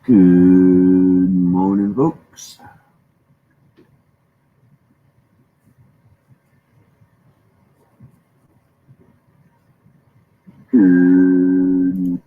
Good morning, folks. Good.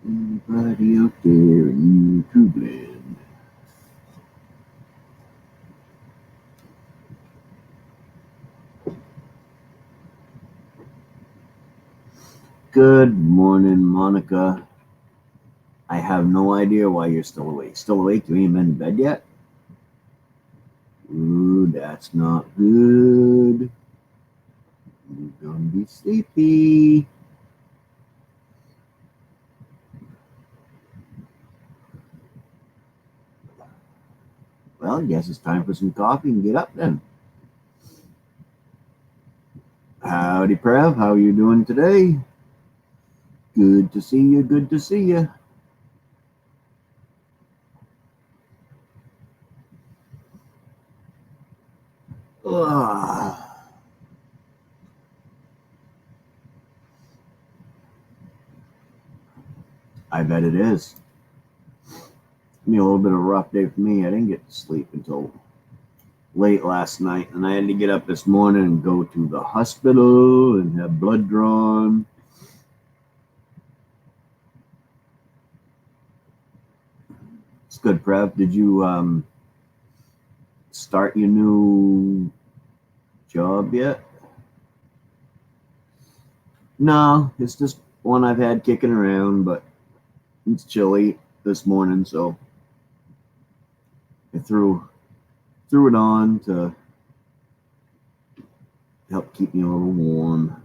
Anybody out there in YouTube land? Good morning, Monica. I have no idea why you're still awake. Still awake? You ain't been in bed yet? Ooh, that's not good. You're gonna be sleepy. Well, I guess it's time for some coffee and get up then. Howdy, Prev. How you doing today? Good to see you. Good to see you. Ugh. I bet it is. A little bit of a rough day for me. I didn't get to sleep until late last night, and I had to get up this morning and go to the hospital and have blood drawn. It's good, Prev. Did you start your new job yet? No, it's just one I've had kicking around, but it's chilly this morning, so I threw it on to help keep me a little warm.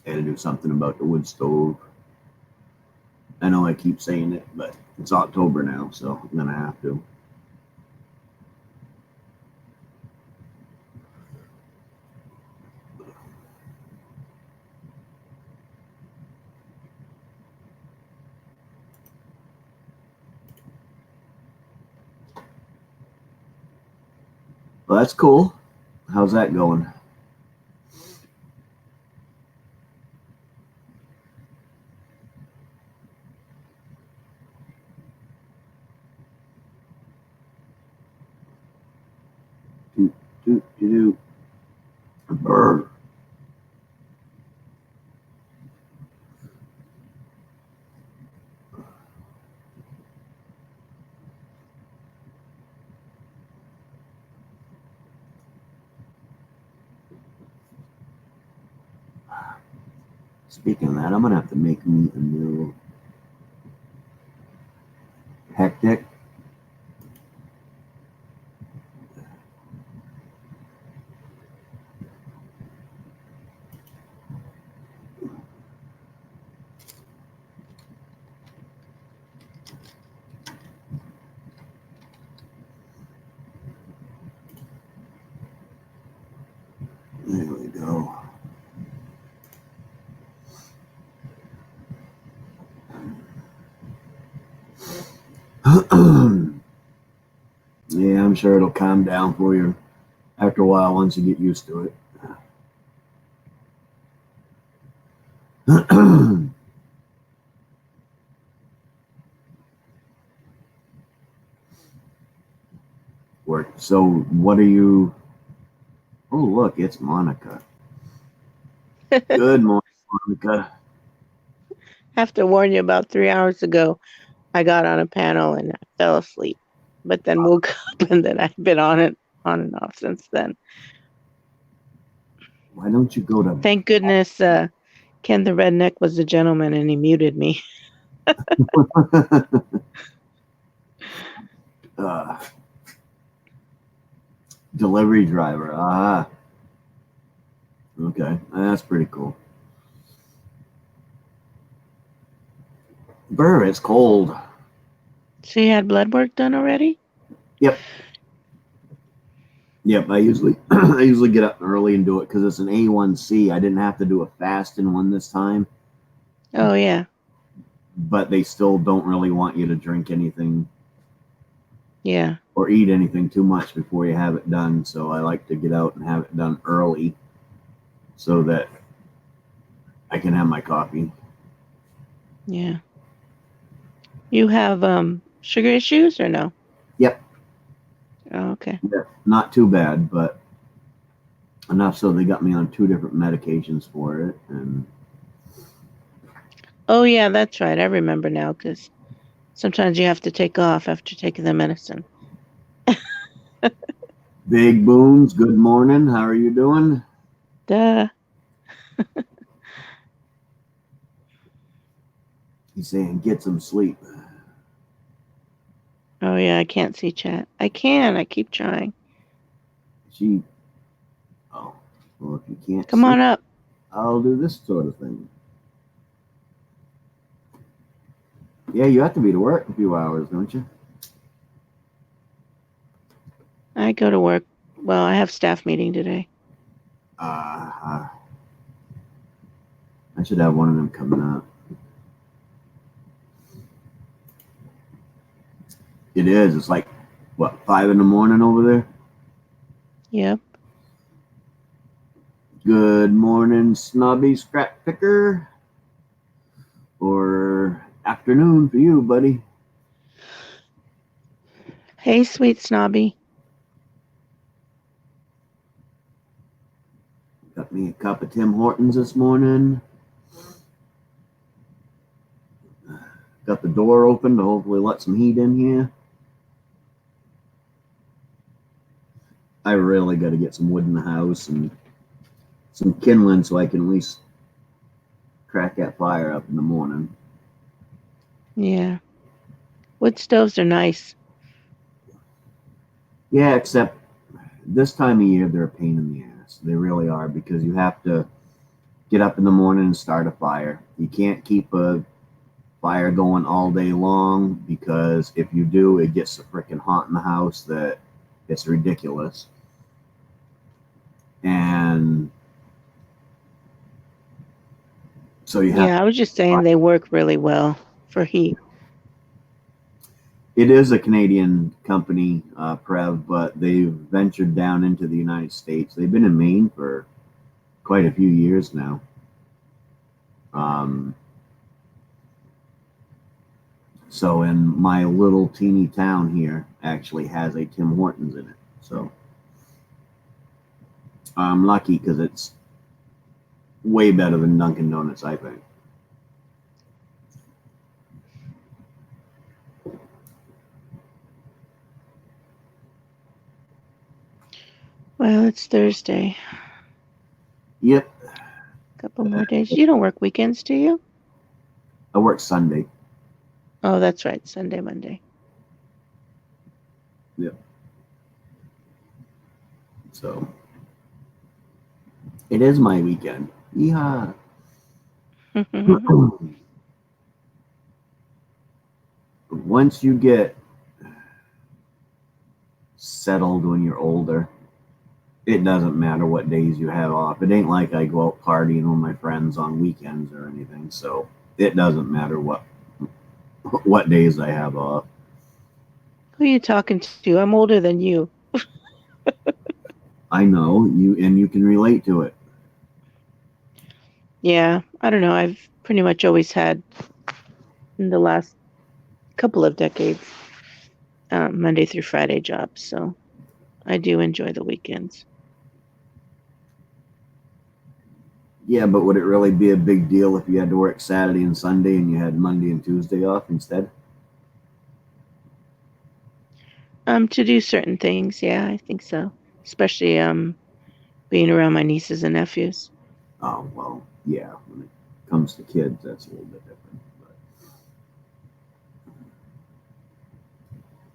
I had to do something about the wood stove. I know I keep saying it, but it's October now, so I'm gonna have to. Well, that's cool. How's that going? Doot, doot, doot, doot. Brr. Speaking of that, I'm gonna have to make me a new hectic. There we go. Yeah, I'm sure it'll calm down for you after a while once you get used to it. Work. So, what are you? Oh, look, it's Monica. Good morning, Monica. Have to warn you, about 3 hours ago, I got on a panel and I fell asleep, but then woke up and then I've been on and off since then. Why don't you go to Thank goodness Ken the redneck was a gentleman and he muted me. uh, delivery driver? Ah, okay, that's pretty cool. Brr, it's cold. So you had blood work done already? Yep, yep. I usually I usually get up early and do it because it's an A1C. I didn't have to do a fasting one this time, Oh yeah. but they still don't really want you to drink anything Yeah. or eat anything too much before you have it done. So I like to get out and have it done early so that I can have my coffee. Yeah. You have sugar issues or no? Yep, Oh, okay. yep. Not too bad, but enough so they got me on two different medications for it. And Oh yeah, that's right. I remember now because sometimes you have to take off after taking the medicine. Big Boons, good morning. How are you doing? Duh. He's saying get some sleep. Oh yeah, I can't see chat. I can. I keep trying. She, oh, well, if you can't Come see, on up. I'll do this sort of thing. Yeah, you have to be to work in a few hours, don't you? I go to work. Well, I have staff meeting today. Uh, I should have one of them coming up. It is. It's like, what, 5 in the morning over there? Yep. Good morning, snobby scrap picker. Or afternoon for you, buddy. Hey, sweet snobby. Got me a cup of Tim Hortons this morning. Got the door open to hopefully let some heat in here. I really got to get some wood in the house and some kindling so I can at least crack that fire up in the morning. Yeah. Wood stoves are nice. Yeah, except this time of year they're a pain in the ass. They really are because you have to get up in the morning and start a fire. You can't keep a fire going all day long because if you do, it gets so freaking hot in the house that it's ridiculous. And so you have Yeah, I was just saying they work really well for heat. it is a Canadian company, Prev, but they've ventured down into the United States. They've been in Maine for quite a few years now. Um, so, in my little teeny town here, actually has a Tim Hortons in it. So, I'm lucky because it's way better than Dunkin' Donuts, I think. Well, it's Thursday. Yep, Couple more days. You don't work weekends, do you? I work Sunday. Oh, that's right. Sunday, Monday. Yep. So, it is my weekend. Yeehaw. Once you get settled when you're older, it doesn't matter what days you have off. It ain't like I go out partying with my friends on weekends or anything. So it doesn't matter what days I have off. Who are you talking to? I'm older than you. I know you, and you can relate to it. Yeah, I don't know. I've pretty much always had in the last couple of decades Monday through Friday jobs, so I do enjoy the weekends. Yeah, but would it really be a big deal if you had to work Saturday and Sunday and you had Monday and Tuesday off instead? To do certain things, yeah, I think so. Especially being around my nieces and nephews. Oh, well, yeah. When it comes to kids, that's a little bit different. But.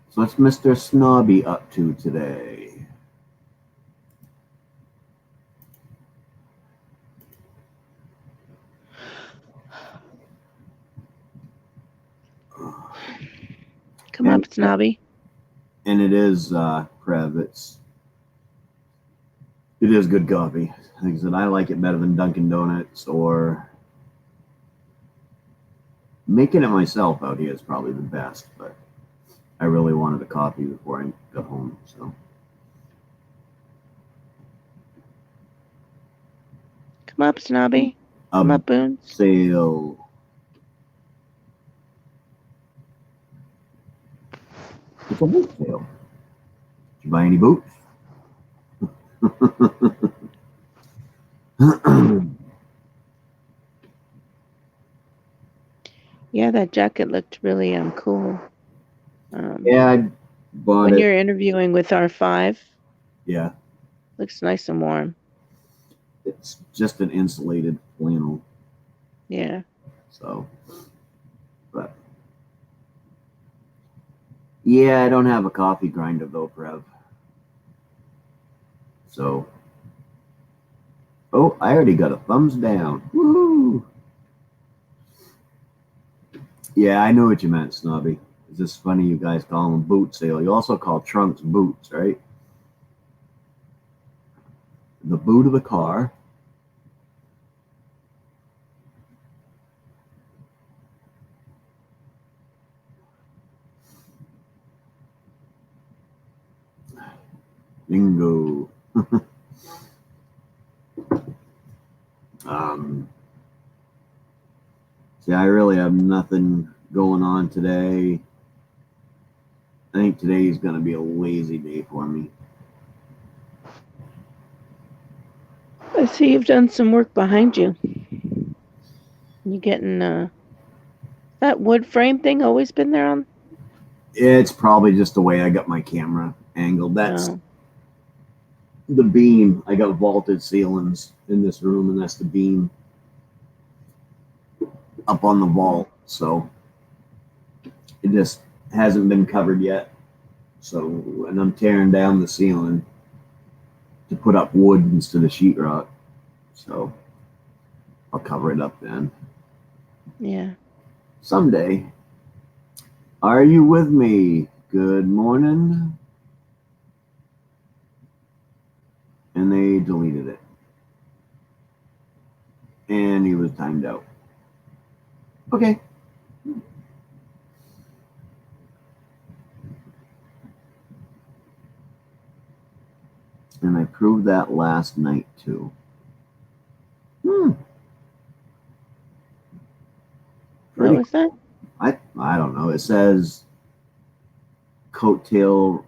So what's Mr. Snobby up to today? Come up, Snobby. And it is, Prev, it is good coffee. Like I said, I like it better than Dunkin' Donuts, or making it myself out here is probably the best, but I really wanted a coffee before I got home, so. Come up, Snobby. Come up, Boons. Sale. It's a boot sale. Did you buy any boots? Yeah, that jacket looked really cool. Yeah, I bought when it. you're interviewing with R5, Yeah, looks nice and warm. it's just an insulated flannel. Yeah. So, but yeah, I don't have a coffee grinder though, Prev. So, oh, I already got a thumbs down. Woo! Yeah, I knew what you meant, Snobby. It's just funny you guys call them boot sale. You also call trunks boots, right? The boot of the car. Bingo. um, See, I really have nothing going on today. I think today is going to be a lazy day for me. I see you've done some work behind you. You getting that wood frame thing always been there on? It's probably just the way I got my camera angled. That's No. the beam. I got vaulted ceilings in this room, and that's the beam up on the vault. So it just hasn't been covered yet. So, and I'm tearing down the ceiling to put up wood instead of sheetrock. So I'll cover it up then. Yeah. Someday. Are you with me? Good morning. And they deleted it. And he was timed out. Okay. And I proved that last night too. What was that? I don't know. It says coattail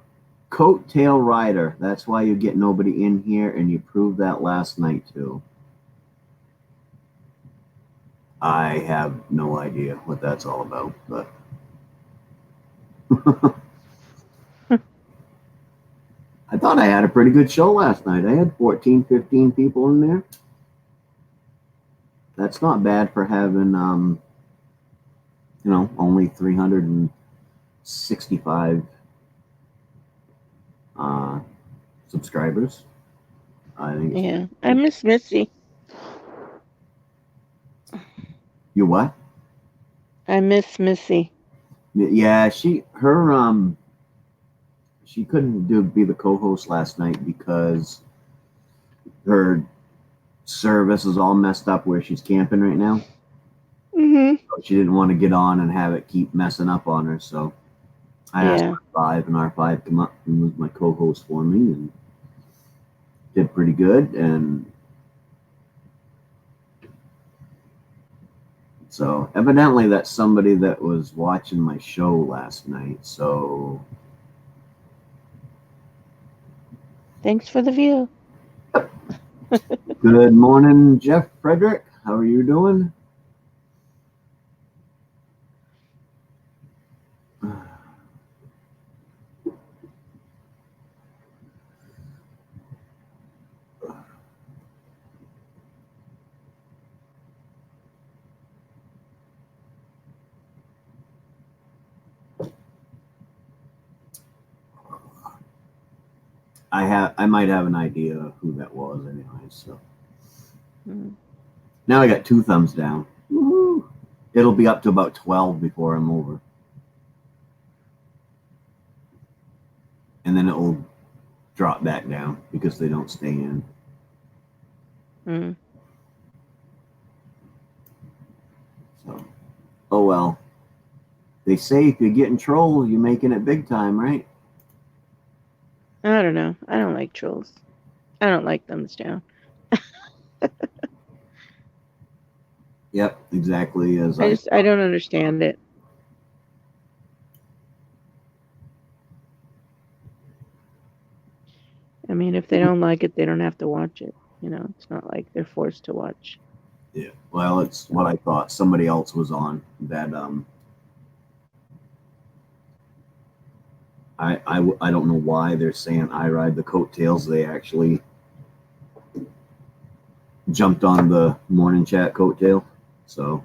rider. That's why you get nobody in here, and you proved that last night too. I have no idea what that's all about, but I thought I had a pretty good show last night. I had 14, 15 people in there. That's not bad for having only 365 subscribers. I think. Yeah. I miss Missy. You what? I miss Missy. Yeah, she couldn't be the co-host last night because her service is all messed up where she's camping right now. Mm-hmm. So she didn't want to get on and have it keep messing up on her. So I asked R5, and R5 came up and was my co-host for me and did pretty good. And so evidently that's somebody that was watching my show last night. So Thanks for the view. good morning, Jeff Frederick. How are you doing? I might have an idea of who that was anyway. So Mm. now I got 2 thumbs down. Woo-hoo. It'll be up to about 12 before I'm over, and then it will drop back down because they don't stay in. Mm. So, oh well. They say if you get in trolls, you're making it big time, right? I don't know. I don't like trolls. I don't like thumbs down. Yep, exactly as I I just I thought. don't understand it. I mean, if they don't like it, they don't have to watch it. It's not like they're forced to watch. Yeah. Well, it's what So, I thought. Somebody else was on that. I don't know why they're saying I ride the coattails. They actually jumped on the morning chat coattail. So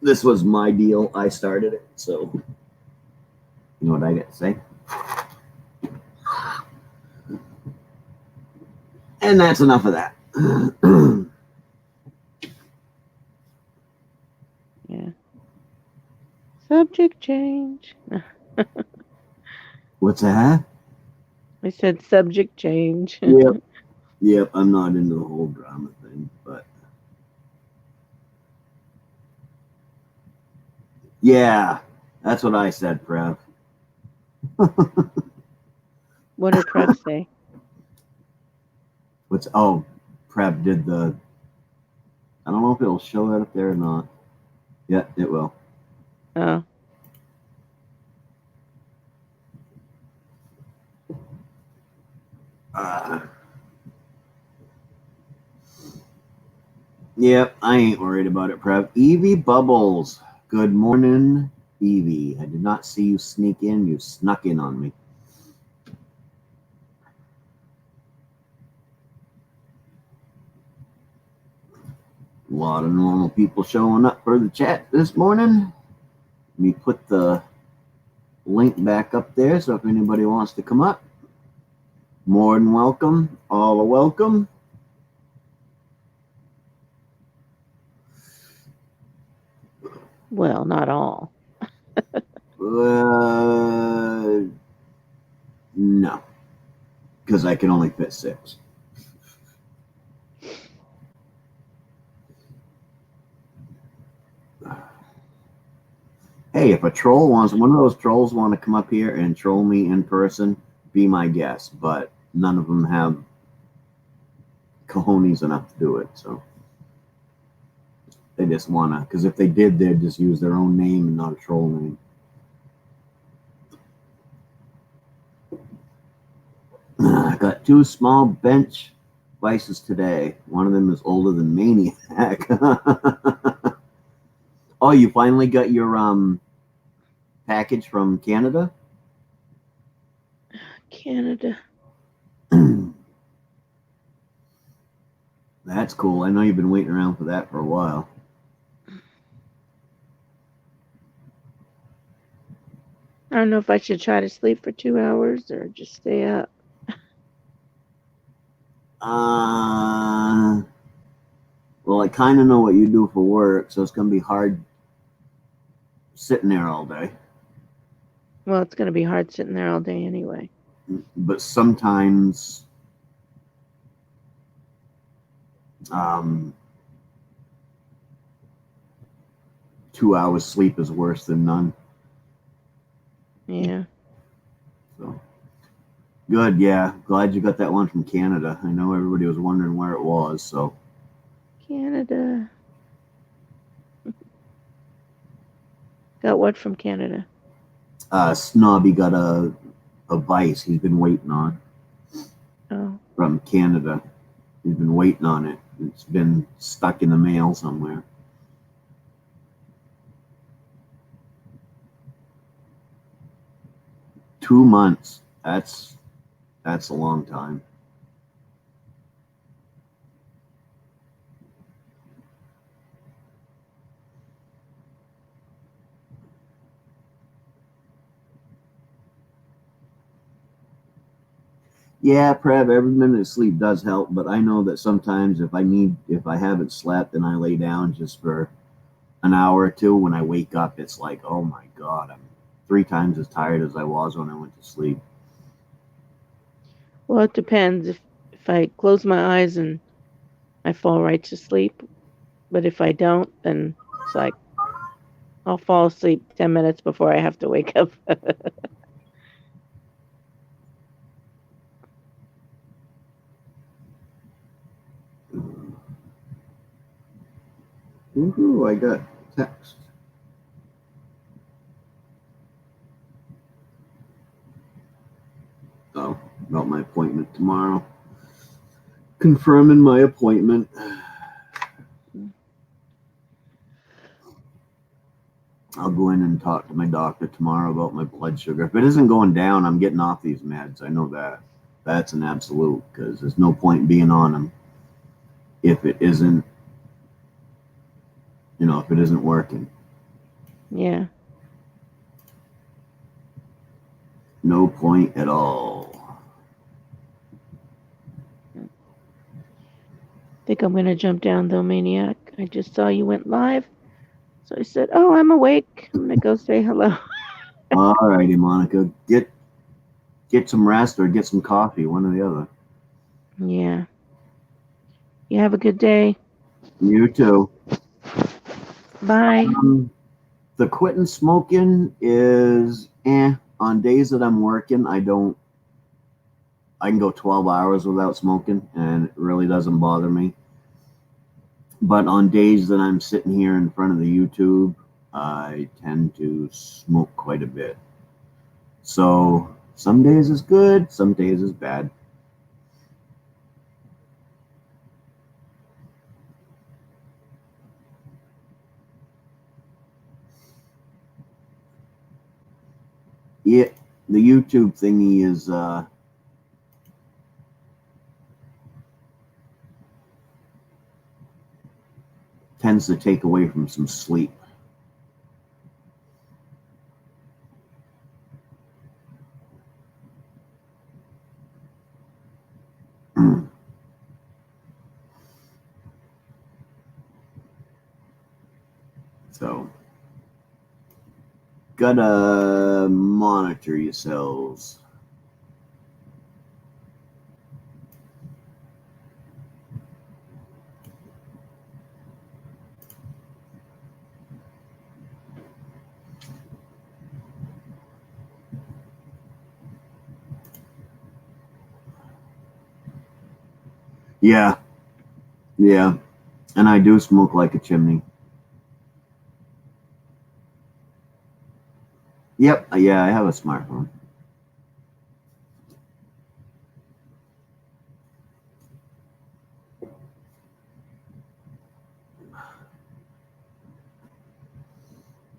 this was my deal. I started it. So you know what I get to say? And that's enough of that. yeah. Subject change. What's that? I said subject change. Yep. Yep. I'm not into the whole drama thing, but yeah, that's what I said, Prev. What did Prev say? Prev did the. I don't know if it'll show that up there or not. Yeah, it will. Oh, Uh, Yep, I ain't worried about it, Prev. Evie Bubbles. Good morning, Evie. I did not see you sneak in. You snuck in on me. A lot of normal people showing up for the chat this morning. Let me put the link back up there so if anybody wants to come up, more than welcome. All are welcome. well, not all. No, because I can only fit 6. Hey, if one of those trolls want to come up here and troll me in person, be my guest. But none of them have cojones enough to do it. So they just want to, because if they did, they'd just use their own name and not a troll name. I got 2 small bench vices today. One of them is older than Maine-iac. Oh, you finally got your package from Canada? Canada. That's cool. I know you've been waiting around for that for a while. I don't know if I should try to sleep for 2 hours or just stay up. Well, I kind of know what you do for work, so it's going to be hard sitting there all day. Well, it's going to be hard sitting there all day anyway. But sometimes um, 2 hours sleep is worse than none. Yeah. So good, yeah. Glad you got that one from Canada. I know everybody was wondering where it was. So Canada. Got what from Canada? Snobby got a vice he's been waiting on Oh. from Canada. He's been waiting on it. It's been stuck in the mail somewhere. Two months. That's a long time. Yeah, Prav, every minute of sleep does help, but I know that sometimes if I haven't slept and I lay down just for an hour or two, when I wake up, it's like, oh my God, I'm 3 times as tired as I was when I went to sleep. Well, it depends. If I close my eyes and I fall right to sleep, but if I don't, then it's like I'll fall asleep 10 minutes before I have to wake up. Woohoo, I got text. Oh, about my appointment tomorrow. Confirming my appointment. I'll go in and talk to my doctor tomorrow about my blood sugar. If it isn't going down, I'm getting off these meds. I know that. That's an absolute, because there's no point in being on them if it isn't, if it isn't working. Yeah. No point at all. I think I'm going to jump down though, Maniac. I just saw you went live. So I said, oh, I'm awake. I'm going to go say hello. All righty, Monica. Get some rest or get some coffee, one or the other. Yeah. You have a good day. You too. Bye. The quitting smoking is on days that I'm working, I can go 12 hours without smoking and it really doesn't bother me. But on days that I'm sitting here in front of the YouTube, I tend to smoke quite a bit. So some days is good, some days is bad. Yeah, the YouTube thingy is tends to take away from some sleep. So gotta monitor yourselves. Yeah, yeah. And I do smoke like a chimney. Yep, yeah, I have a smartphone.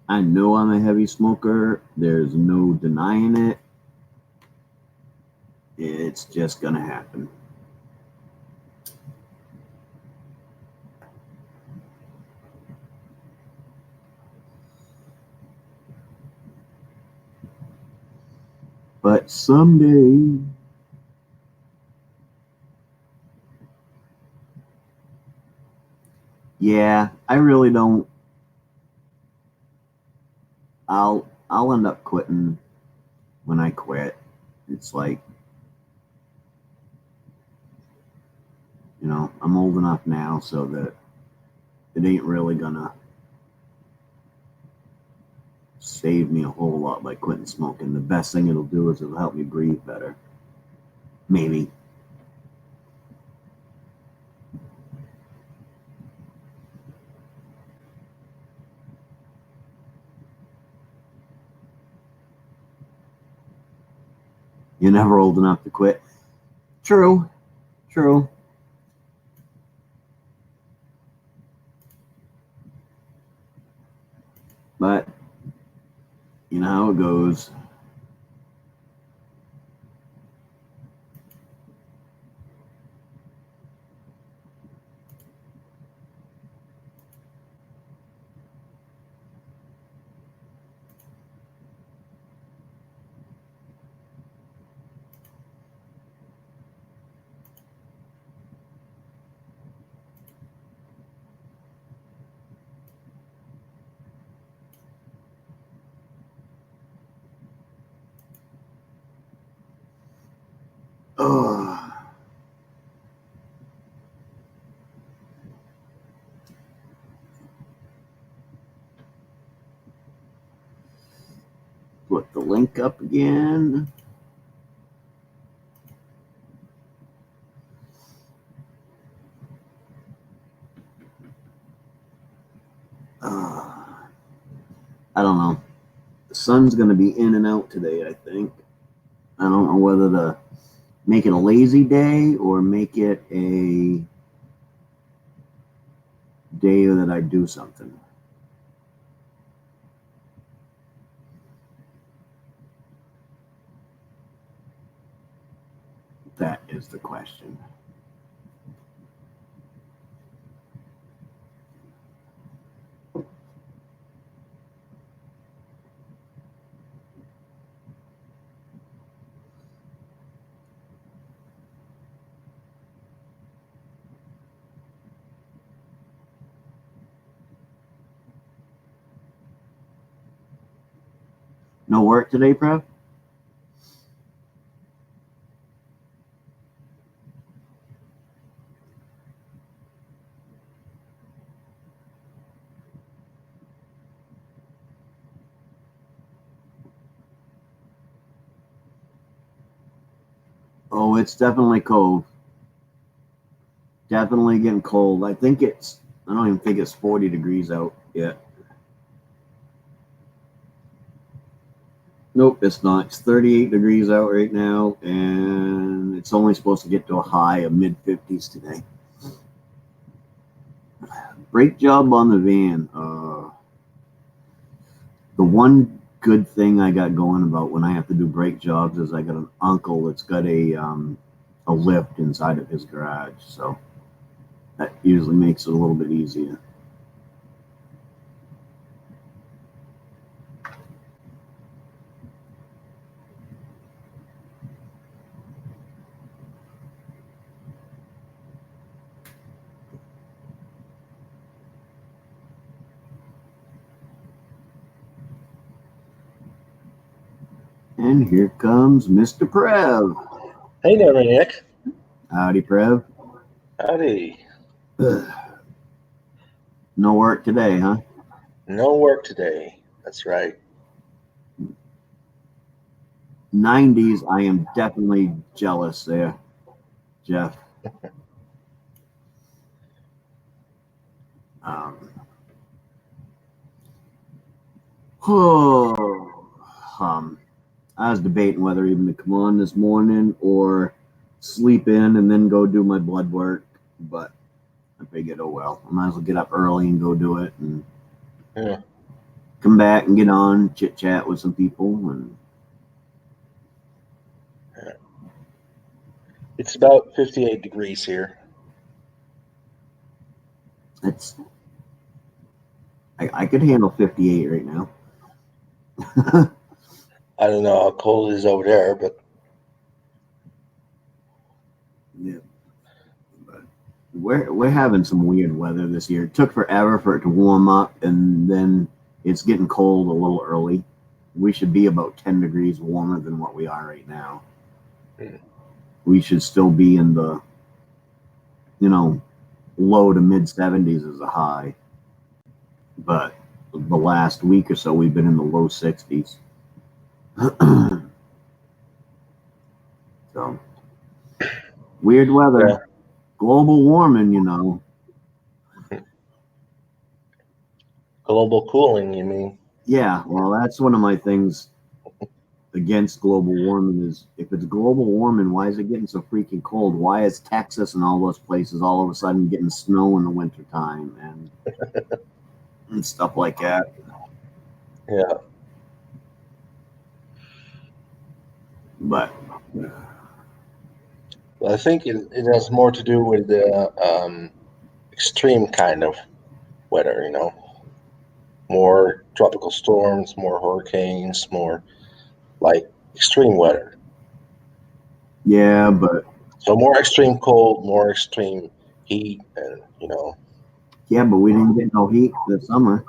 I know I'm a heavy smoker. There's no denying it. It's just gonna happen. But someday, yeah, I really don't. I'll end up quitting when I quit. It's like, I'm old enough now so that it ain't really gonna save me a whole lot by quitting smoking. The best thing it'll do is it'll help me breathe better. Maybe. You're never old enough to quit. True. True. But you know how it goes. put the link up again. I don't know. The sun's going to be in and out today, I think. I don't know whether to make it a lazy day or make it a day that I do something. That is the question. No work today, Prev? Oh, it's definitely cold. Definitely getting cold. I don't even think it's 40 degrees out yet. Nope, it's not. It's 38 degrees out right now, and it's only supposed to get to a high of mid 50s today. Brake job on the van. The one good thing I got going about when I have to do brake jobs is I got an uncle that's got a lift inside of his garage, so that usually makes it a little bit easier. And here comes Mr. Prev. Hey there, Maine-iac. Howdy, Prev. Howdy. No work today, huh? No work today. That's right. 90s, I am definitely jealous there, Jeff. Oh, I was debating whether even to come on this morning or sleep in and then go do my blood work, but I figured, oh well, I might as well get up early and go do it and come back and get on, chit chat with some people. And it's about 58 degrees here. I could handle 58 right now. I don't know how cold it is over there, but yeah. But we're having some weird weather this year. It took forever for it to warm up, and then it's getting cold a little early. We should be about 10 degrees warmer than what we are right now. We should still be in the, low to mid 70s as a high. But the last week or so, we've been in the low 60s. So, weird weather. Yeah. Global warming, Global cooling, you mean? Yeah, well, that's one of my things against global warming is if it's global warming, why is it getting so freaking cold? Why is Texas and all those places all of a sudden getting snow in the wintertime and stuff like that? Yeah. But Well, I think it has more to do with the extreme kind of weather, more tropical storms, more hurricanes, more like extreme weather. yeah, but So more extreme cold, more extreme heat, and yeah, but we didn't get no heat this summer.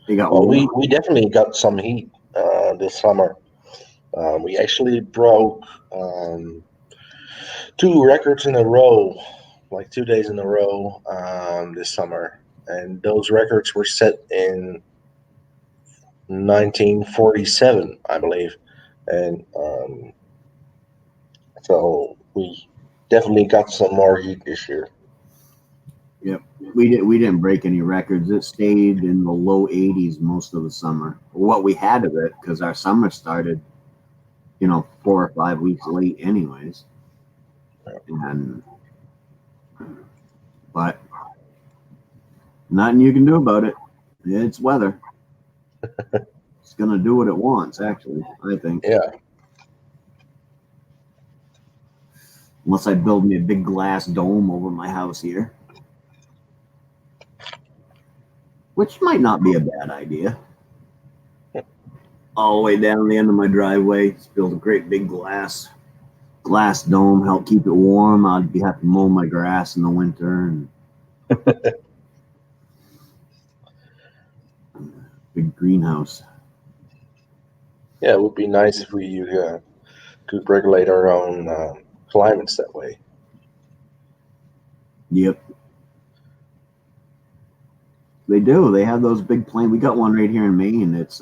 They got well, warm. we definitely got some heat this summer. We actually broke 2 records in a row, like 2 days in a row this summer, and those records were set in 1947, I believe, and so we definitely got some more heat this year. Yep. We didn't break any records. It stayed in the low 80s most of the summer. What we had of it, because our summer started, 4 or 5 weeks late, anyways. And but nothing you can do about it. It's weather. It's gonna do what it wants, actually, I think. Yeah, Unless I build me a big glass dome over my house here, which might not be a bad idea. All the way down the end of my driveway, just build a great big glass dome, help keep it warm. I'd be have to mow my grass in the winter and big greenhouse. yeah, it would be nice if we could regulate our own climates that way. Yep. They do. They have those big planes. We got one right here in Maine. It's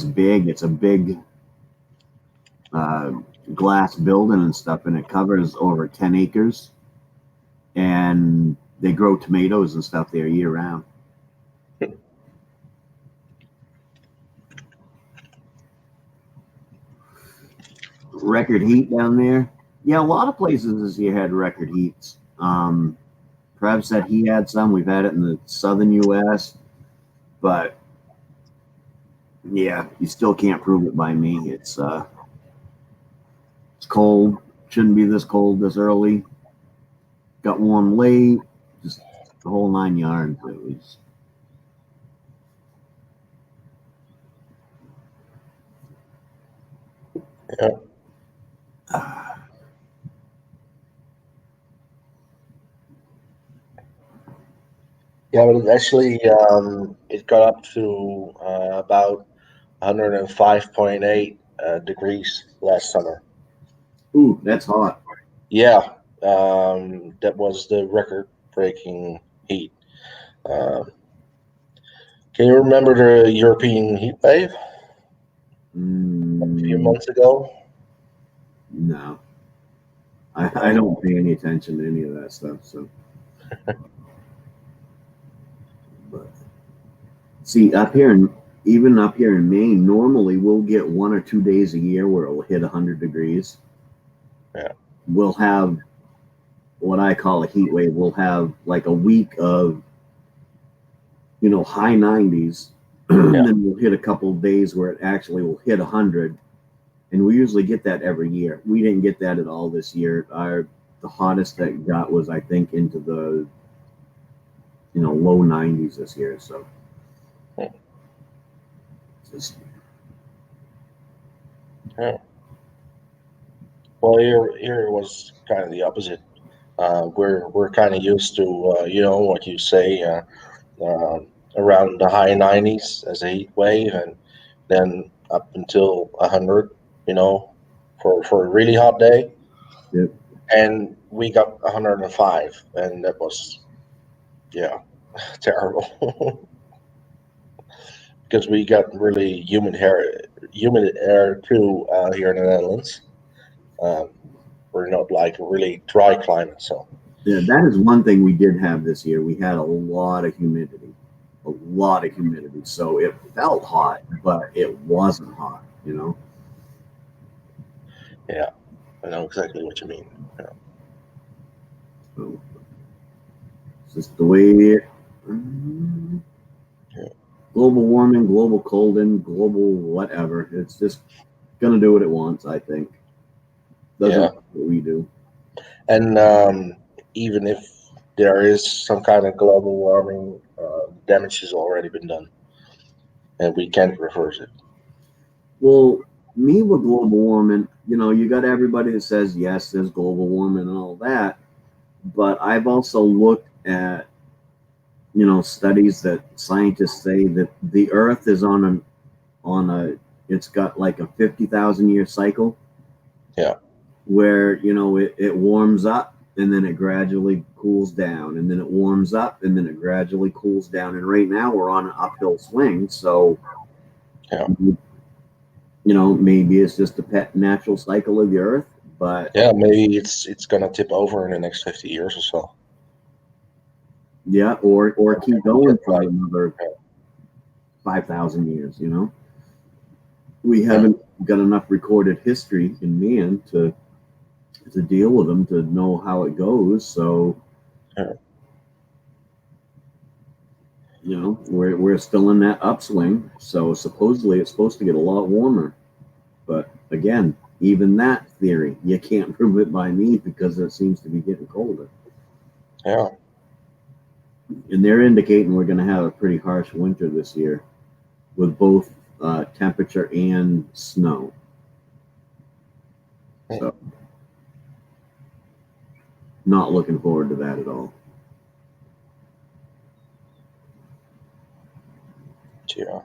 big. It's a big glass building and stuff, and it covers over 10 acres. And they grow tomatoes and stuff there year round. Record heat down there. Yeah, a lot of places this year had record heats. Trev said he had some. We've had it in the southern U.S., but yeah, you still can't prove it by me. It's cold. Shouldn't be this cold this early. Got warm late. Just the whole 9 yards. It was. Yeah. Yeah, but it got up to about 105.8 degrees last summer. Ooh, that's hot. Yeah, that was the record-breaking heat. Um, can you remember the European heat wave a few months ago? No. I don't pay any attention to any of that stuff. So, but see, even up here in Maine, normally we'll get 1 or 2 days a year where it'll hit 100 degrees. Yeah. We'll have what I call a heat wave. We'll have like a week of, high 90s. And then we'll hit a couple of days where it actually will hit 100. And we usually get that every year. We didn't get that at all this year. The hottest that got was, I think, into the low 90s this year. So just Yeah. Well, here was kind of the opposite. We're kind of used to what you say around the high 90s as a heat wave, and then up until 100. For a really hot day. Yep. And we got 105, and that was terrible. Because we got really humid air too here in the Netherlands. We're not like a really dry climate, so yeah, that is one thing we did have this year. We had a lot of humidity. So it felt hot, but it wasn't hot, yeah, I know exactly what you mean. Yeah. So it's just the way global warming, global colding, global whatever. It's just gonna do what it wants, I think. Doesn't Yeah. what we do. And even if there is some kind of global warming, damage has already been done, and we can't reverse it. Well, me with global warming, you got everybody that says yes, there's global warming and all that, but I've also looked at studies that scientists say that the Earth is on a it's got like a 50,000 year cycle. Yeah. Where it warms up and then it gradually cools down, and then it warms up, and then it gradually cools down. And right now we're on an uphill swing, so Yeah. maybe it's just a pet natural cycle of the earth, but Yeah, maybe it's gonna tip over in the next 50 years or so. yeah, or keep going for Like, another yeah. 5,000 years. We haven't got enough recorded history in man to deal with them, to know how it goes. So Yeah. we're still in that upswing. So supposedly it's supposed to get a lot warmer, but again, even that theory you can't prove it by me, because it seems to be getting colder. Yeah. And they're indicating we're going to have a pretty harsh winter this year, with both temperature and snow. So not looking forward to that at all. Yeah.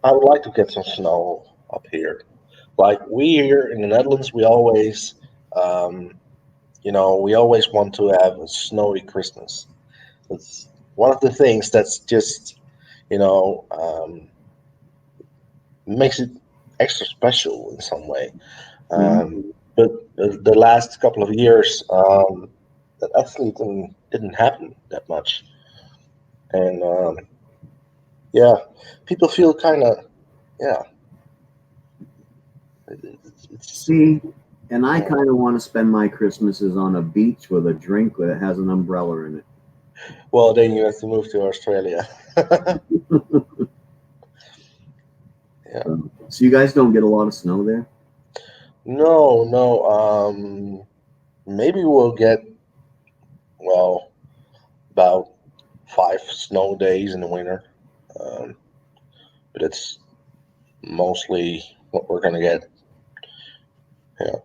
I would like to get some snow up here. Like we here in the Netherlands, we always, um, we always want to have a snowy Christmas. It's one of the things that's just, you know, um, makes it extra special in some way. But the last couple of years, that actually didn't happen that much, and yeah, people feel kind of yeah. It's See, and I yeah. kind of want to spend my Christmases on a beach with a drink that has an umbrella in it. Well, then you have to move to Australia. Yeah. So you guys don't get a lot of snow there? No, no. Maybe we'll get well about 5 snow days in the winter, um, but it's mostly what we're gonna get. Yeah,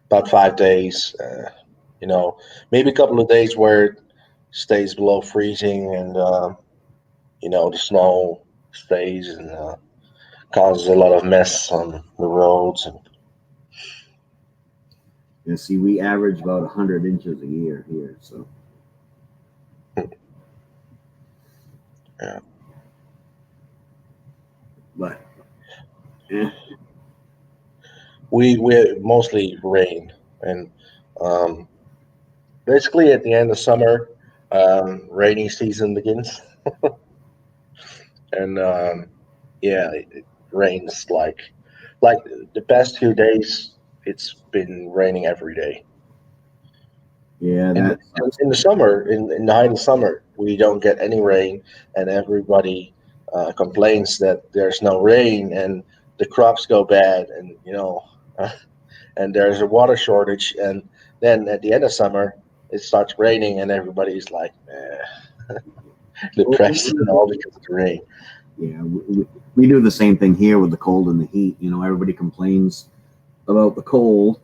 about 5 days. Maybe a couple of days where it stays below freezing, and the snow stays and causes a lot of mess on the roads. And And see, we average about 100 inches a year here. So yeah, but eh, we mostly rain, and um, basically at the end of summer, rainy season begins, and yeah, it rains like the past 2 days. It's been raining every day. yeah, In that sucks. in the summer, in the height of summer, we don't get any rain, and everybody complains that there's no rain, and the crops go bad, and and there's a water shortage, and then at the end of summer, it starts raining, and everybody's like Well, depressed and all because of the rain. yeah, we do the same thing here with the cold and the heat. Everybody complains about the cold,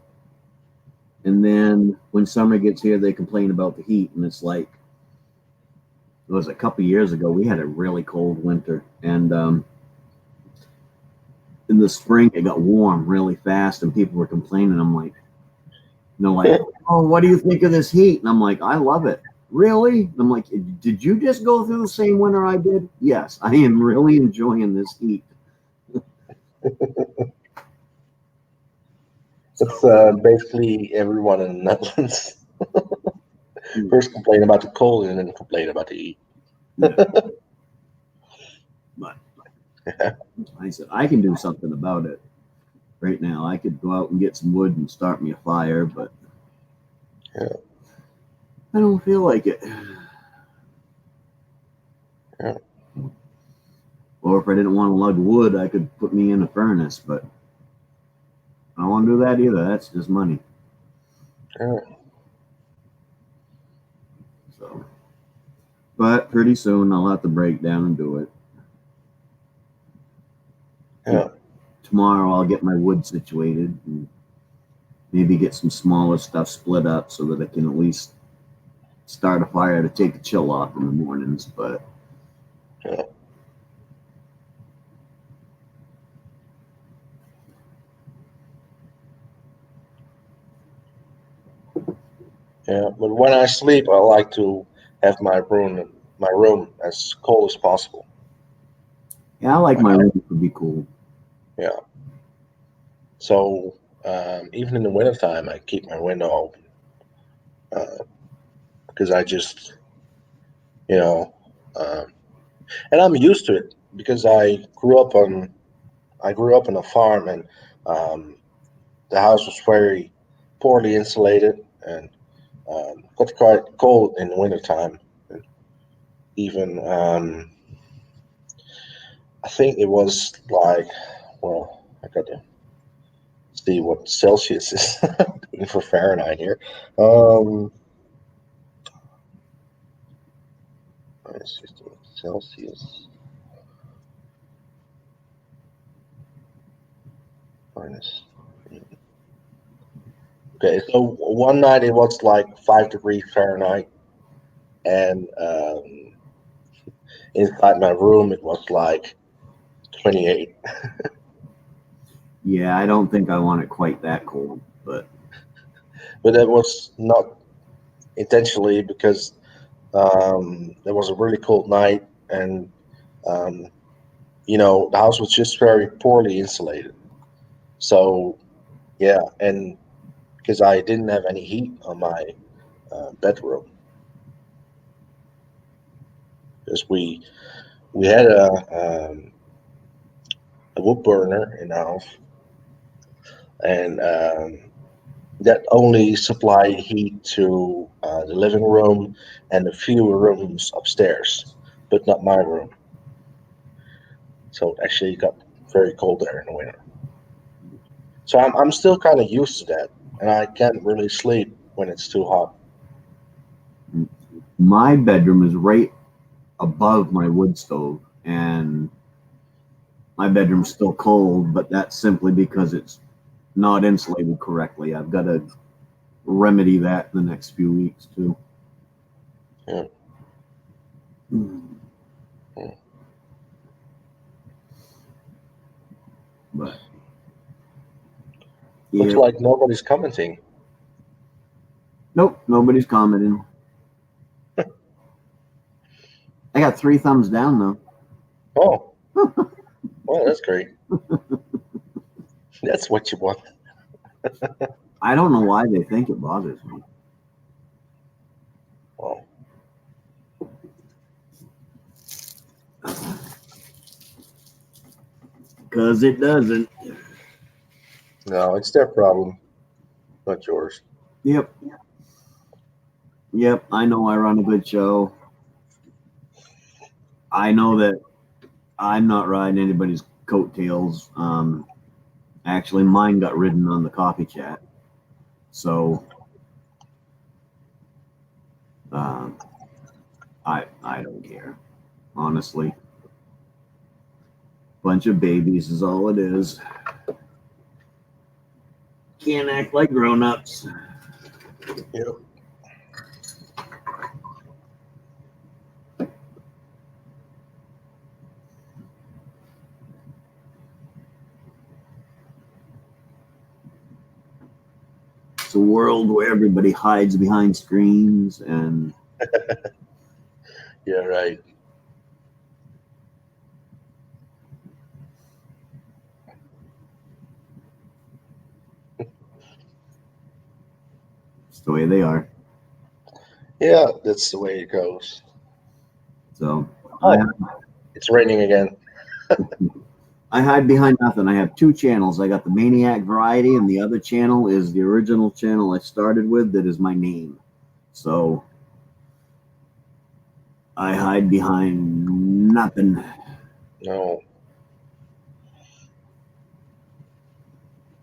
and then when summer gets here, they complain about the heat. And it's like, it was a couple years ago, we had a really cold winter, and in the spring it got warm really fast, and people were complaining. I'm like, like, oh, what do you think of this heat? And I'm like, I love it. Really? And I'm like, did you just go through the same winter I did? Yes, I am really enjoying this heat. It's basically everyone in the Netherlands. First complain about the cold and then complain about the heat. Yeah. But I said, I can do something about it right now. I could go out and get some wood and start me a fire, but Yeah. I don't feel like it. Yeah. Or if I didn't want to lug wood, I could put me in a furnace, but I don't want to do that either. That's just money. Yeah. So, but pretty soon I'll have to break down and do it. Yeah. Tomorrow I'll get my wood situated and maybe get some smaller stuff split up so that I can at least start a fire to take the chill off in the mornings. But Yeah. Yeah, but when I sleep, I like to have my room as cold as possible. Yeah, I like I my have, room to be cool. yeah. So even in the wintertime, I keep my window open because I just, you know, um, and I'm used to it because I grew up on a farm, and um, the house was very poorly insulated and got quite cold in the wintertime. Even I think it was like, well, I got to see what Celsius is doing for Fahrenheit here. Um, let's just do Celsius minus. Okay, so one night it was like 5 degrees Fahrenheit, and inside my room it was like 28. Yeah, I don't think I want it quite that cold, but But that was not intentionally because there was a really cold night, and um, the house was just very poorly insulated. So yeah, and because I didn't have any heat on my bedroom, because we had a wood burner in the house, and that only supplied heat to the living room and a few rooms upstairs, but not my room. So it actually got very cold there in the winter. So I'm still kind of used to that, and I can't really sleep when it's too hot. my bedroom is right above my wood stove, and my bedroom's still cold, but that's simply because it's not insulated correctly. I've got to remedy that in the next few weeks too. Yeah. Mm. Yeah. But Looks yeah, like nobody's commenting. nope, nobody's commenting. I got 3 thumbs down though. Oh, well, that's great. That's what you want. I don't know why they think it bothers me. Well, Because it doesn't. no, it's their problem, not yours. Yep. Yep. I know I run a good show. I know that I'm not riding anybody's coattails. Actually, mine got ridden on the coffee chat. So um, I don't care. Honestly. Bunch of babies is all it is. Can't act like grown-ups. Yep. It's a world where everybody hides behind screens and Yeah, right. it's the way they are. Yeah, that's the way it goes. So I Oh, it's raining again. I hide behind nothing. I have 2 channels. I got the Maine-iac variety, and the other channel is the original channel I started with that is my name. So I hide behind nothing. No.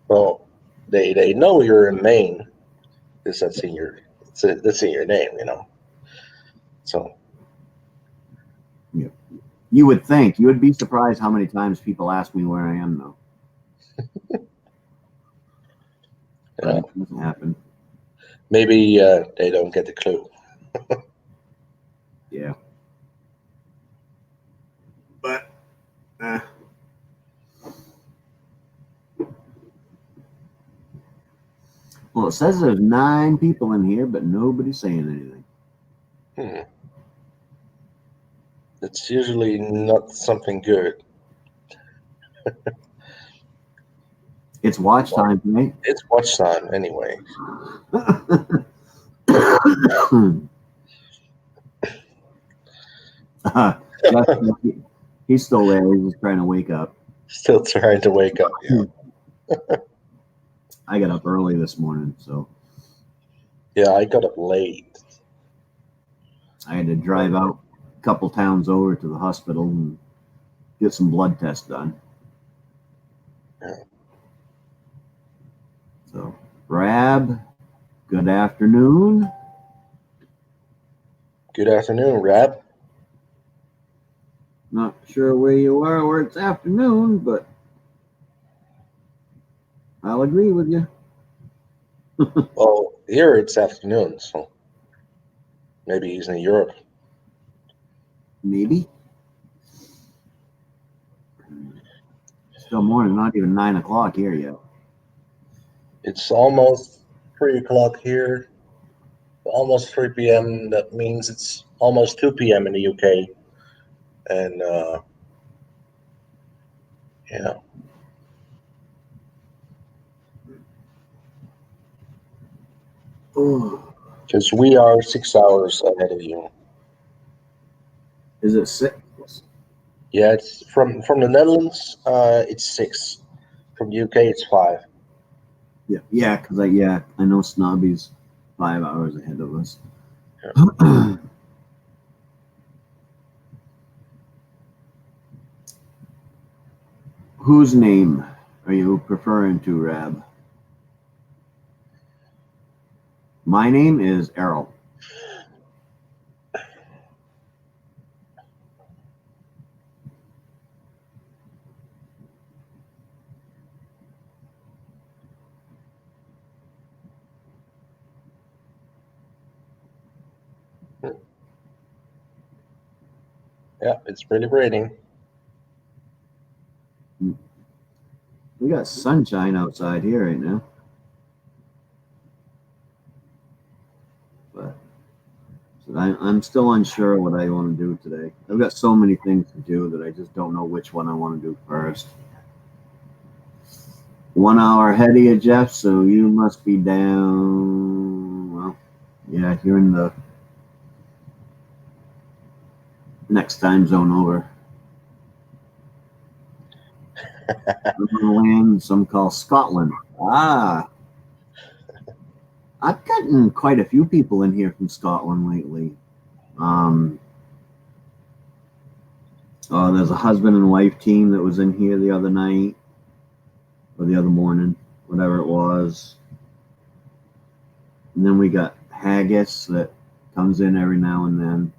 Well, they know you're in Maine because that's in your name. So Yeah. You would think. You would be surprised how many times people ask me where I am, though. But yeah, it doesn't happen. maybe they don't get the clue. Yeah. But uh, Well, it says there's 9 people in here, but nobody's saying anything. It's usually not something good. It's watch time, right? It's watch time anyway. Jeff, he's still there. He's just trying to wake up. Still trying to wake up. Yeah. I got up early this morning, so Yeah, I got up late. I had to drive out a couple towns over to the hospital and get some blood tests done. Yeah. So, Rab, good afternoon. Good afternoon, Rab. Not sure where you are where it's afternoon, but I'll agree with you. Well, here it's afternoon, so maybe he's in Europe. Maybe. Still morning, not even 9 o'clock here yet. It's almost 3 o'clock here. Almost 3 p.m. That means it's almost 2 p.m. in the UK. And yeah. Oh, Because we are 6 hours ahead of you. is it 6? Yeah, it's from the Netherlands. It's 6. From the UK, it's 5. Yeah, because I know Snobby's 5 hours ahead of us. Whose name are you preferring to, Rab? My name is Errol. Yeah, it's really raining. We got sunshine outside here right now. But so I'm still unsure what I want to do today. I've got so many things to do that I just don't know which one I want to do first. 1 hour ahead of you, Jeff, so you must be down. Well, yeah, you're in the next time zone over. Land, some call Scotland. Ah, I've gotten quite a few people in here from Scotland lately. There's a husband and wife team that was in here the other night or the other morning, whatever it was. And then we got Haggis that comes in every now and then.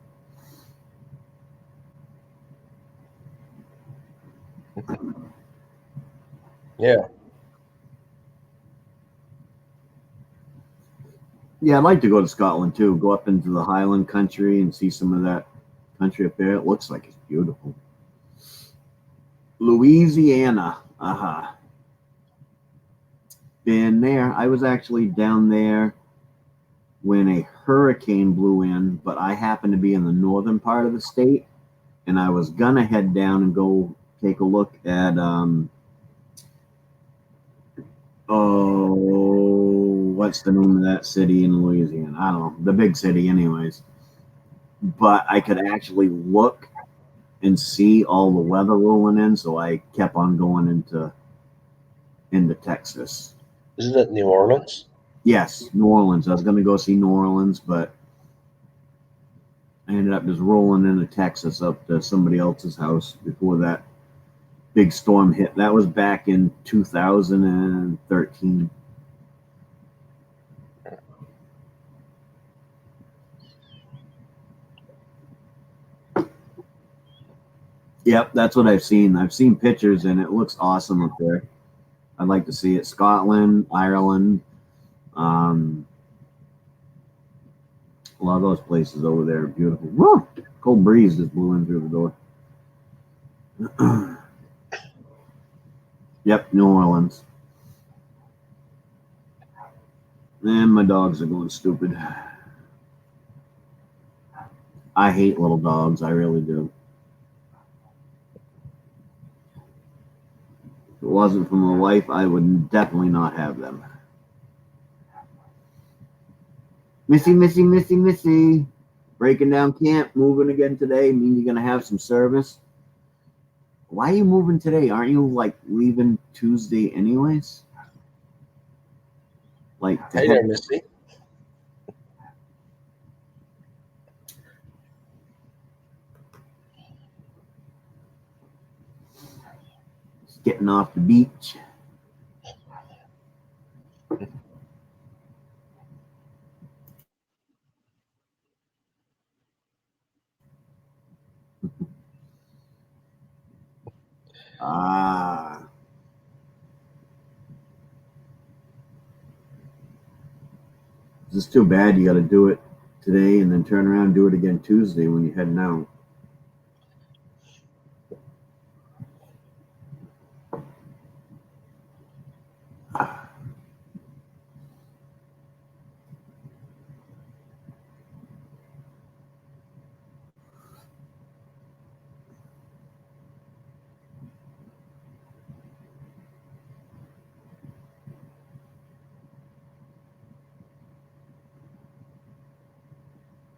Yeah. Yeah, I'd like to go to Scotland too. Go up into the Highland country and see some of that country up there. It looks like it's beautiful. Louisiana. Aha. Been there. I was actually down there when a hurricane blew in, but I happened to be in the northern part of the state, and I was gonna head down and go take a look at what's the name of that city in Louisiana? I don't know, the big city anyways. But I could actually look and see all the weather rolling in, so I kept on going into Texas. Isn't it New Orleans? Yes, New Orleans. I was gonna go see New Orleans, but I ended up just rolling into Texas up to somebody else's house before that big storm hit. That was back in 2013. Yep, that's what I've seen. I've seen pictures and it looks awesome up there. I'd like to see it. Scotland, Ireland, a lot of those places over there are beautiful. Woo! Cold breeze just blew in through the door. Yep, New Orleans. And my dogs are going stupid. I hate little dogs. I really do. If it wasn't for my wife, I would definitely not have them. Missy, Missy, Missy, Missy. Breaking down camp, moving again today. Mean you're gonna have some service. Why are you moving today? Aren't you like leaving Tuesday anyways? Like Hey there, Missy. getting off the beach. Ah. It's just too bad you got to do it today and then turn around and do it again Tuesday when you're heading out.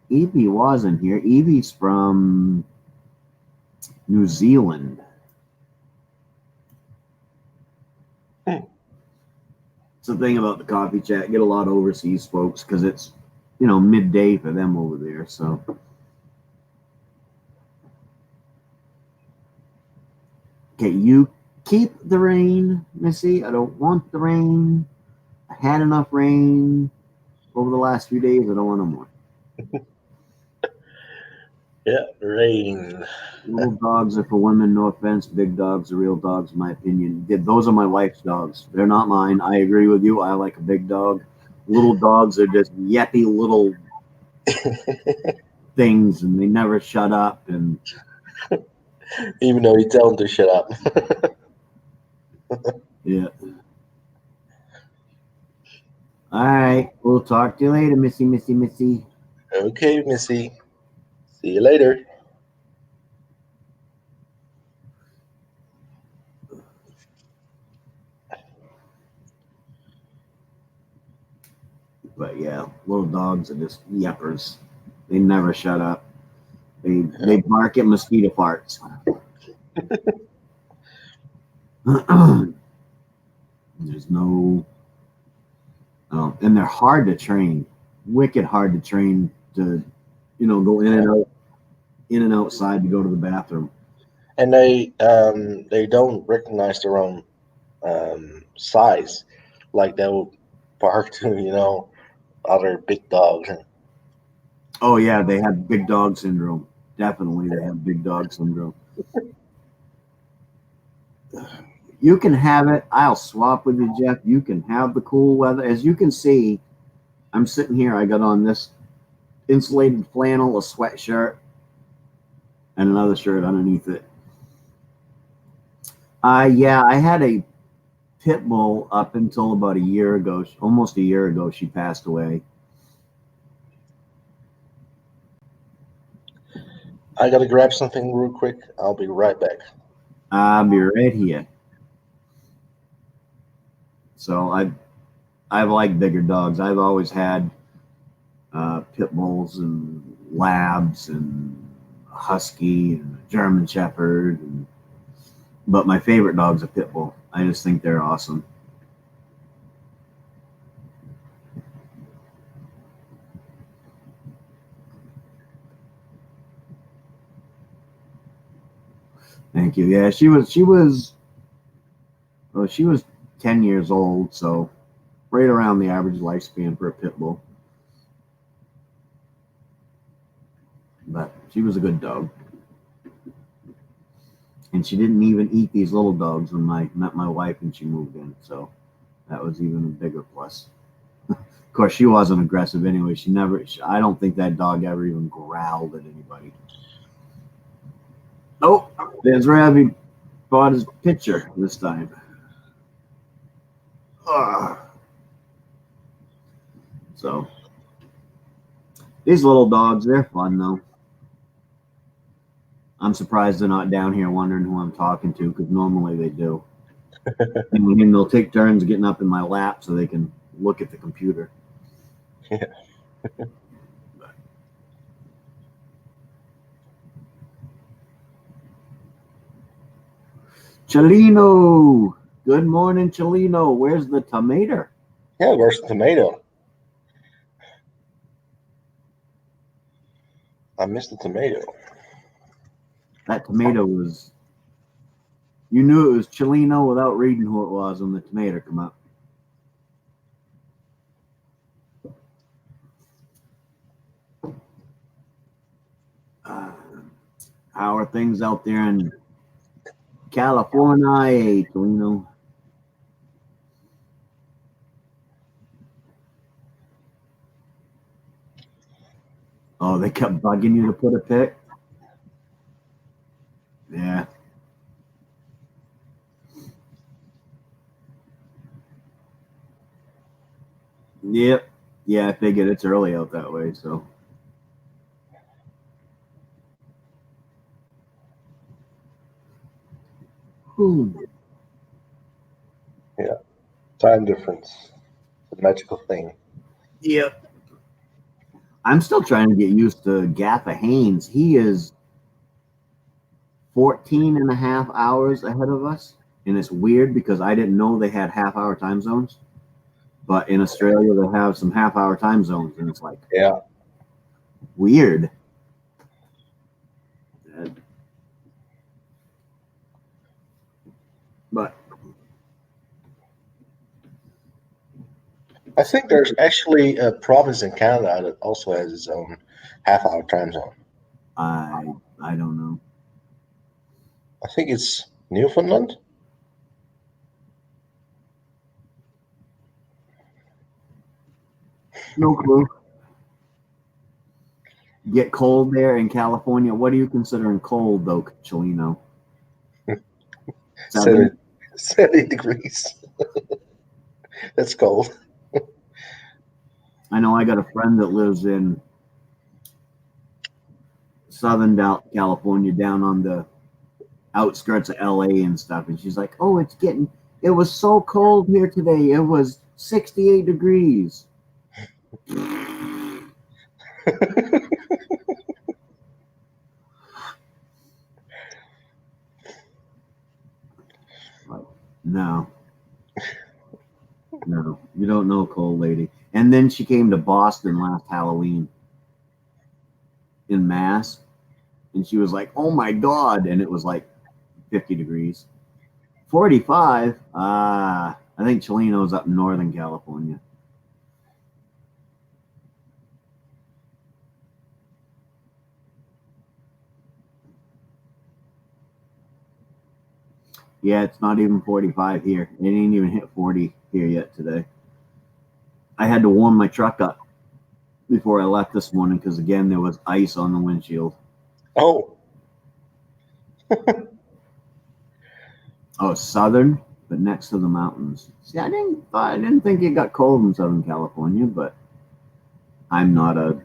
Evie wasn't here. Evie's from New Zealand. It's the thing about the coffee chat. Get a lot of overseas folks because it's, midday for them over there. So, okay, you keep the rain, Missy. I don't want the rain. I had enough rain over the last few days. I don't want no more. Yeah, rain. Little dogs are for women, no offense. Big dogs are real dogs, in my opinion. Those are my wife's dogs. They're not mine. I agree with you. I like a big dog. Little dogs are just yappy little things, and they never shut up. And Even though you tell them to shut up. yeah. All right. We'll talk to you later, Missy, Missy, Missy. Okay, Missy. See you later. But yeah, little dogs are just yappers. They never shut up. They bark at mosquito farts. There's no, and they're hard to train, wicked hard to train to, go in and outside to go to the bathroom. And they don't recognize their own size, like they'll bark to other big dogs. Oh yeah, they have big dog syndrome. Definitely, they have big dog syndrome. You can have it. I'll swap with you, Jeff. You can have the cool weather. As you can see, I'm sitting here. I got on this insulated flannel, a sweatshirt, and another shirt underneath it. Yeah, I had a pit bull up until about a year ago. Almost a year ago, she passed away. I gotta grab something real quick. I'll be right back. I'll be right here. So I've liked bigger dogs. I've always had pit bulls and labs and a husky and a German shepherd, but my favorite dog's a pit bull. I just think they're awesome. Thank you. Yeah, she was 10 years old, so right around the average lifespan for a pit bull. But she was a good dog. And she didn't even eat these little dogs when I met my wife and she moved in. So that was even a bigger plus. Of course, she wasn't aggressive anyway. I don't think that dog ever even growled at anybody. Oh, there's Ravi bought his picture this time. Ugh. So these little dogs, they're fun though. I'm surprised they're not down here wondering who I'm talking to, because normally they do. And they'll take turns getting up in my lap so they can look at the computer. Yeah. Chelino, good morning, Chelino. Where's the tomato? Yeah, where's the tomato? I missed the tomato. That tomato was. You knew it was Chelino without reading who it was when the tomato come up. How are things out there in California, Chelino? Oh, they kept bugging you to put a pic? Yeah. Yep. Yeah, I figured it's early out that way, so. Yeah, time difference. The magical thing. Yep. I'm still trying to get used to Gaffa Haynes. He is 14 and a half hours ahead of us. And it's weird because I didn't know they had half-hour time zones. But in Australia, they have some half-hour time zones. And it's like, Yeah. weird. But I think there's actually a province in Canada that also has its own half-hour time zone. I don't know. I think it's Newfoundland. No clue. Get cold there in California. What are you considering cold, though, Chelino? 70 degrees. That's cold. I know I got a friend that lives in Southern California, down on the outskirts of LA and stuff, and she's like, "Oh, it was so cold here today. It was 68 degrees." Like, no, you don't know, cold lady. And then she came to Boston last Halloween in Mass, and she was like, "Oh my God!" And it was like 50 degrees. 45. I think Chelino's up in Northern California. Yeah, it's not even 45 here. It ain't even hit 40 here yet today. I had to warm my truck up before I left this morning because, again, there was ice on the windshield. Oh. Oh, southern, but next to the mountains. See, I didn't think it got cold in Southern California, but I'm not a.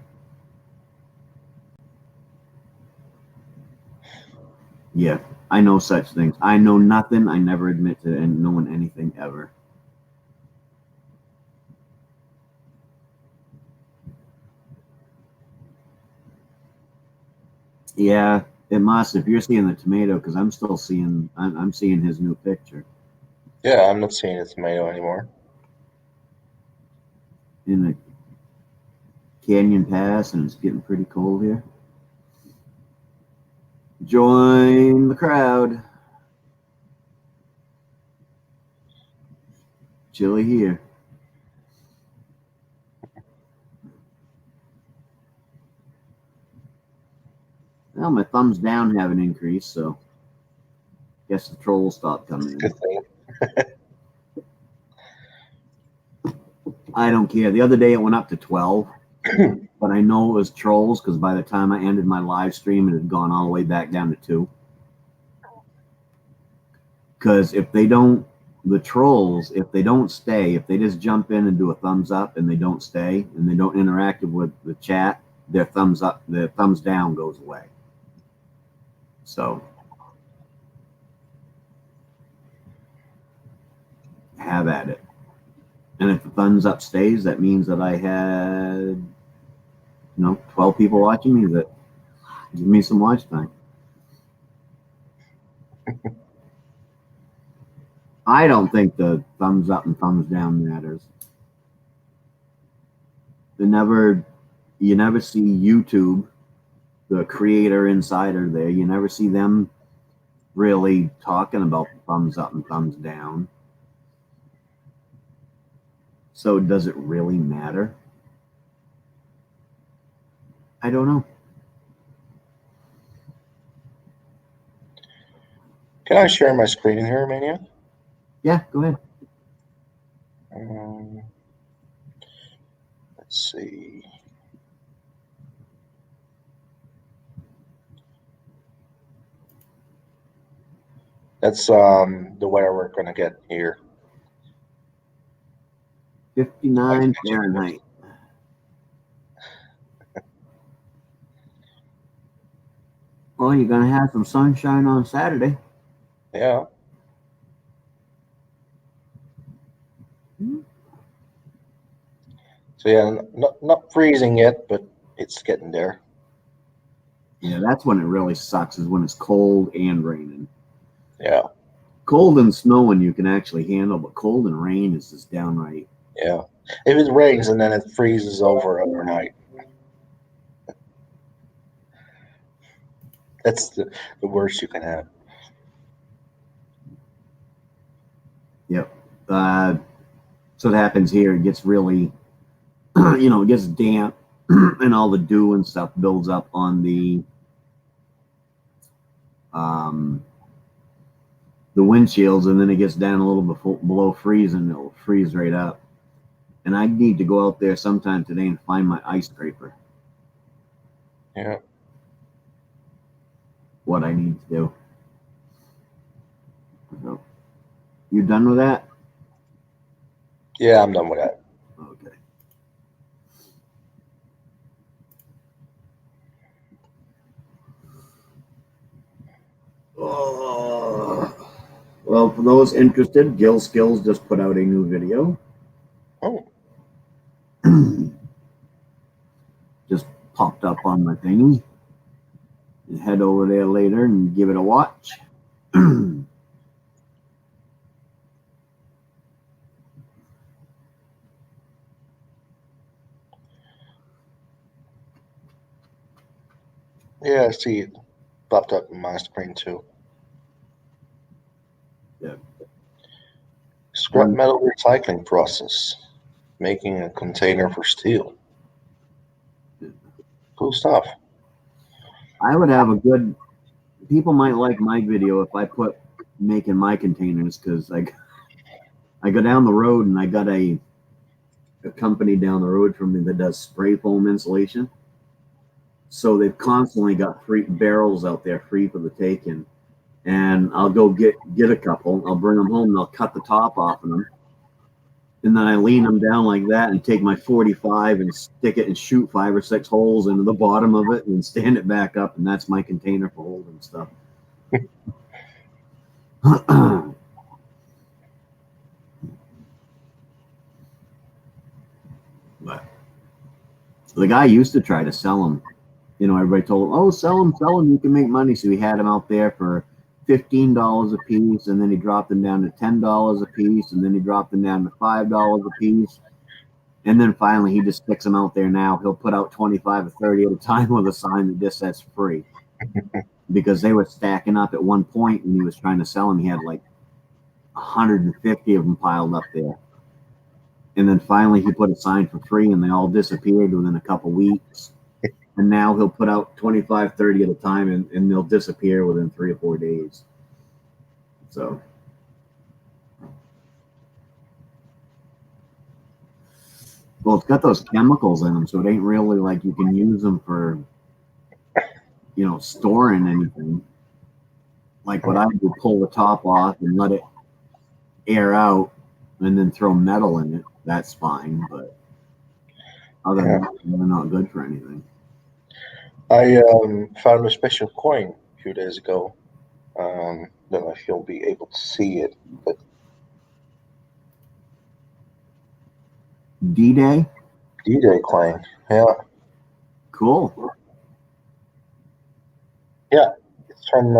Yeah, I know such things. I know nothing. I never admit to knowing anything ever. Yeah, it must. If you're seeing the tomato, because I'm still seeing. I'm seeing his new picture Yeah, I'm not seeing a tomato anymore. in the Canyon Pass, and it's getting pretty cold here. Join the crowd. Chilly here. Well, my thumbs down haven't increased, so guess the trolls stopped coming in. Good thing. I don't care. The other day it went up to 12, but I know it was trolls because by the time I ended my live stream, it had gone all the way back down to 2. Because if they don't the trolls, if they don't stay, if they just jump in and do a thumbs up and they don't stay and they don't interact with the chat, their thumbs up, their thumbs down goes away. So have at it. And if the thumbs up stays, that means that I had 12 people watching me that give me some watch time. I don't think the thumbs up and thumbs down matters. You never see YouTube, the creator insider there. You never see them really talking about thumbs up and thumbs down. So does it really matter? I don't know. Can I share my screen in here, Maine-iac? Yeah, go ahead. Let's see. That's the weather we're gonna get here. 59 Fahrenheit. Well, you're gonna have some sunshine on Saturday. Yeah. So yeah, not freezing yet, but it's getting there. Yeah, that's when it really sucks, is when it's cold and raining. Yeah. Cold and snowing you can actually handle, but cold and rain is just downright. Yeah. If it rains and then it freezes over overnight, that's the worst you can have. Yep. So it happens here. It gets really, it gets damp and all the dew and stuff builds up on the windshields, and then it gets down a little below freezing. It'll freeze right up. And I need to go out there sometime today and find my ice scraper. Yeah. What I need to do. So, you done with that? Yeah, I'm done with that. Okay. Well, for those interested, Gil Skills just put out a new video. Oh. Just popped up on my thingy. Head over there later and give it a watch. Yeah, I see it popped up on my screen too. Yeah. Scrap metal recycling process, making a container for steel. Cool stuff. I would have a good. People might like my video if I put making my containers, because I go down the road and I got a company down the road from me that does spray foam insulation. So they've constantly got free barrels out there free for the taking. And I'll go get a couple. I'll bring them home and I'll cut the top off of them. And then I lean them down like that and take my 45 and stick it and shoot 5 or 6 holes into the bottom of it and stand it back up. And that's my container for holding stuff. But the guy used to try to sell them. Everybody told him, "Oh, sell them. You can make money." So he had them out there for $15 a piece, and then he dropped them down to $10 a piece, and then he dropped them down to $5 a piece, and then finally he just sticks them out there. Now he'll put out 25 or 30 at a time with a sign that just says free, because they were stacking up at one point, and he was trying to sell them. He had like 150 of them piled up there. And then finally he put a sign for free, and they all disappeared within a couple weeks. And now he'll put out 25, 30 at a time, and they'll disappear within 3 or 4 days. So, well, it's got those chemicals in them, so it ain't really like you can use them for, storing anything. Like what I do, pull the top off and let it air out and then throw metal in it, that's fine. But other than that, they're not good for anything. I found a special coin a few days ago. Don't know if you'll be able to see it, but D-Day? D-Day coin. Yeah, Cool. yeah. It's from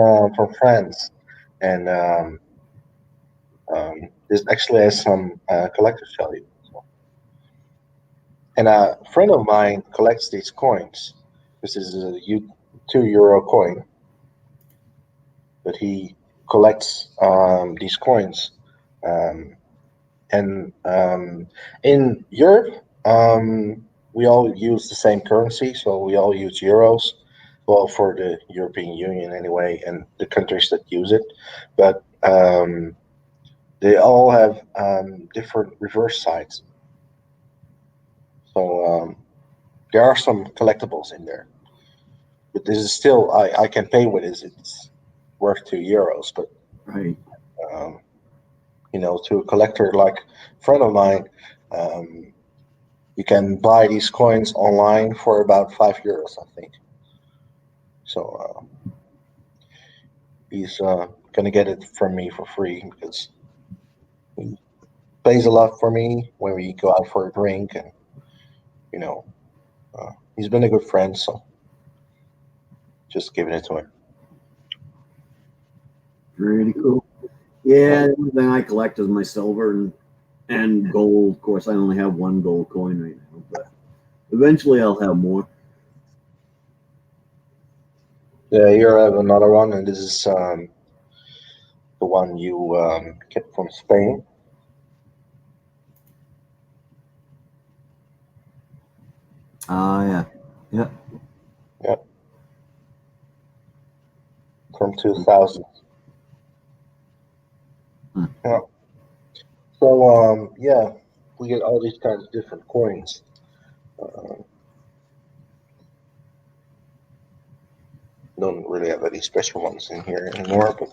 France, and this actually has some collector's value. So. And a friend of mine collects these coins. This is a €2 coin, but he collects these coins. Um, and in Europe, we all use the same currency, so we all use euros. Well, for the European Union anyway, and the countries that use it, but they all have different reverse sides. So there are some collectibles in there, but this is still I can pay with this. It's worth €2, but Right. um, to a collector like a friend of mine, um, you can buy these coins online for about €5, I think. So he's gonna get it from me for free because he pays a lot for me when we go out for a drink, and you know, he's been a good friend. So just giving it to him. Pretty cool. Yeah, the only thing I collect is my silver and gold. Of course, I only have one gold coin right now, but eventually I'll have more. Yeah, here I have another one, and this is the one you kept from Spain. Yeah. Yep. Yep, from 2000. Hmm. Yeah. So yeah, we get all these kinds of different coins. Uh, don't really have any special ones in here anymore, but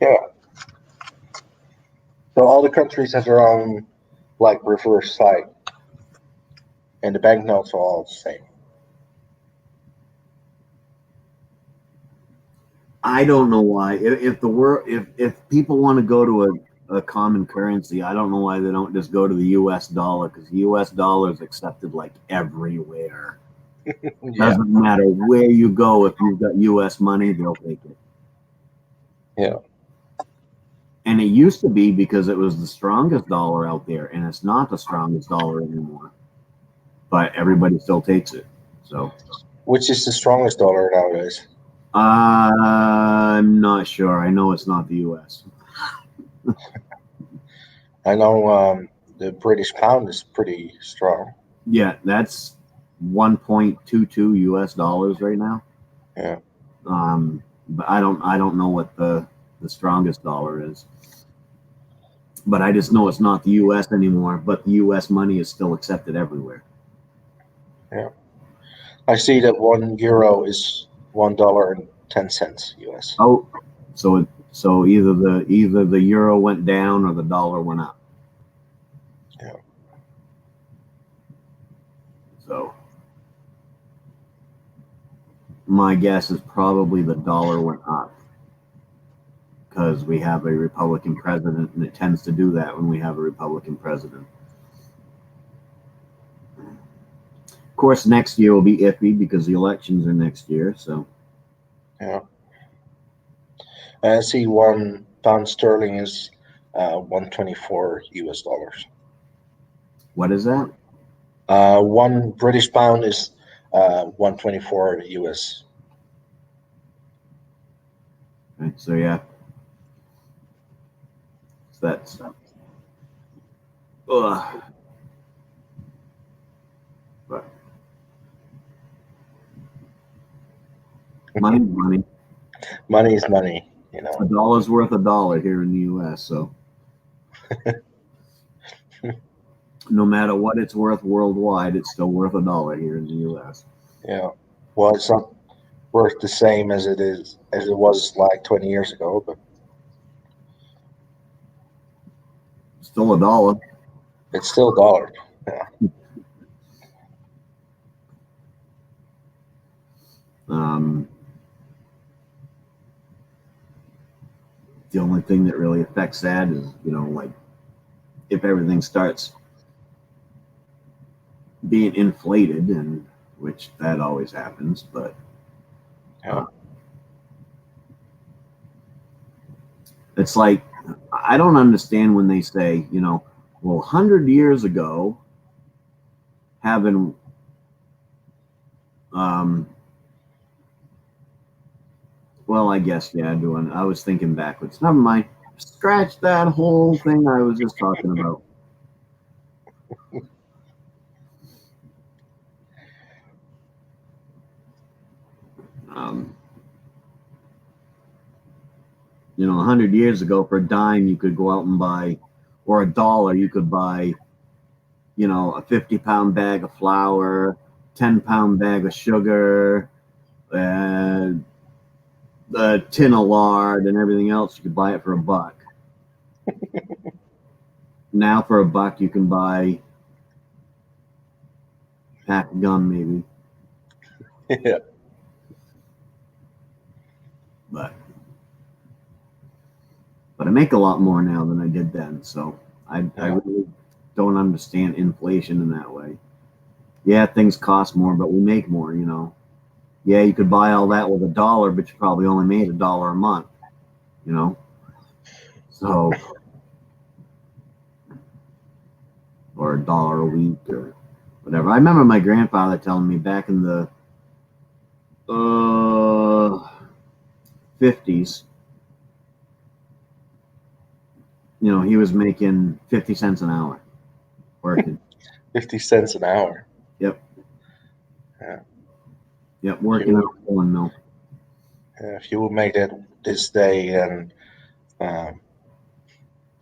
yeah. So all the countries have their own like reverse side, and the banknotes are all the same. I don't know why. If the world, if people want to go to a common currency, I don't know why they don't just go to the U.S. dollar, because the U.S. dollar is accepted like everywhere. Yeah, Doesn't matter where you go. If you've got U.S. money, they'll take it. yeah, And it used to be because it was the strongest dollar out there, and it's not the strongest dollar anymore. But everybody still takes it. So which is the strongest dollar nowadays? I'm not sure. I know it's not the U.S. I know the British pound is pretty strong. Yeah, that's 1.22 U.S. dollars right now. Yeah, But I don't know what the strongest dollar is. But I just know it's not the U.S. anymore. But the U.S. money is still accepted everywhere. yeah. I see that €1 is $1.10 US. Oh, so either the euro went down or the dollar went up. Yeah. So my guess is probably the dollar went up because we have a Republican president, and it tends to do that when we have a Republican president. Of course, next year will be iffy because the elections are next year. So Yeah. I see £1 sterling is 124 US dollars. what is that? One British pound is 124 US. Right, so yeah, so that's ugh. But money. Money is money, A dollar's worth a dollar here in the U.S. So no matter what it's worth worldwide, it's still worth a dollar here in the U.S. Yeah. Well, it's not worth the same as it was like 20 years ago, but Still a dollar. It's still a dollar. Yeah. The only thing that really affects that is, like if everything starts being inflated, and which that always happens, but Yeah. it's like I don't understand when they say, well, 100 years ago, having well, I guess, yeah, doing. I was thinking backwards. Never mind. Scratch that whole thing I was just talking about. Um, 100 years ago, for a dime, you could go out and buy, or a dollar, you could buy, a 50-pound bag of flour, 10-pound bag of sugar, and a tin of lard, and everything else. You could buy it for $1. Now, for $1, you can buy a pack of gum, maybe. Yeah. But I make a lot more now than I did then, so I really don't understand inflation in that way. Yeah, things cost more, but we make more, Yeah, you could buy all that with $1, but you probably only made $1 a month, So, or $1 a week or whatever. I remember my grandfather telling me back in the 50s, he was making 50 cents an hour working. 50 cents an hour. Yep. Yeah. Yep, working at a pulling mill. If you would make that this day, then that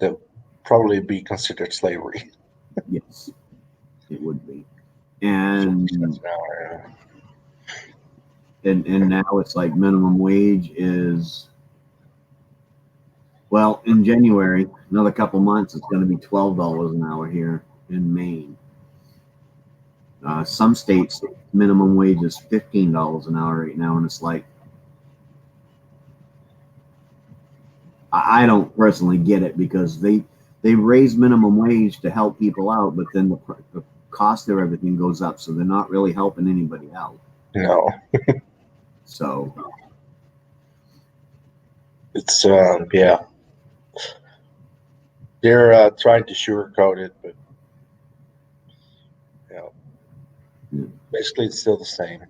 would probably be considered slavery. Yes, it would be. And 50 cents an hour. and now it's like minimum wage is, well, in January, another couple months, it's going to be $12 an hour here in Maine. Some states minimum wage is $15 an hour right now, and it's like, I don't personally get it, because they raise minimum wage to help people out, but then the cost of everything goes up, so they're not really helping anybody out. No. So It's yeah. They're trying to sugarcoat it, but basically it's still the same.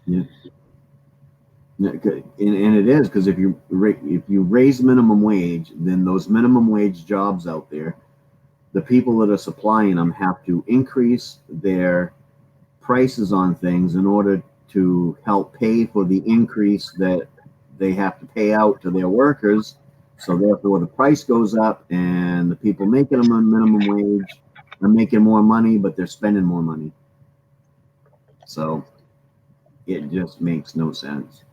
yeah. And it is, because if you raise minimum wage, then those minimum wage jobs out there, the people that are supplying them have to increase their prices on things in order to help pay for the increase that they have to pay out to their workers. So therefore, the price goes up, and the people making them on minimum wage are making more money, but they're spending more money. So it just makes no sense.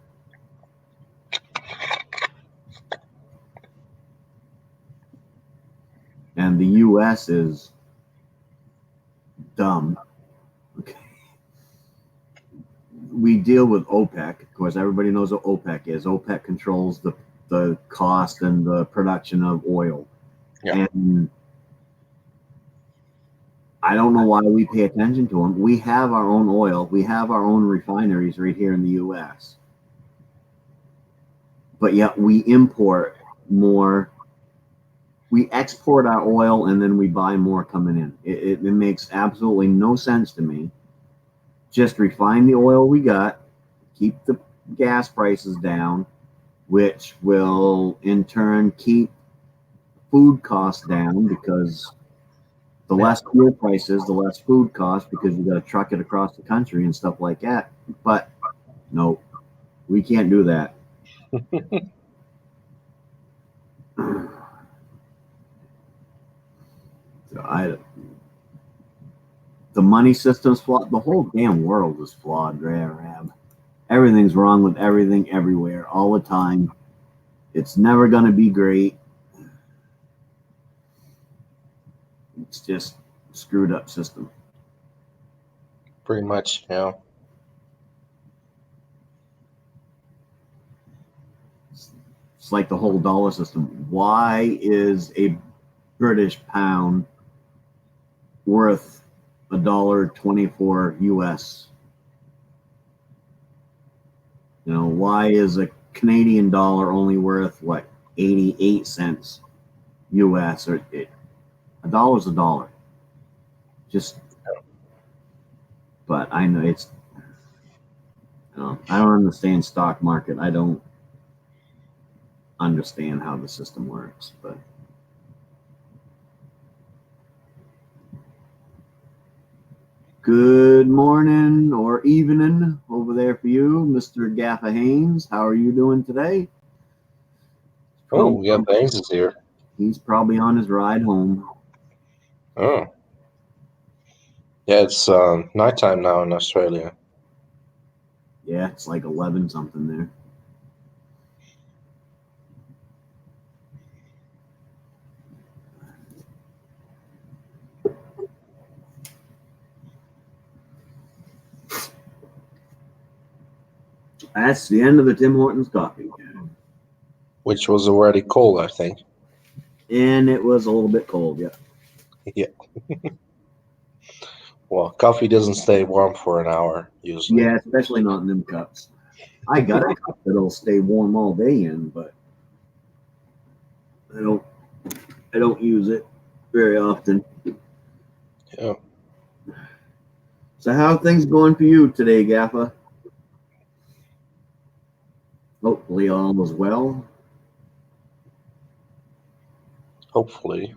And the U.S. is dumb. Okay. We deal with OPEC. Of course, everybody knows what OPEC is. OPEC controls the cost and the production of oil. Yeah. And I don't know why we pay attention to them. We have our own oil. We have our own refineries right here in the U.S. But yet we import more. We export our oil, and then we buy more coming in. It makes absolutely no sense to me. Just refine the oil we got, keep the gas prices down, which will in turn keep food costs down, because the less fuel prices, the less food costs, because you got to truck it across the country and stuff like that. But no, we can't do that. The money system's flawed. The whole damn world is flawed, Rab. Everything's wrong with everything, everywhere, all the time. It's never going to be great. just a screwed up system. Pretty much, yeah. It's like the whole dollar system. Why is a British pound worth $1.24 US? You know, why is a Canadian dollar only worth what, 88 cents US? Or a dollar's a dollar. Just, but I know it's. I don't understand stock market. I don't understand how the system works, but. Good morning or evening over there for you, Mr. Gaffa Haynes. How are you doing today? Oh, yeah, Bangs is here. He's probably on his ride home. Oh. Yeah, it's nighttime now in Australia. Yeah, it's like 11 something there. That's the end of the Tim Hortons coffee. Which was already cold, I think. And it was a little bit cold, yeah. Yeah. Well, coffee doesn't stay warm for an hour, usually. Yeah, especially not in them cups. I got a cup that'll stay warm all day in, but I don't use it very often. Yeah. So how are things going for you today, Gaffa? Hopefully all is well. Hopefully.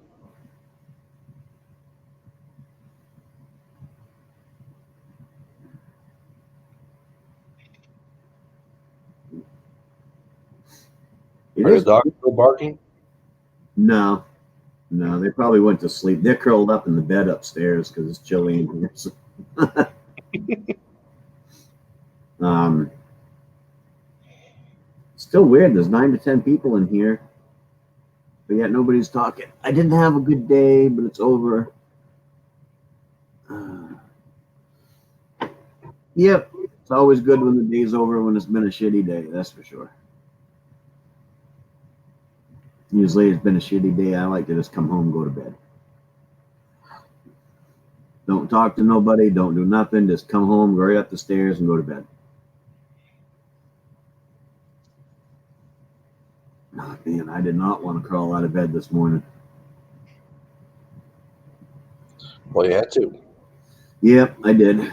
Are the dogs still barking? No, they probably went to sleep. They're curled up in the bed upstairs because it's chilly in here. So. Still weird. There's 9 to 10 people in here, but yet nobody's talking. I didn't have a good day, but it's over. Yep, it's always good when the day's over when it's been a shitty day. That's for sure. Usually it's been a shitty day. I like to just come home and go to bed. Don't talk to nobody. Don't do nothing. Just come home, go right up the stairs, and go to bed. Oh, man, I did not want to crawl out of bed this morning. Well, you had to. Yep, I did.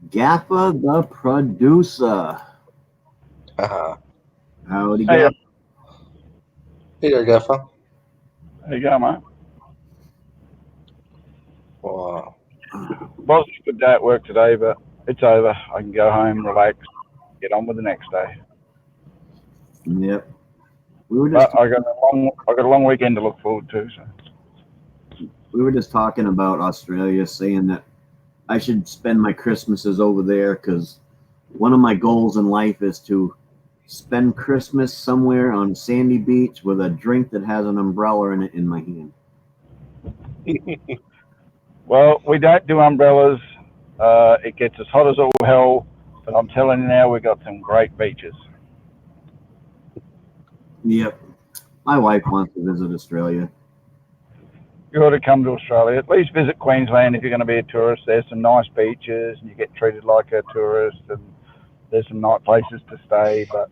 Gaffa the producer. Haha. Howdy, Hey, Gaffa. Hey there, Gaffa. there you go, mate. Wow. Was a good day at work today, but it's over. I can go home, relax, get on with the next day. Yep. We were just But I got a long weekend to look forward to. So. we were just talking about Australia, saying that I should spend my Christmases over there because one of my goals in life is to spend Christmas somewhere on a sandy beach with a drink that has an umbrella in it in my hand. Well, we don't do umbrellas. It gets as hot as all hell, but I'm telling you now, we've got some great beaches. Yep. My wife wants to visit Australia. You ought to come to Australia. At least visit Queensland if you're going to be a tourist. There's some nice beaches, and you get treated like a tourist, and there's some nice places to stay. But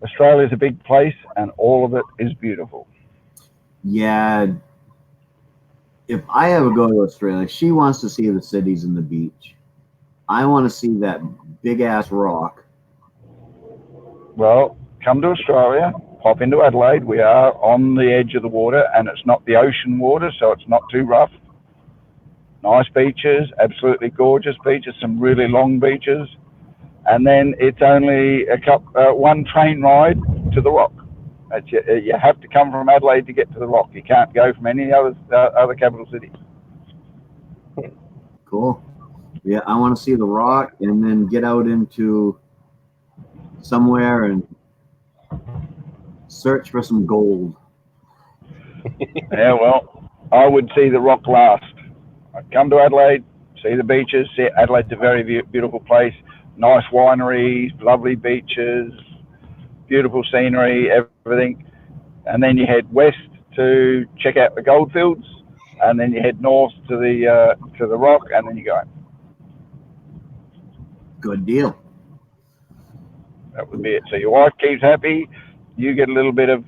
Australia's a big place, and all of it is beautiful. Yeah. If I ever go to Australia, she wants to see the cities and the beach. I want to see that big ass rock. Well, come to Australia, pop into Adelaide. We are on the edge of the water, and it's not the ocean water, so it's not too rough. Nice beaches, absolutely gorgeous beaches, some really long beaches, and then it's only one train ride to the Rock. You have to come from Adelaide to get to the Rock. You can't go from any other capital city. Cool. Yeah, I want to see the rock and then get out into somewhere and search for some gold. Yeah, well, I would see the rock last. I'd come to Adelaide, see the beaches. See, Adelaide's a very beautiful place. Nice wineries, lovely beaches, beautiful scenery, everything. And then you head west to check out the goldfields, and then you head north to the rock, and then you go home. Good deal. That would be it. So your wife keeps happy. You get a little bit of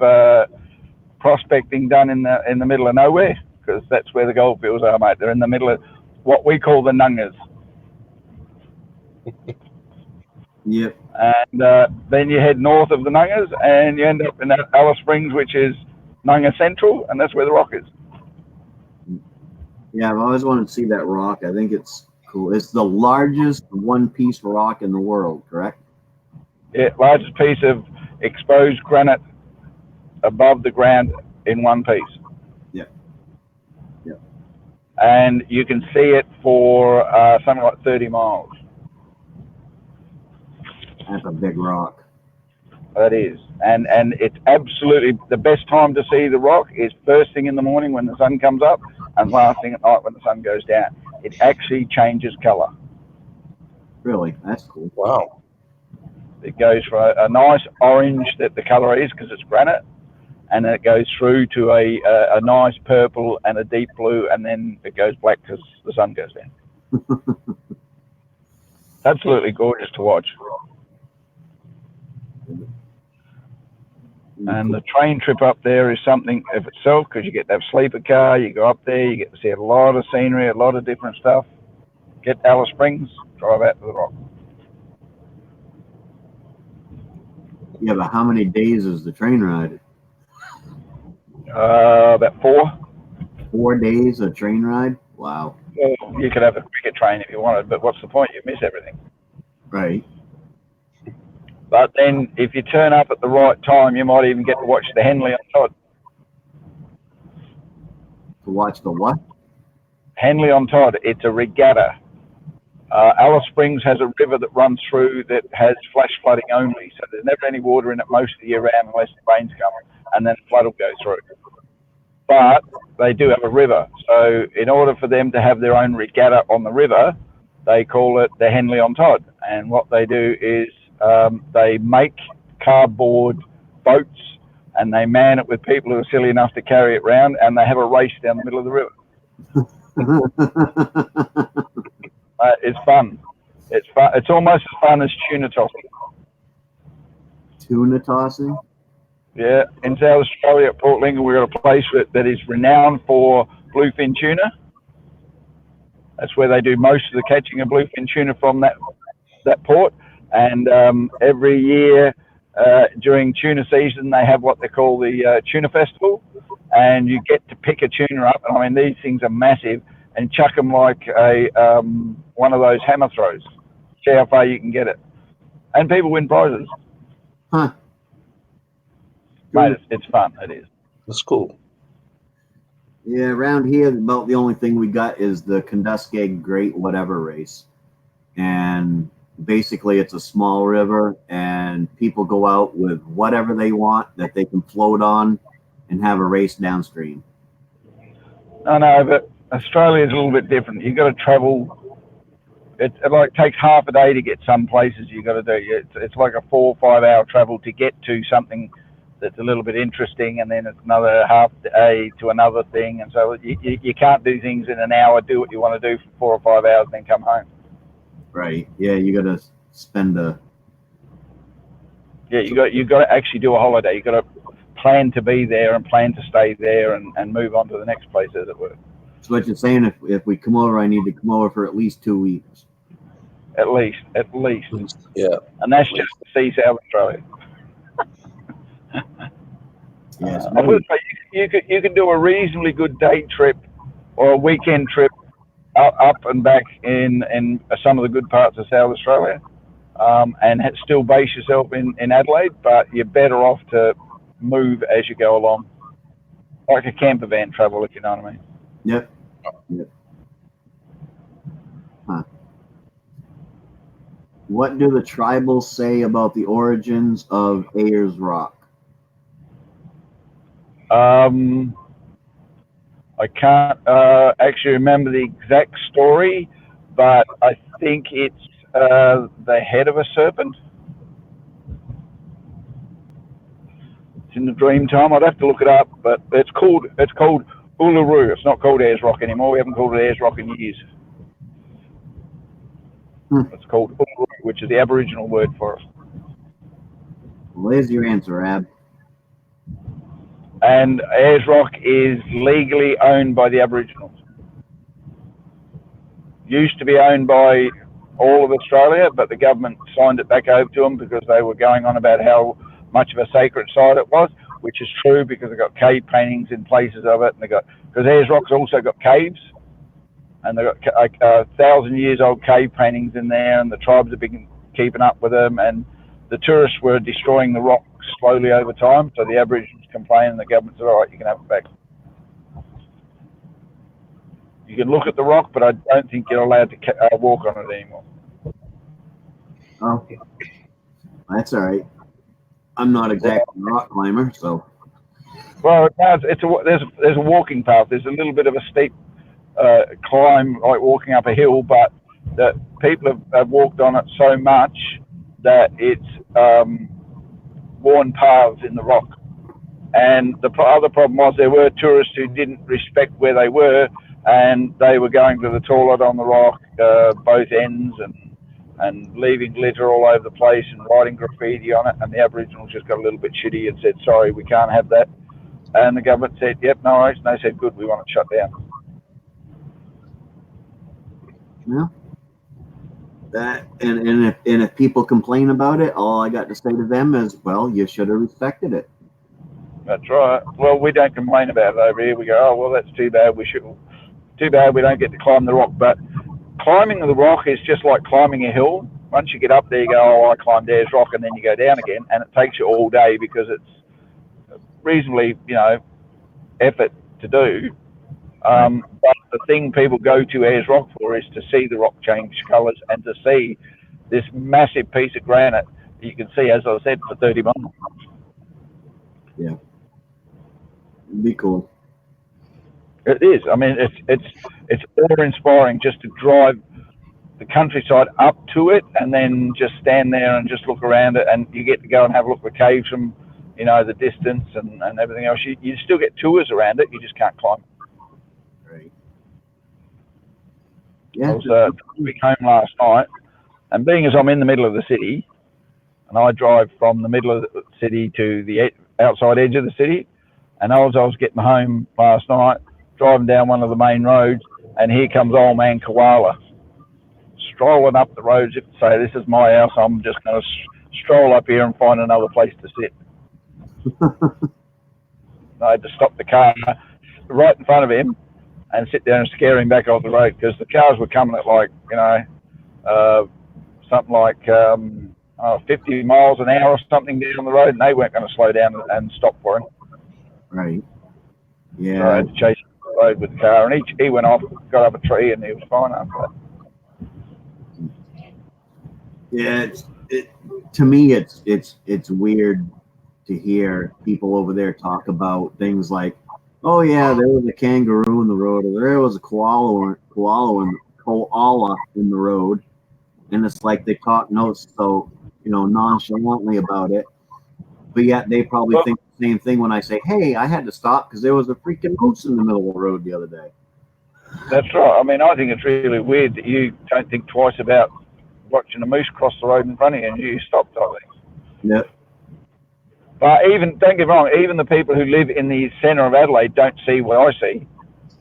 prospecting done in the middle of nowhere, because that's where the goldfields are, mate. They're in the middle of what we call the Nungas. Yep. And then you head north of the Nungas, and you end up in Alice Springs, which is Nunga Central, and that's where the rock is. Yeah, I've always wanted to see that rock. I think it's cool. It's the largest one-piece rock in the world, correct? Yeah, largest piece of exposed granite above the ground in one piece. Yeah. Yeah. And you can see it for something like 30 miles. That's a big rock. That is. And it's absolutely the best time to see the rock is first thing in the morning when the sun comes up, and last thing at night when the sun goes down. It actually changes color. Really? That's cool. Wow. It goes from a nice orange that the color is because it's granite, and then it goes through to a nice purple and a deep blue, and then it goes black because the sun goes down. Absolutely gorgeous to watch. And the train trip up there is something of itself, because you get to have sleeper car, you go up there, you get to see a lot of scenery, a lot of different stuff. Get to Alice Springs, drive out to the rock. Yeah, but how many days is the train ride? About 4. 4 days a train ride? Wow. Well, you could have a cricket train if you wanted, but what's the point? You miss everything. Right. But then if you turn up at the right time, you might even get to watch the Henley on Todd. To watch the what? Henley on Todd, it's a regatta. Alice Springs has a river that runs through that has flash flooding only, so there's never any water in it most of the year round unless the rains come, and then the flood will go through. But they do have a river, so in order for them to have their own regatta on the river, they call it the Henley on Todd. And what they do is they make cardboard boats, and they man it with people who are silly enough to carry it round, and they have a race down the middle of the river. It's fun. It's fun. It's almost as fun as tuna tossing. Tuna tossing? Yeah, in South Australia at Port Lincoln, we've got a place that is renowned for bluefin tuna. That's where they do most of the catching of bluefin tuna from that port. And every year during tuna season, they have what they call the tuna festival, and you get to pick a tuna up. And I mean, these things are massive, and chuck them like a one of those hammer throws. See how far you can get it, and people win prizes. Huh. Mate, it's fun. It is. That's cool. Yeah, around here, about the only thing we got is the Kenduskeag Great Whatever race. And basically, it's a small river, and people go out with whatever they want that they can float on and have a race downstream. No, but Australia is a little bit different. You've got to travel. It like takes half a day to get some places you got to do. It's like a 4 or 5 hour travel to get to something that's a little bit interesting, and then it's another half day to another thing. And so you can't do things in an hour, do what you want to do for 4 or 5 hours, and then come home. Right. Yeah, you got to spend a... Yeah, you got to actually do a holiday. You got to plan to be there and plan to stay there and move on to the next place, as it were. So what you're saying, if we come over, I need to come over for at least 2 weeks. At least. Yeah. And that's just to see South Australia. Yes. I would say you could do a reasonably good day trip or a weekend trip up and back in some of the good parts of South Australia, and still base yourself in Adelaide, but you're better off to move as you go along, like a camper van travel, if you know what I mean. Yep. Huh. What do the tribals say about the origins of Ayers Rock? I can't actually remember the exact story, but I think it's the head of a serpent. It's in the dream time. I'd have to look it up, but it's called Uluru. It's not called Ayers Rock anymore. We haven't called it Ayers Rock in years. It's called Uluru, which is the Aboriginal word for it. Well, there's your answer, Ab. And Ayers Rock is legally owned by the Aboriginals. Used to be owned by all of Australia, but the government signed it back over to them because they were going on about how much of a sacred site it was, which is true because they've got cave paintings in places of it, and because Ayers Rock's also got caves, and they've got 1,000-years-old cave paintings in there, and the tribes have been keeping up with them, and the tourists were destroying the rocks slowly over time, so the Aboriginals complained, and the government said, all right, you can have it back. You can look at the rock, but I don't think you're allowed to walk on it anymore. Okay. That's all right. I'm not exactly a rock climber, so. Well, there's a walking path. There's a little bit of a steep climb, like walking up a hill, but that people have walked on it so much that it's worn paths in the rock. And the other problem was there were tourists who didn't respect where they were, and they were going to the toilet on the rock, both ends, and leaving litter all over the place and writing graffiti on it. And the Aboriginals just got a little bit shitty and said, sorry, we can't have that. And the government said, yep, no worries. And they said, good, we want it shut down. Yeah. That and if people complain about it, all I got to say to them is, well, you should have respected it. That's right. Well, we don't complain about it over here. We go, oh, well, that's too bad. Too bad we don't get to climb the rock. But climbing the rock is just like climbing a hill. Once you get up there, you go, oh, I climbed Ayers Rock, and then you go down again, and it takes you all day because it's reasonably, effort to do. But the thing people go to Ayers Rock for is to see the rock change colours and to see this massive piece of granite that you can see, as I said, for 30 miles. Yeah. It'd be cool. It is. I mean, it's awe-inspiring just to drive the countryside up to it and then just stand there and just look around it, and you get to go and have a look at the caves from, the distance and everything else. You still get tours around it. You just can't climb. Right. Yeah. I was driving home last night, and being as I'm in the middle of the city, and I drive from the middle of the city to the outside edge of the city, and as I was getting home last night, driving down one of the main roads, and here comes old man Koala strolling up the road to say, this is my house, I'm just going to stroll up here and find another place to sit. I had to stop the car right in front of him and sit there and scare him back off the road because the cars were coming at like, something like 50 miles an hour or something down the road, and they weren't going to slow down and stop for him. Right. Yeah. So I had to chase him off the road with the car, and he went off, got up a tree, and he was fine after that. Yeah, to me, it's weird to hear people over there talk about things like, oh yeah, there was a kangaroo in the road, or there was a koala in the road, and it's like they talk so nonchalantly about it, but yet they probably think the same thing when I say, hey, I had to stop because there was a freaking moose in the middle of the road the other day. That's right. I mean, I think it's really weird that you don't think twice about watching a moose cross the road in front of you and you stopped, I think. Yep. But don't get me wrong, even the people who live in the centre of Adelaide don't see what I see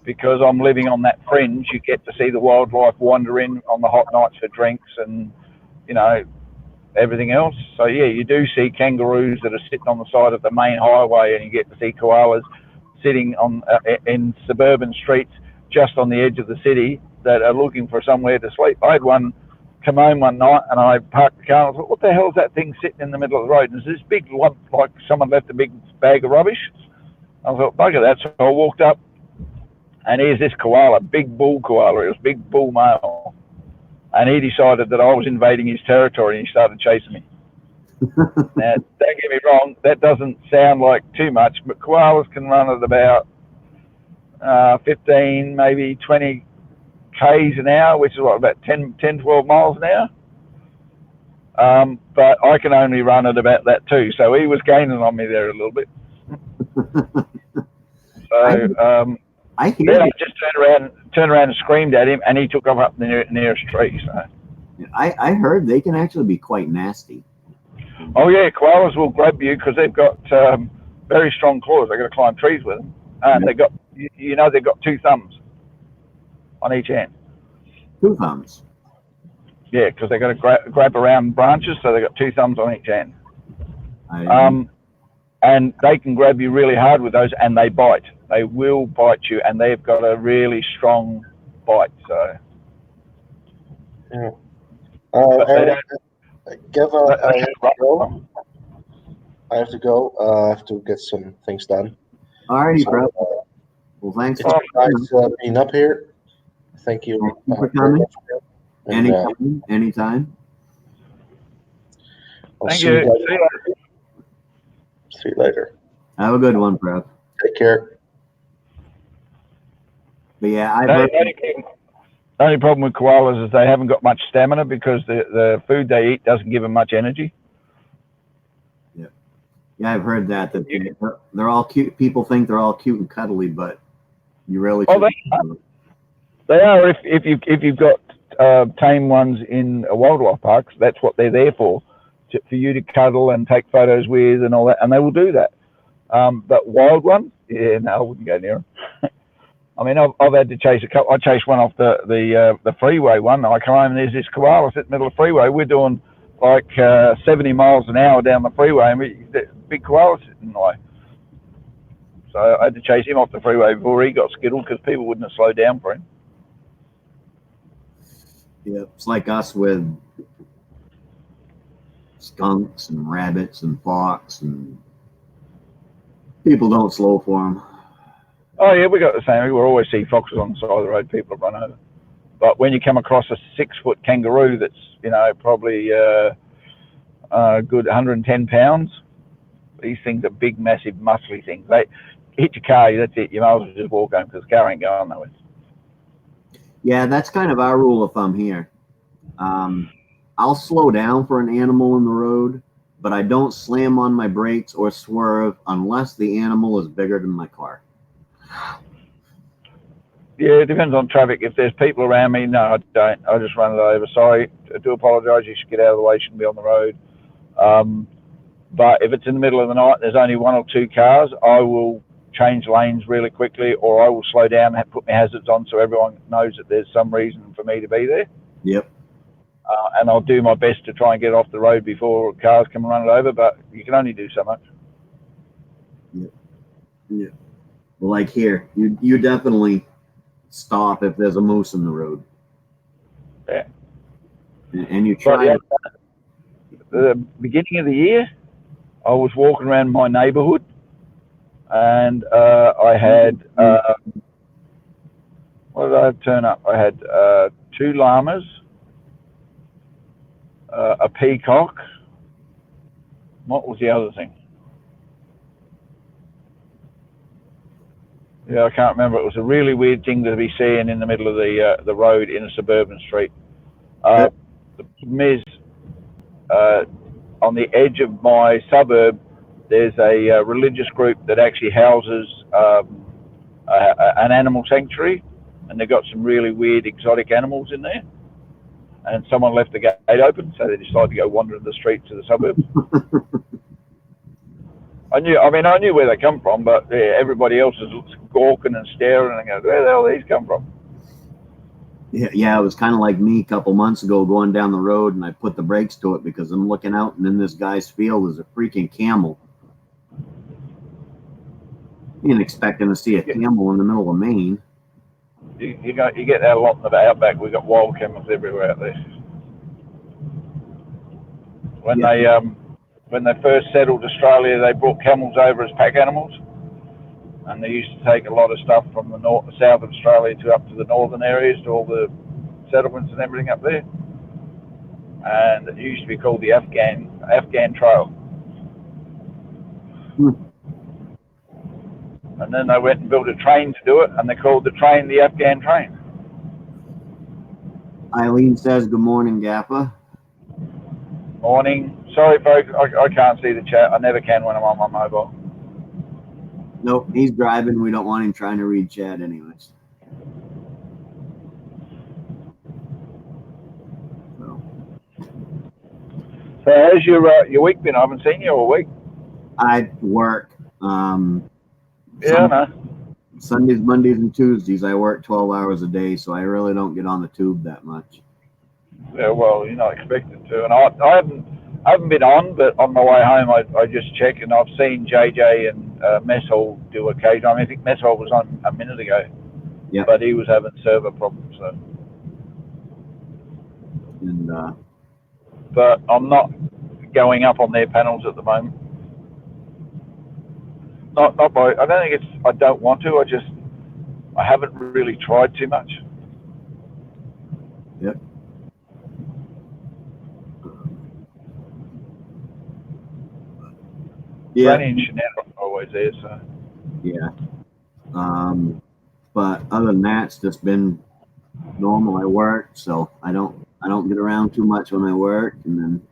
because I'm living on that fringe. You get to see the wildlife wander in on the hot nights for drinks and, everything else. So, yeah, you do see kangaroos that are sitting on the side of the main highway, and you get to see koalas sitting on in suburban streets just on the edge of the city that are looking for somewhere to sleep. I had one come home one night, and I parked the car, and I thought, what the hell is that thing sitting in the middle of the road? And there's this big lump, like someone left a big bag of rubbish. I thought, bugger that. So I walked up, and here's this koala, big bull koala. It was big bull male. And he decided that I was invading his territory, and he started chasing me. Now, don't get me wrong, that doesn't sound like too much, but koalas can run at about 15, maybe 20 k's an hour, which is what, about 10, 12 miles an hour. But I can only run at about that too. So he was gaining on me there a little bit. So I hear then I you. just turned around and screamed at him, and he took off up the nearest tree. So. I heard they can actually be quite nasty. Oh yeah, koalas will grab you because they've got very strong claws. They've got to climb trees with them. They got, they've got 2 thumbs on each hand. 2 thumbs. Yeah, because they've got to grab around branches, so they've got 2 thumbs on each hand. And they can grab you really hard with those, and they bite. They will bite you, and they've got a really strong bite. So. Yeah. They Gavin, don't I have to go. I have to get some things done. Alrighty, So, bro. Well, thanks it's nice being up here. Thank you for coming. and, Anytime. I'll Thank see you. you later. See you later. Have a good one, bro. Take care. But yeah, The only problem with koalas is they haven't got much stamina because the food they eat doesn't give them much energy. Yeah, I've heard that they're all cute. People think they're all cute and cuddly, but you really. Oh, they are. If you've got tame ones in a wildlife parks, that's what they're there for you to cuddle and take photos with and all that, and they will do that. But wild ones, no, I wouldn't go near them. I mean, I've had to chase a couple. I chased one off the freeway one. I climb and there's this koala sitting in the middle of the freeway. We're doing like 70 miles an hour down the freeway, and the big koala sitting in the way. So I had to chase him off the freeway before he got skittled because people wouldn't have slowed down for him. Yeah, it's like us with skunks and rabbits and fox, and people don't slow for them. Oh yeah, we got the same. We will always see foxes on the side of the road. People have run over. But when you come across a 6-foot kangaroo that's probably a good 110 pounds, these things are big, massive, muscly things. They hit your car, that's it. You might as well just walk home because the car ain't going nowhere. Yeah, that's kind of our rule of thumb here. I'll slow down for an animal in the road, but I don't slam on my brakes or swerve unless the animal is bigger than my car. Yeah, it depends on traffic. If there's people around me, no, I don't. I just run it over. Sorry, I do apologise. You should get out of the way. You shouldn't be on the road. But if it's in the middle of the night, there's only 1 or 2 cars, I will change lanes really quickly, or I will slow down and put my hazards on so everyone knows that there's some reason for me to be there. Yep. And I'll do my best to try and get off the road before cars come and run it over, but you can only do so much. Yep. Yeah. Well, like here, you definitely stop if there's a moose in the road. Yeah. And you try. At the beginning of the year, I was walking around my neighbourhood, and I had what did I turn up? I had 2 llamas, a peacock. What was the other thing? Yeah, I can't remember. It was a really weird thing to be seeing in the middle of the road in a suburban street. The problem is, on the edge of my suburb, there's a religious group that actually houses an animal sanctuary, and they've got some really weird exotic animals in there. And someone left the gate open, so they decided to go wander the streets of the suburbs. I knew where they come from, but everybody else is gawking and staring and go, where the hell these come from? Yeah, it was kind of like me a couple months ago going down the road, and I put the brakes to it because I'm looking out, and in this guy's field is a freaking camel. You ain't expecting to see a camel in the middle of Maine. You get that a lot in the outback. We've got wild camels everywhere out there. When they first settled Australia, they brought camels over as pack animals, and they used to take a lot of stuff from the south of Australia to up to the northern areas, to all the settlements and everything up there. And it used to be called the Afghan Trail. And then they went and built a train to do it, and they called the train the Afghan train. Eileen says, good morning, Gappa. Morning. Sorry, folks, I can't see the chat. I never can when I'm on my mobile. Nope, he's driving. We don't want him trying to read chat anyways. So how's your week been? I haven't seen you all week. I work. Yeah, no. Sundays, Mondays, and Tuesdays. I work 12 hours a day, so I really don't get on the tube that much. Yeah, well, you're not expected to. And I haven't been on, but on my way home, I just check, and I've seen JJ and Mess Hall do occasionally. I mean, I think Mess Hall was on a minute ago. Yeah. But he was having server problems, so. And but I'm not going up on their panels at the moment. Not by. I don't think it's. I don't want to. I haven't really tried too much. Yep. Yeah. Granny and Chanel are always there, so. Yeah. But other than that, it's just been normal. I work, so I don't get around too much when I work. And then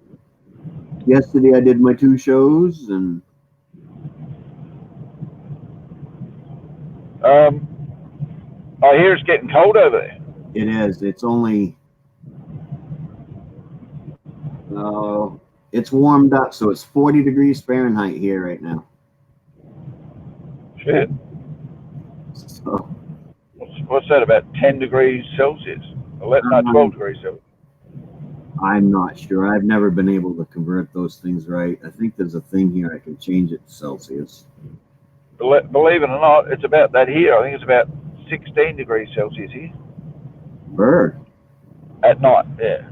yesterday I did my 2 shows, and I hear it's getting cold over there. it is. It's only it's warmed up, so it's 40 degrees Fahrenheit here right now. Shit. So What's that, about 10 degrees Celsius? 12 degrees Celsius. I'm not sure. I've never been able to convert those things right. I think there's a thing here I can change it to Celsius. Believe it or not, it's about that here. I think it's about 16 degrees Celsius here. Bird. At night, yeah.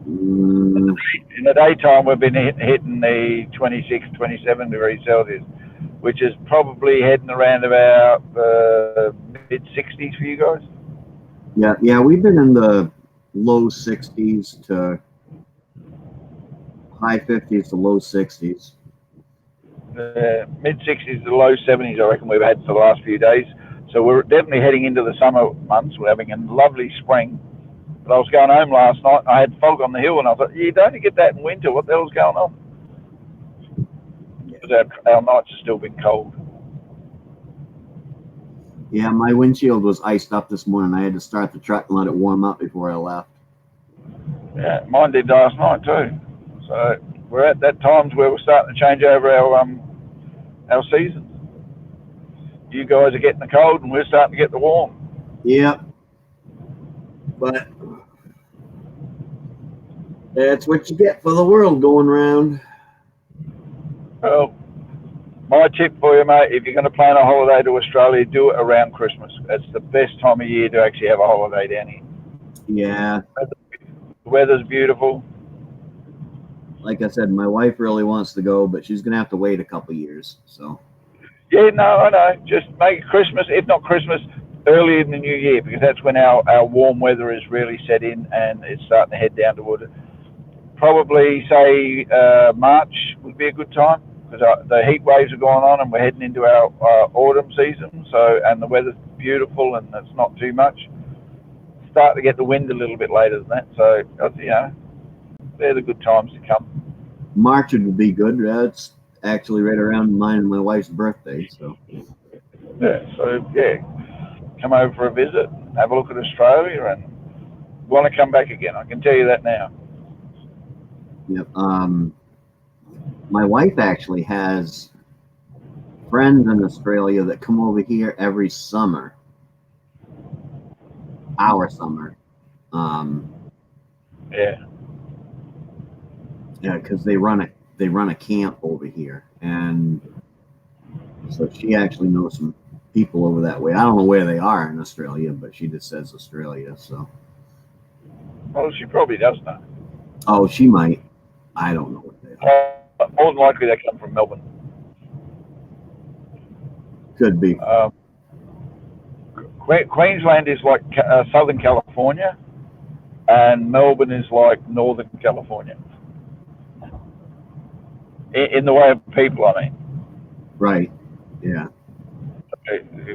In the daytime, we've been hitting the 26, 27 degrees Celsius, which is probably heading around about mid-60s for you guys. Yeah, we've been in the low 60s to high 50s to low 60s. Mid-60s to low 70s, I reckon we've had for the last few days. So we're definitely heading into the summer months. We're having a lovely spring. But I was going home last night. I had fog on the hill, and I thought, you don't get that in winter. What the hell's going on? Because our nights have still been cold. Yeah, my windshield was iced up this morning. I had to start the truck and let it warm up before I left. Yeah, mine did last night too. So we're at that times where we're starting to change over our seasons. You guys are getting the cold, and we're starting to get the warm. Yep. But that's what you get for the world going round. Well, my tip for you, mate, if you're going to plan a holiday to Australia, do it around Christmas. It's the best time of year to actually have a holiday down here. Yeah. The weather's beautiful. Like I said, my wife really wants to go, but she's going to have to wait a couple years. So. Yeah, no, I know. Just make it Christmas, if not Christmas, early in the new year, because that's when our warm weather is really set in and it's starting to head down toward it. Probably say March would be a good time, because the heat waves are going on and we're heading into our autumn season. So, and the weather's beautiful and it's not too much. Start to get the wind a little bit later than that. So, you know, they're the good times to come. March would be good. It's actually right around mine and my wife's birthday. So. Yeah. So yeah, come over for a visit, have a look at Australia, and want to come back again. I can tell you that now. Yep. My wife actually has friends in Australia that come over here every summer. Our summer. Yeah. Yeah, because they run a camp over here, and so she actually knows some people over that way. I don't know where they are in Australia, but she just says Australia. So. Well, she probably does know. Oh, she might. I don't know what they are. More than likely, they come from Melbourne. Could be. Queensland is like Southern California, and Melbourne is like Northern California. In the way of people, I mean. Right. Yeah.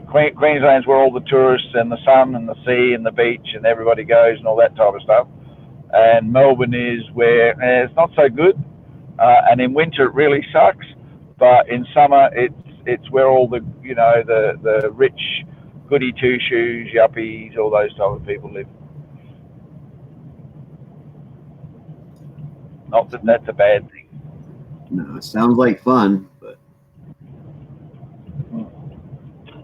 Queensland's where all the tourists and the sun and the sea and the beach and everybody goes and all that type of stuff. And Melbourne is where it's not so good, and in winter it really sucks. But in summer, it's where all the the rich, goody two shoes, yuppies, all those type of people live. Not that that's a bad thing. No, it sounds like fun, but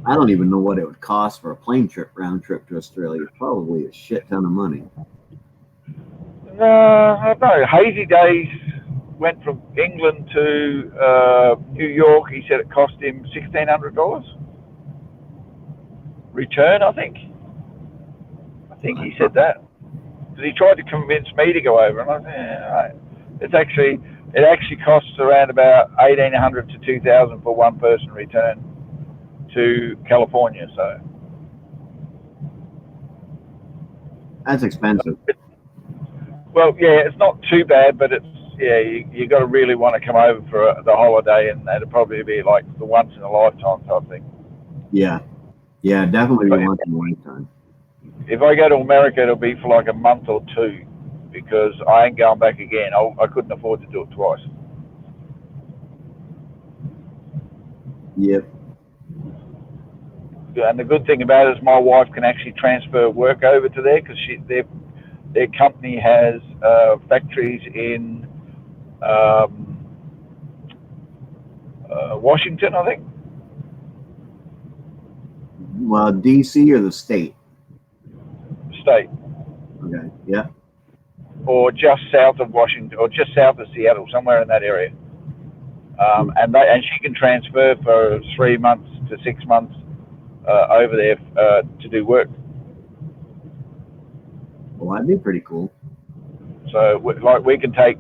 I don't even know what it would cost for a plane trip round trip to Australia. Probably a shit ton of money. I don't know. Hazy Days went from England to New York. He said it cost him $1,600 return. I think he said that because he tried to convince me to go over, and I said, yeah, right. It actually costs around about $1,800 to $2,000 for one person return to California. So That's expensive. well, yeah, it's not too bad, but you got to really want to come over for the holiday, and it'll probably be like the once in a lifetime type thing. Yeah, definitely once in a lifetime. If I go to America, it'll be for like a month or two, because I ain't going back again. I couldn't afford to do it twice. Yep. And the good thing about it is my wife can actually transfer work over to there, because their company has factories in Washington, I think. Well, DC or the state? State. Okay. Yeah. Or just south of Washington, or just south of Seattle, somewhere in that area. And she can transfer for 3 months to 6 months over there to do work. Well, that'd be pretty cool. So, we can take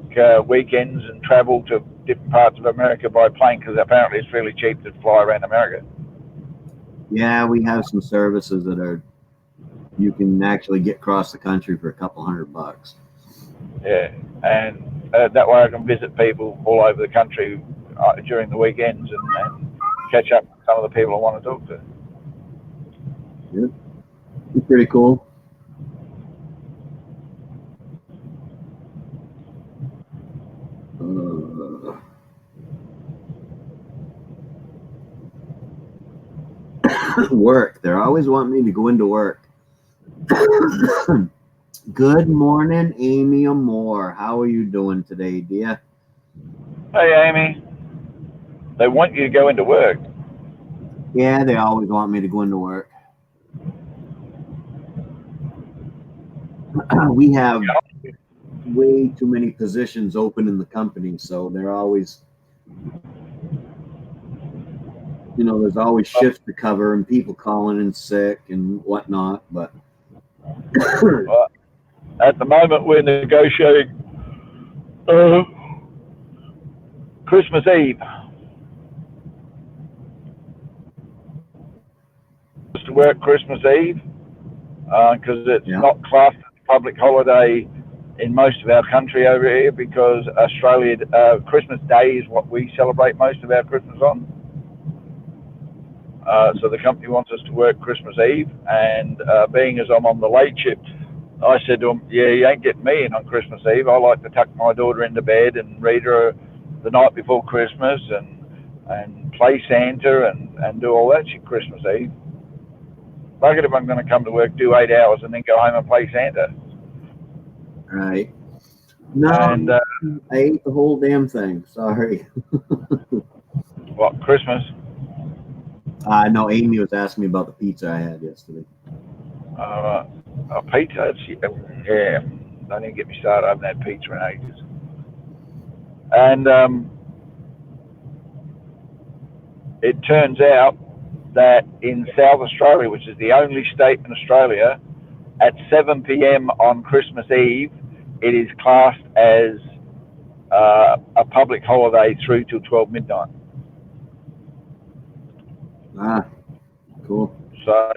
weekends and travel to different parts of America by plane, because apparently it's really cheap to fly around America. Yeah, we have some services that you can actually get across the country for a couple $100. Yeah, and that way I can visit people all over the country during the weekends and catch up with some of the people I want to talk to. Yep. Be pretty cool. Work. They're always wanting me to go into work. Good morning, Amy Amore. How are you doing today, dear? Hey, Amy. They want you to go into work. Yeah, they always want me to go into work. We have way too many positions open in the company, so they're always, there's always shifts to cover and people calling in sick and whatnot. But Well, at the moment, we're negotiating Christmas Eve to work Christmas Eve, because it's not classed as a public holiday in most of our country over here, because Australia, Christmas Day is what we celebrate most of our Christmas on. So the company wants us to work Christmas Eve, and being as I'm on the late shift, I said to them, yeah, you ain't getting me in on Christmas Eve. I like to tuck my daughter into bed and read her the night before Christmas and play Santa and do all that shit Christmas Eve. Bugger if I'm going to come to work, do 8 hours, and then go home and play Santa. Right. No, and, I ate the whole damn thing. Sorry. What, Christmas? No, Amy was asking me about the pizza I had yesterday. Pizza? Yeah. Don't even get me started. I haven't had pizza in ages. And it turns out that in South Australia, which is the only state in Australia, at 7 p.m. on Christmas Eve, it is classed as a public holiday through till 12 midnight. Ah, cool. So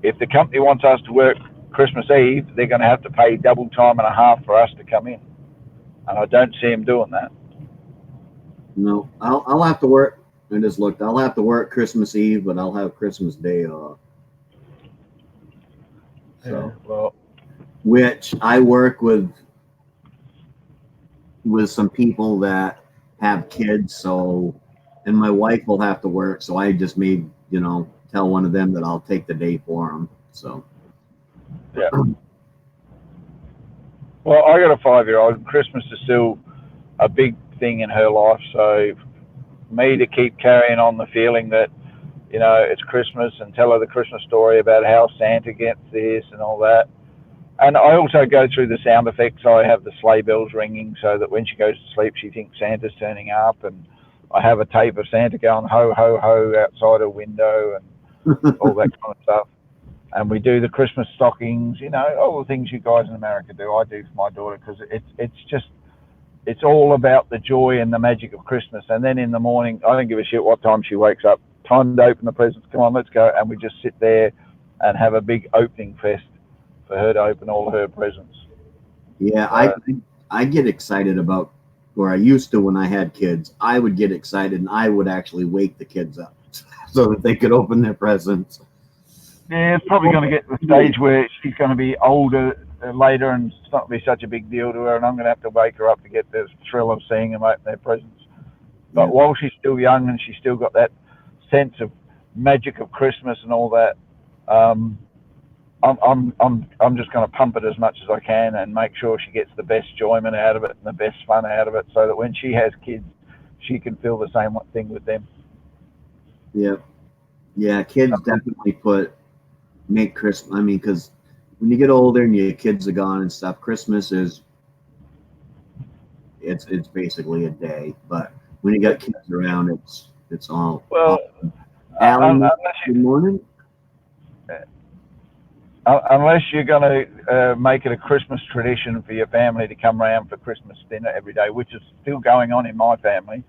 if the company wants us to work Christmas Eve, they're going to have to pay double time and a half for us to come in. And I don't see them doing that. No, I'll have to work I just looked. I'll have to work Christmas Eve, but I'll have Christmas Day off. So, Yeah, well, which I work with some people that have kids, so and my wife will have to work, so I just made tell one of them that I'll take the day for them. So yeah. Well, I got a 5-year-old. Christmas is still a big thing in her life, so me to keep carrying on the feeling that it's Christmas and tell her the Christmas story about how Santa gets this and all that. And I also go through the sound effects. I have the sleigh bells ringing so that when she goes to sleep, she thinks Santa's turning up. And I have a tape of Santa going ho, ho, ho outside her window and all that kind of stuff. And we do the Christmas stockings, all the things you guys in America do. I do for my daughter because it's all about the joy and the magic of Christmas. And then in the morning, I don't give a shit what time she wakes up. Time to open the presents. Come on, let's go. And we just sit there and have a big opening fest for her to open all her presents. Yeah, I get excited about, or I used to when I had kids. I would get excited and I would actually wake the kids up so that they could open their presents. Yeah, it's probably going to get to the stage where she's going to be older later and it's not going to be such a big deal to her, and I'm going to have to wake her up to get the thrill of seeing them open their presents. But while she's still young and she's still got that sense of magic of Christmas and all that, I'm just going to pump it as much as I can and make sure she gets the best enjoyment out of it and the best fun out of it, so that when she has kids, she can feel the same thing with them. Yeah, kids definitely make Christmas. I mean, because when you get older and your kids are gone and stuff, Christmas it's basically a day. But when you got kids around, it's all. Well, Alan, good morning. Unless you're going to make it a Christmas tradition for your family to come around for Christmas dinner every day, which is still going on in my family.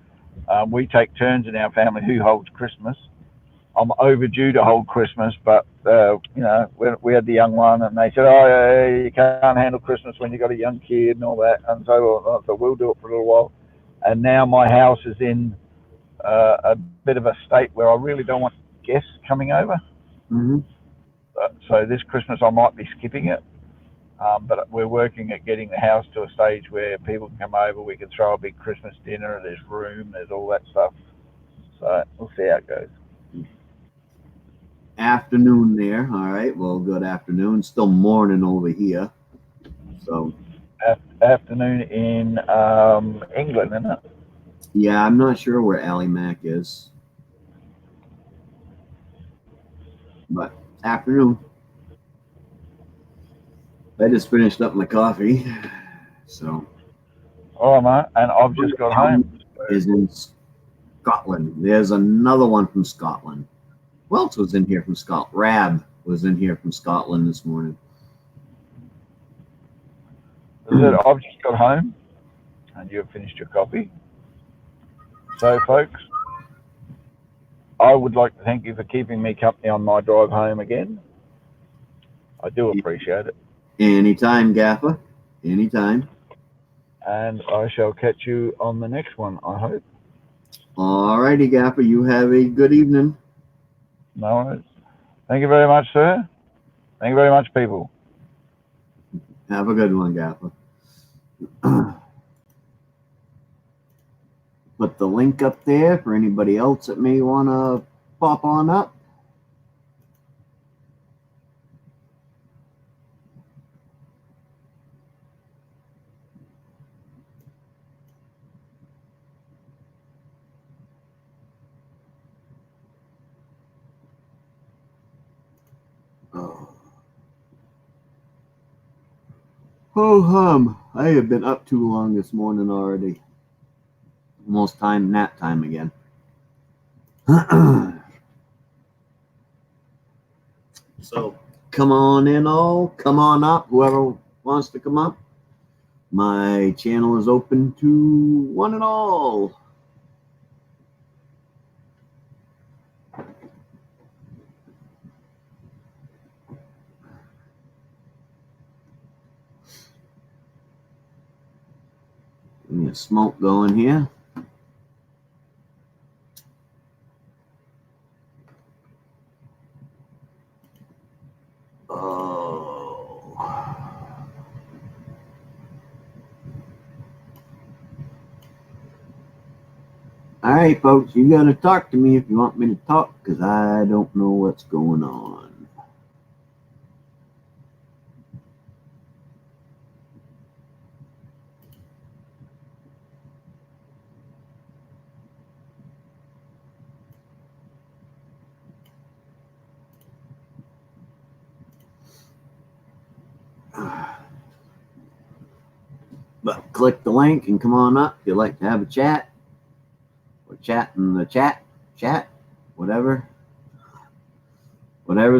We take turns in our family who holds Christmas. I'm overdue to hold Christmas, but we had the young one, and they said, "Oh, you can't handle Christmas when you got a young kid and all that." And so we'll do it for a little while. And now my house is in a bit of a state where I really don't want guests coming over. Mm-hmm. So this Christmas I might be skipping it, but we're working at getting the house to a stage where people can come over. We can throw a big Christmas dinner. There's room. There's all that stuff. So we'll see how it goes. Afternoon there. All right. Well, good afternoon. Still morning over here. So Afternoon in England, isn't it? yeah, I'm not sure where Maine-iac is, but afternoon. I just finished up my coffee, so. All right, mate. And I've just got home. Is in Scotland. There's another one from Scotland. Who else was in here from Scotland? Rab was in here from Scotland this morning. I've just got home, and you've finished your coffee. So, folks, I would like to thank you for keeping me company on my drive home again. I do appreciate it. Anytime, Gaffer. Anytime. And I shall catch you on the next one, I hope. All righty, Gaffer. You have a good evening. No worries. Thank you very much, sir. Thank you very much, people. Have a good one, Gaffer. Put the link up there for anybody else that may want to pop on up. Oh, I have been up too long this morning already. Almost nap time again. So come on in all. Come on up. Whoever wants to come up. My channel is open to one and all. Smoke going here. right, folks, you gotta talk to me if you want me to talk, because I don't know what's going on. But click the link and come on up if you'd like to have a chat, or chat in the chat, whatever's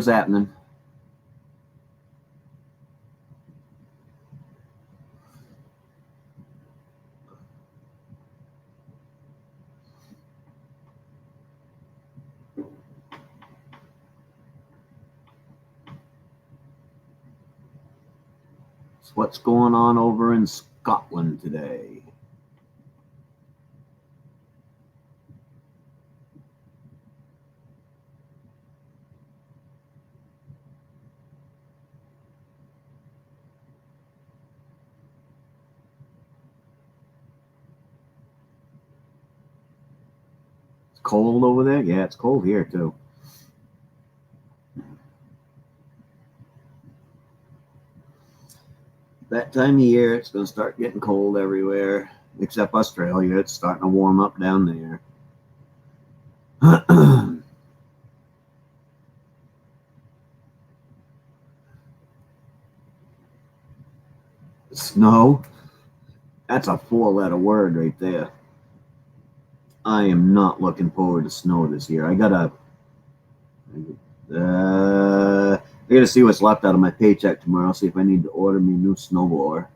happening. So what's going on over in Scotland today? It's cold over there? Yeah, it's cold here too. That time of year, it's going to start getting cold everywhere, except Australia. It's starting to warm up down there. Snow? That's a 4-letter word right there. I am not looking forward to snow this year. I gotta see what's left out of my paycheck tomorrow. See if I need to order me a new snowblower.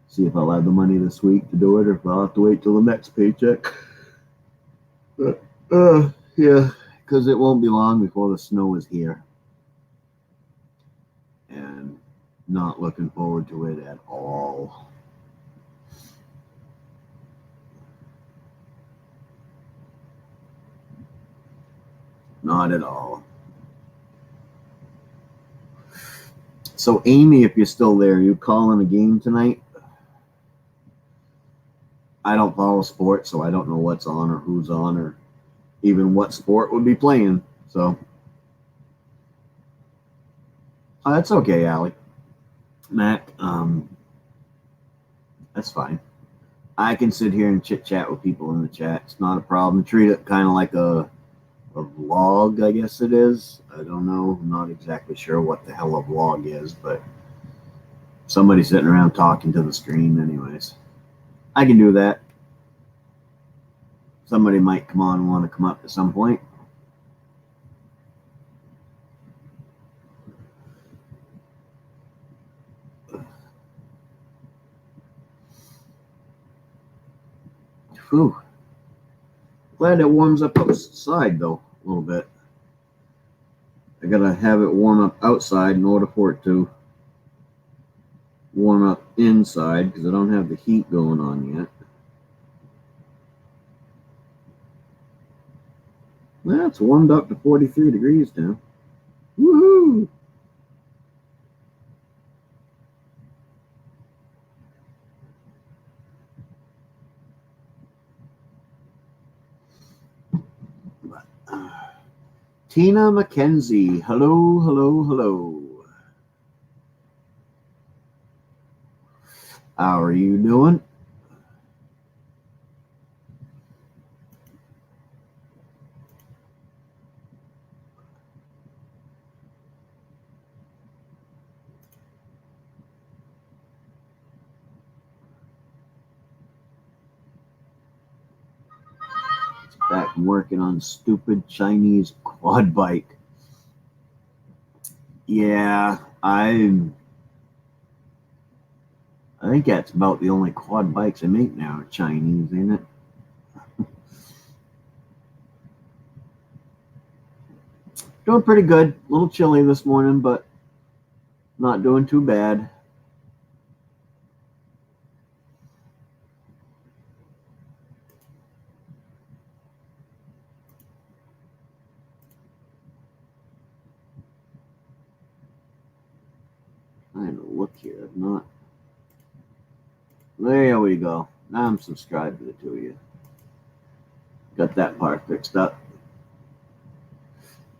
See if I'll have the money this week to do it, or if I'll have to wait till the next paycheck. Yeah, because it won't be long before the snow is here, and not looking forward to it at all. Not at all. So, Amy, if you're still there, you calling a game tonight? I don't follow sports, so I don't know what's on or who's on or even what sport would be playing. So, that's okay, Allie. Mac, that's fine. I can sit here and chit chat with people in the chat. It's not a problem. Treat it kind of like a vlog, I guess it is. I don't know. I'm not exactly sure what the hell a vlog is, but somebody sitting around talking to the screen anyways. I can do that. Somebody might come on and want to come up at some point. Whew. Glad it warms up outside though a little bit. I gotta have it warm up outside in order for it to warm up inside, because I don't have the heat going on yet. Well, it's warmed up to 43 degrees now. Woohoo! Tina McKenzie. Hello, hello, hello. How are you doing? Back from working on stupid Chinese quad bike. Yeah, I think that's about the only quad bikes I make now are Chinese, ain't it? Doing pretty good. A little chilly this morning, but not doing too bad. I had to look here. Not. There we go. Now I'm subscribed to the two of you. Got that part fixed up.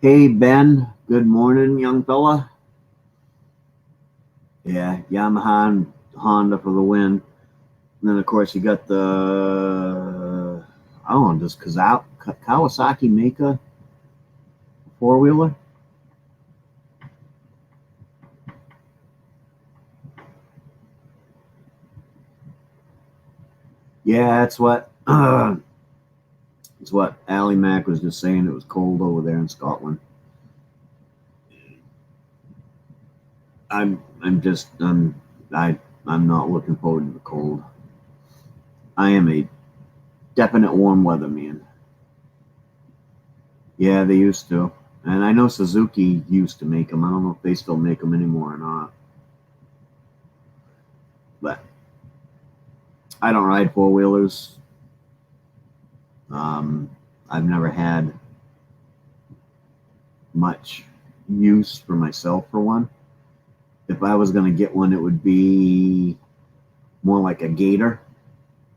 Hey, Ben. Good morning, young fella. Yeah, Yamaha and Honda for the win. And then, of course, you got the, I don't know, does Kawasaki make a four-wheeler? Yeah, that's what it's what Allie Mac was just saying. It was cold over there in Scotland. I'm not looking forward to the cold. I am a definite warm weather man. Yeah, they used to. And I know Suzuki used to make them. I don't know if they still make them anymore or not. But I don't ride four-wheelers. I've never had much use for myself for one. If I was going to get one, it would be more like a gator.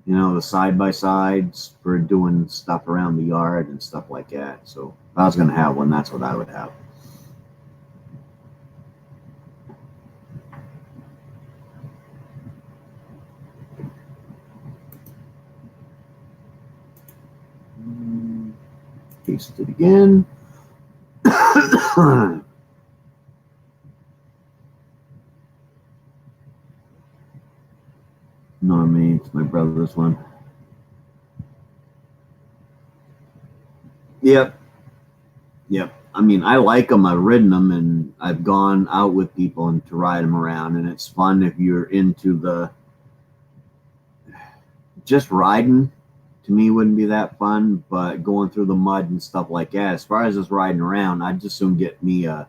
You know, the side-by-sides for doing stuff around the yard and stuff like that. So if I was going to have one, that's what I would have. Paste it again. Not me, it's my brother's one. Yep. I mean, I like them. I've ridden them, and I've gone out with people and to ride them around, and it's fun if you're into the just riding. To me, wouldn't be that fun, but going through the mud and stuff like that. As far as just riding around, I'd just soon get me a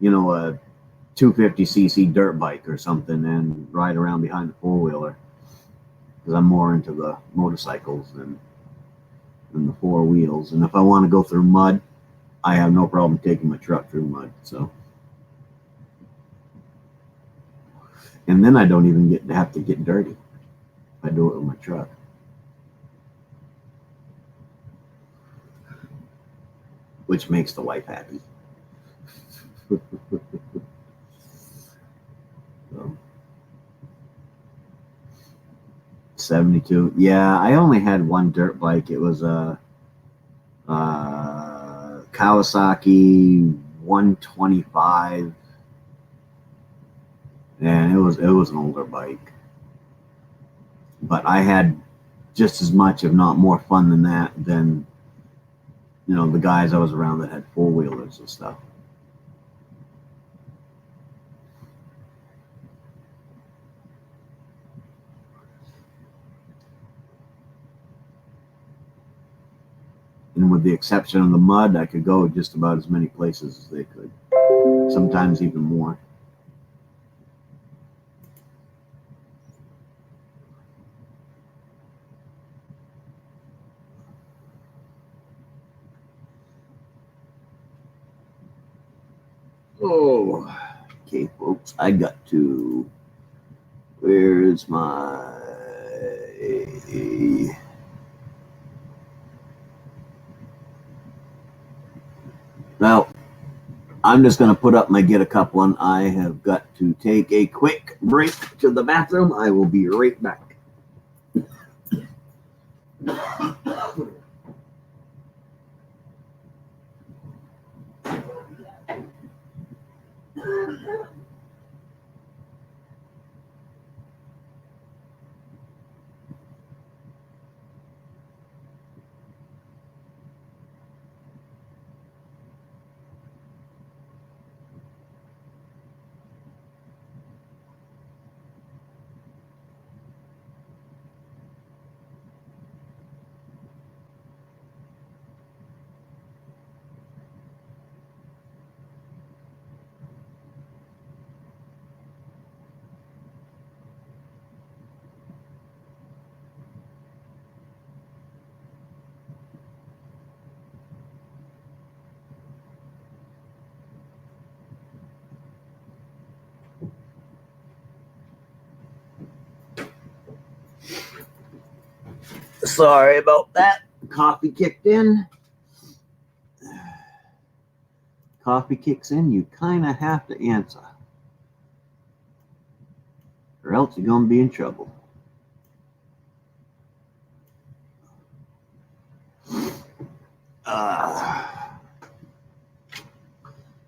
250cc dirt bike or something and ride around behind the four-wheeler, because I'm more into the motorcycles than the four wheels. And if I want to go through mud, I have no problem taking my truck through mud. So, and then I don't even have to get dirty. I do it with my truck. Which makes the wife happy. So, 72. Yeah, I only had one dirt bike. It was a Kawasaki 125, and it was an older bike. But I had just as much, if not more, fun than that than the guys I was around that had four-wheelers and stuff. And with the exception of the mud, I could go just about as many places as they could. Sometimes even more. Oh, okay, folks, I got to. Where's my. Well, I'm just going to put up my get a cup one. I have got to take a quick break to the bathroom. I will be right back. Sorry about that. coffee kicked in. Coffee kicks in, you kind of have to answer, or else you're going to be in trouble.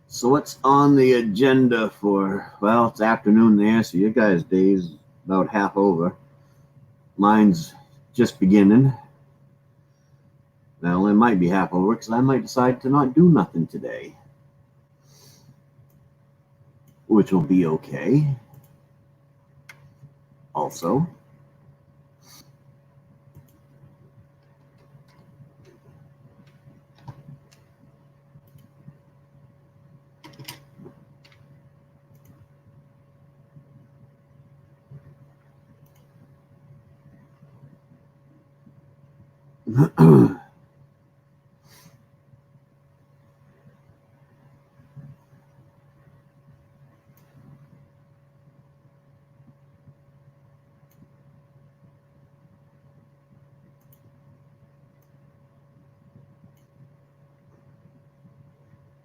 So what's on the agenda for, well, it's afternoon there, so your guys' day's about half over. Mine's just beginning. Well, it might be half over because I might decide to not do nothing today, which will be okay. Also,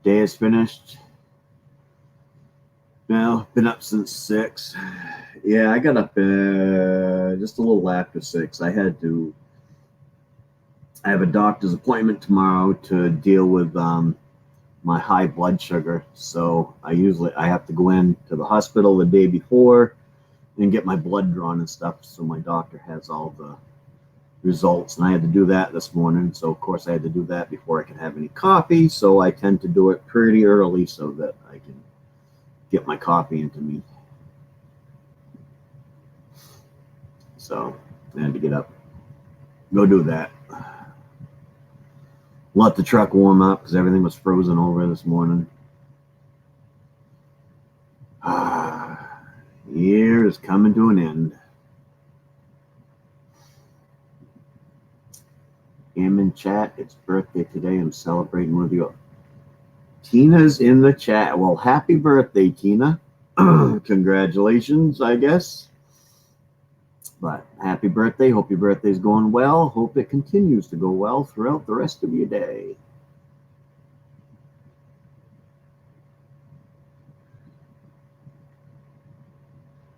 day is finished. Well, been up since 6. Yeah, I got up just a little after 6. I have a doctor's appointment tomorrow to deal with my high blood sugar. So I have to go in to the hospital the day before and get my blood drawn and stuff. So my doctor has all the results, and I had to do that this morning. So of course I had to do that before I can have any coffee. So I tend to do it pretty early so that I can get my coffee into me. So I had to get up, go do that. Let the truck warm up because everything was frozen over this morning. Year is coming to an end. I'm in chat. It's birthday today. I'm celebrating with you. Tina's in the chat. Well, happy birthday, Tina. Congratulations, I guess. But happy birthday. Hope your birthday's going well. Hope it continues to go well throughout the rest of your day.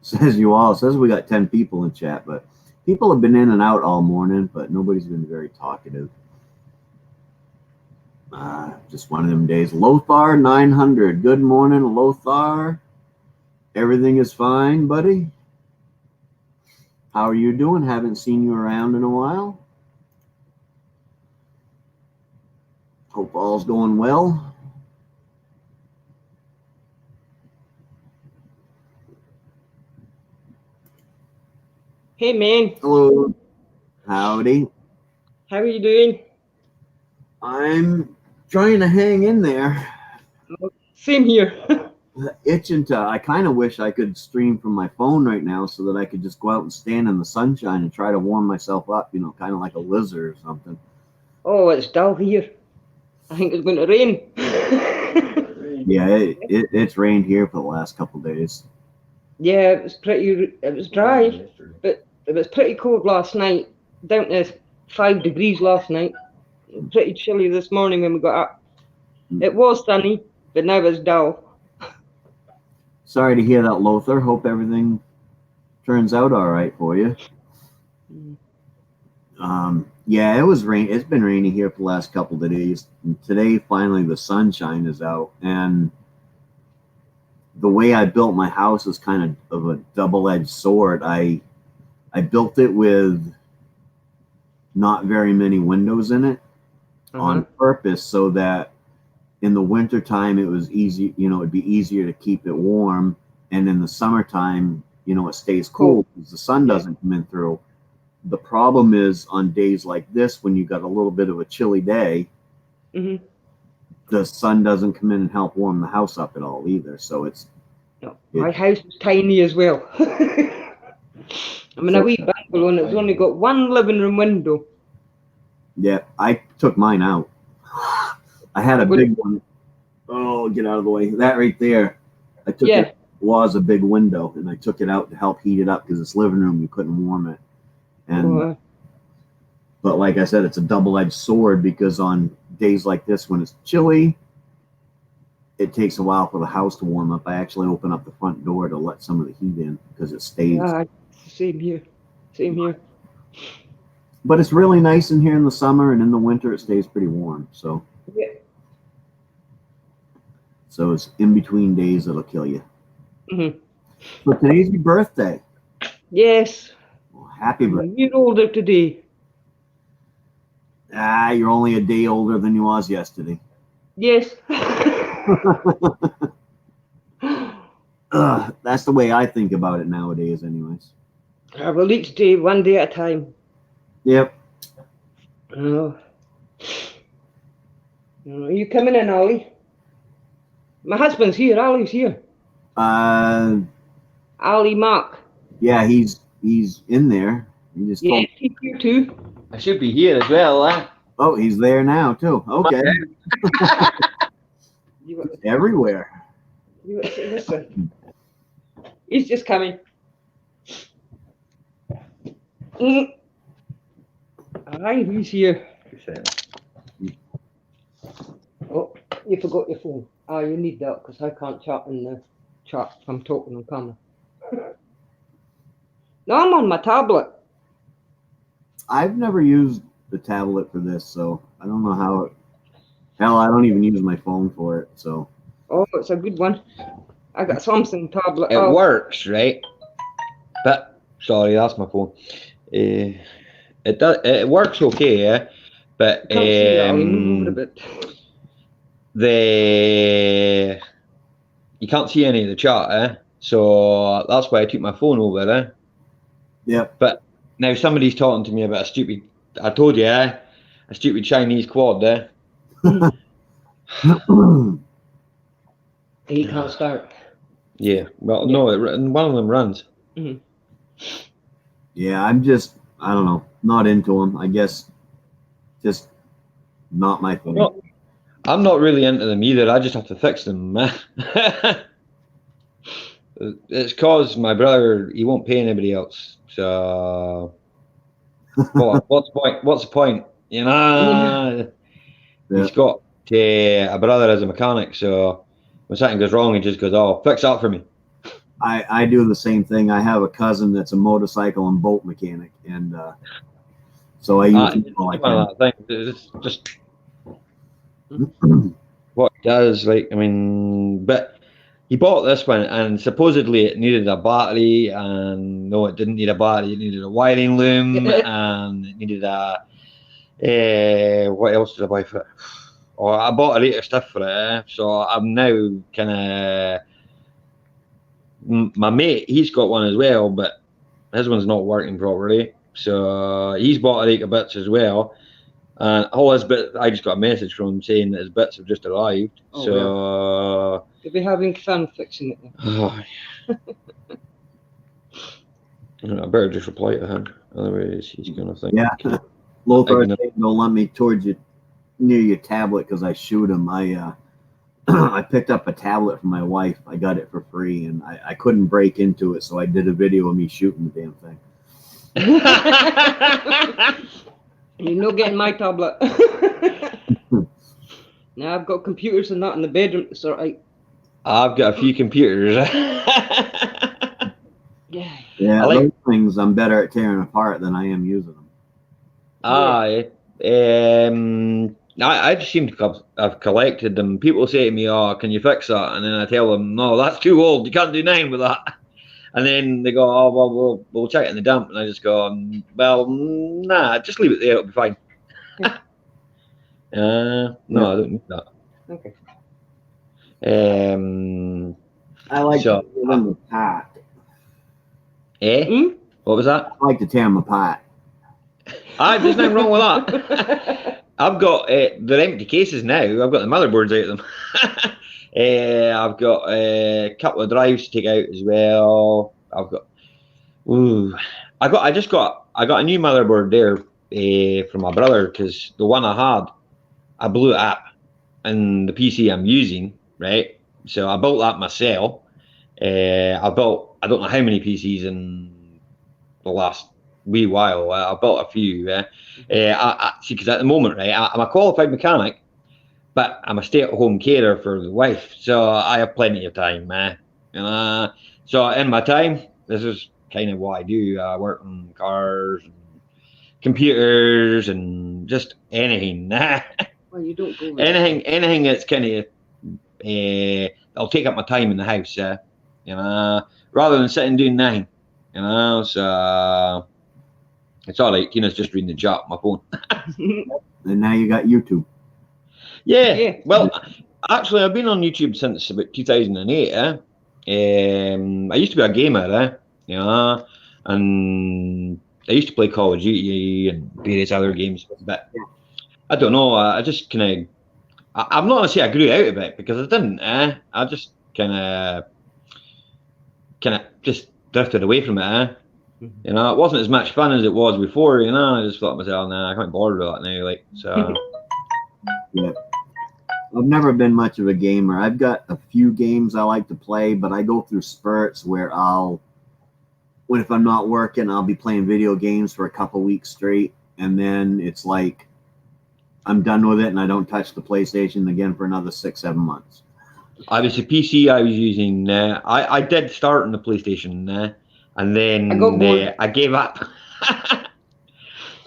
Says we got 10 people in chat, but people have been in and out all morning, but nobody's been very talkative. Just one of them days. Lothar 900. Good morning, Lothar. Everything is fine, buddy? How are you doing? Haven't seen you around in a while. Hope all's going well. Hey, man. Hello. Howdy. How are you doing? I'm trying to hang in there. Same here. Itching to, I kind of wish I could stream from my phone right now so that I could just go out and stand in the sunshine and try to warm myself up, kind of like a lizard or something. Oh, it's dull here. I think it's going to rain. Yeah, it's rained here for the last couple of days. Yeah, it was dry, but it was pretty cold last night, down to 5 degrees last night. Pretty chilly this morning when we got up. It was sunny, but now it's dull. Sorry to hear that, Lothar. Hope everything turns out all right for you. Yeah, it was rain. It's been raining here for the last couple of days. And today, finally, the sunshine is out. And the way I built my house is kind of a double-edged sword. I built it with not very many windows in it on purpose so that in the wintertime it was easy, it'd be easier to keep it warm. And in the summertime, it stays cool because the sun doesn't come in through. The problem is on days like this, when you got a little bit of a chilly day, the sun doesn't come in and help warm the house up at all either. So my house is tiny as well. I'm in a wee bungalow and it's only got one living room window. Yeah, I took mine out. I had a big one. Oh, get out of the way. That right there. I took it was a big window and I took it out to help heat it up because this living room, you couldn't warm it. And But like I said, it's a double-edged sword because on days like this when it's chilly, it takes a while for the house to warm up. I actually open up the front door to let some of the heat in because it stays. Yeah, same here. Same here. But it's really nice in here in the summer, and in the winter it stays pretty warm. So Yeah. So it's in between days that'll kill you. Mm-hmm. But today's your birthday. Yes. Well, happy I'm a birthday. year older today. You're only a day older than you was yesterday. Yes. That's the way I think about it nowadays, anyways. Well, each day, one day at a time. Yep. Oh. Are you coming in, Ollie? My husband's here. Ollie's here. Ollie Mark. Yeah, he's in there. He just Yeah, told. he's here too. I should be here as well, eh? Oh, he's there now too. Okay. You got, Everywhere. you got to listen. He's just coming. Aye, he's here. Oh, you forgot your phone. Ah, you need that because I can't chat in the chat if I'm talking on camera. No, I'm on my tablet. I've never used the tablet for this, so I don't know how it. Hell, I don't even use my phone for it. So. Oh, it's a good one. I got Samsung tablet. It Oh, works, right? But sorry, that's my phone. It does. It works okay, yeah. But I can't see that. I'll move over a bit. you can't see any of the chat, eh? So that's why I took my phone over, eh? Yep. But now somebody's talking to me about a stupid. I told you, eh? A stupid Chinese quad, eh? He can't start. Yeah. Well, no, one of them runs. Mm-hmm. Yeah, I don't know, not into them. I guess just not my thing. No, I'm not really into them either. I just have to fix them. It's cause my brother, he won't pay anybody else. So, what's the point? What's the point? You know, Yeah. he's got a brother as a mechanic. So when something goes wrong, he just goes, "Oh, fix that for me." I do the same thing. I have a cousin that's a motorcycle and boat mechanic, and so I use him all I One of can. that thing. It's just what he does. Like, I mean, but he bought this one, and supposedly it needed a battery, and no, it didn't need a battery. It needed a wiring loom, and it needed a. What else did I buy for it? Oh, I bought a lot of stuff for it. So I'm now kind of. My mate, he's got one as well, but his one's not working properly. So he's bought a lot of bits as well. And all his bits, I just got a message from him saying that his bits have just arrived. Oh, So you'll be having fun fixing it. I better just reply to him. Otherwise, he's going to think. Yeah. Lothar don't let me towards you near your tablet because I shoot him. I picked up a tablet for my wife. I got it for free, and I couldn't break into it, so I did a video of me shooting the damn thing. You're not getting my tablet. Now I've got computers and that in the bedroom to sort out. I've got a few computers. Yeah. Yeah, like- those things I'm better at tearing apart than I am using them. I just seem to have collected them. People say to me, "Oh, can you fix that?" And then I tell them, "No, that's too old. You can't do nothing with that." And then they go, "Oh, well, we'll check it in the dump." And I just go, "Well, nah, just leave it there. It'll be fine." No, I don't need that. Okay. I like So- to tear them apart. Eh? What was that? I like to tear them apart. There's nothing wrong with that. I've got they're empty cases now. I've got the motherboards out of them. I've got a couple of drives to take out as well. I've got. I got a new motherboard there from my brother because the one I had, I blew it up, and the PC I'm using, right? So I built that myself. I don't know how many PCs in the last wee while. I bought a few. I see, because at the moment, right, I'm a qualified mechanic, but I'm a stay-at-home carer for the wife, so I have plenty of time. So in my time, this is kind of what I do. I work on cars, and computers, and just anything. Well, you don't go with anything that's kind of that'll take up my time in the house. Rather than sitting doing nothing. So it's all right. Tina's just reading the chat on my phone. And now you got YouTube. Yeah. Well, actually, I've been on YouTube since about 2008. I used to be a gamer, and I used to play Call of Duty and various other games, but I don't know. I just kind of, I'm not gonna say I grew out of it, because I didn't. I just kind of just drifted away from it. It wasn't as much fun as it was before. I just thought to myself, nah, I can't be bothered with that now. Like, so. Yeah. I've never been much of a gamer. I've got a few games I like to play, but I go through spurts where if I'm not working, I'll be playing video games for a couple weeks straight, and then it's like I'm done with it, and I don't touch the PlayStation again for another 6-7 months. I was the PC I was using. I did start on the PlayStation, and then I gave up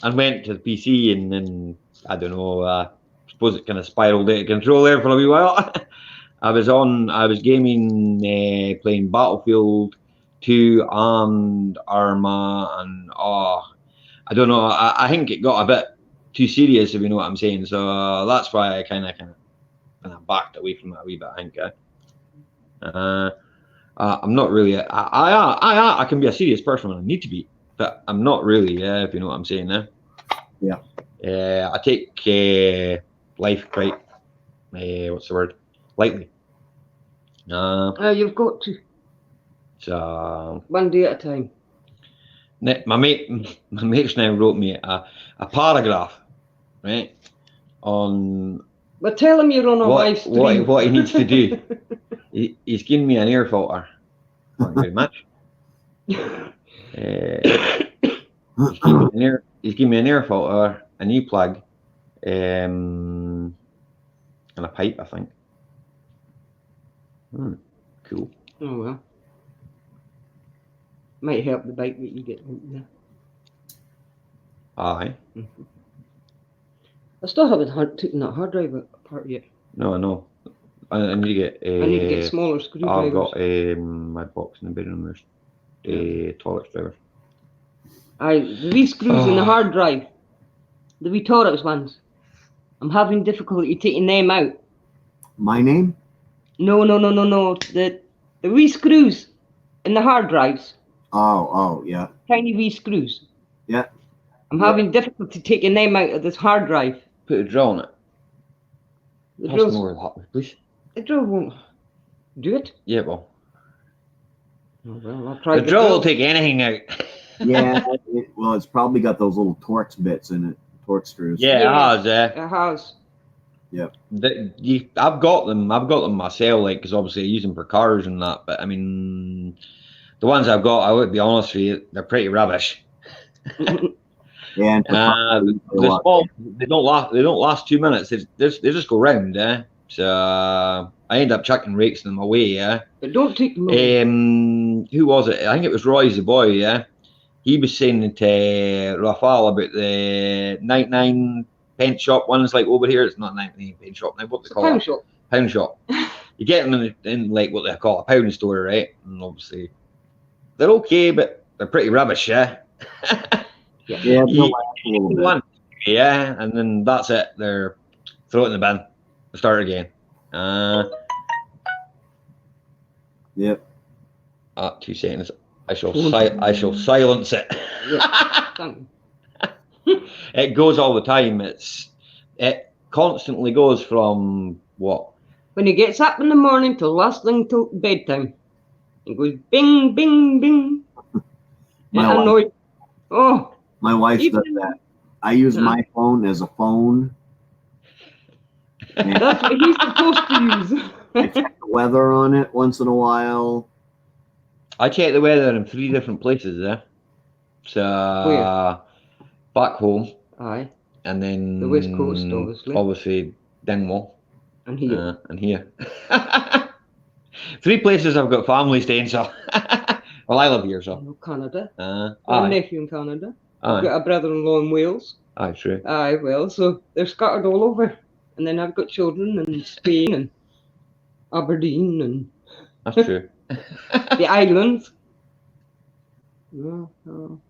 and went to the PC, and then I don't know. I suppose it kind of spiraled out of control there for a wee while. I was gaming, playing Battlefield 2 and Arma, and I don't know. I think it got a bit too serious, if you know what I'm saying. So that's why I kind of backed away from it a wee bit. I think. I'm not really. I can be a serious person when I need to be, but I'm not really. If you know what I'm saying. Yeah. I take life quite. What's the word? Lightly. You've got to. So one day at a time. My mate's now wrote me a paragraph, right, on. But tell him you're on a live stream. What he needs to do. He's giving me an air filter. Thank you very much. He's giving me an air filter, a new plug, and a pipe, I think. Cool. Oh well. Might help the bike that you get. Aye. I still haven't taken that hard drive apart yet. No, I know. I need to get. I need to get smaller screwdrivers. I've got my box in the bedroom. There's toilet screwdrivers. The wee screws in the hard drive, the wee Torx ones. I'm having difficulty taking them out. My name? No. The wee screws in the hard drives. Oh, yeah. Tiny wee screws. Yeah. I'm having difficulty taking them out of this hard drive. Put a drill on it. The Pass me over that, please. The drill won't do it. Yeah, well. Oh, well, I'll try. The drill will take anything out. Yeah. It's probably got those little Torx bits in it. Torx screws. Yeah, it has. It has. Yep. I've got them. I've got them myself, like, because obviously I use them for cars and that. But I mean, the ones I've got, I would be honest with you, they're pretty rubbish. Yeah, and they're small. They don't last 2 minutes. They just go round. So I end up chucking rakes in them away. But don't take them away. Who was it? I think it was Roy's the boy. He was saying to Rafal about the 99 paint shop ones, like over here. It's not 99 paint shop now. What they call it? Pound shop. You get them in like what they call a pound store, right? And obviously they're okay, but they're pretty rubbish. Yeah. Yeah, and then that's it. They're throw it in the bin. Start again. Yep. 2 seconds. I shall silence it. It goes all the time. It constantly goes from what? When he gets up in the morning till last thing till bedtime, it goes bing, bing, bing. My wife does that. I use my phone as a phone. That's what he's supposed to use. I check the weather on it once in a while. I check the weather in 3 different places. So back home, Aye. and then The West Coast, obviously. Dingwall, And here. and here. 3 places I've got family staying. So, well, I live here, so. Canada. Got a nephew in Canada. I've Aye. got a brother-in-law in Wales. Aye, true. Aye, well, so they're scattered all over. And then I've got children in Spain and Aberdeen and That's true. the islands. No.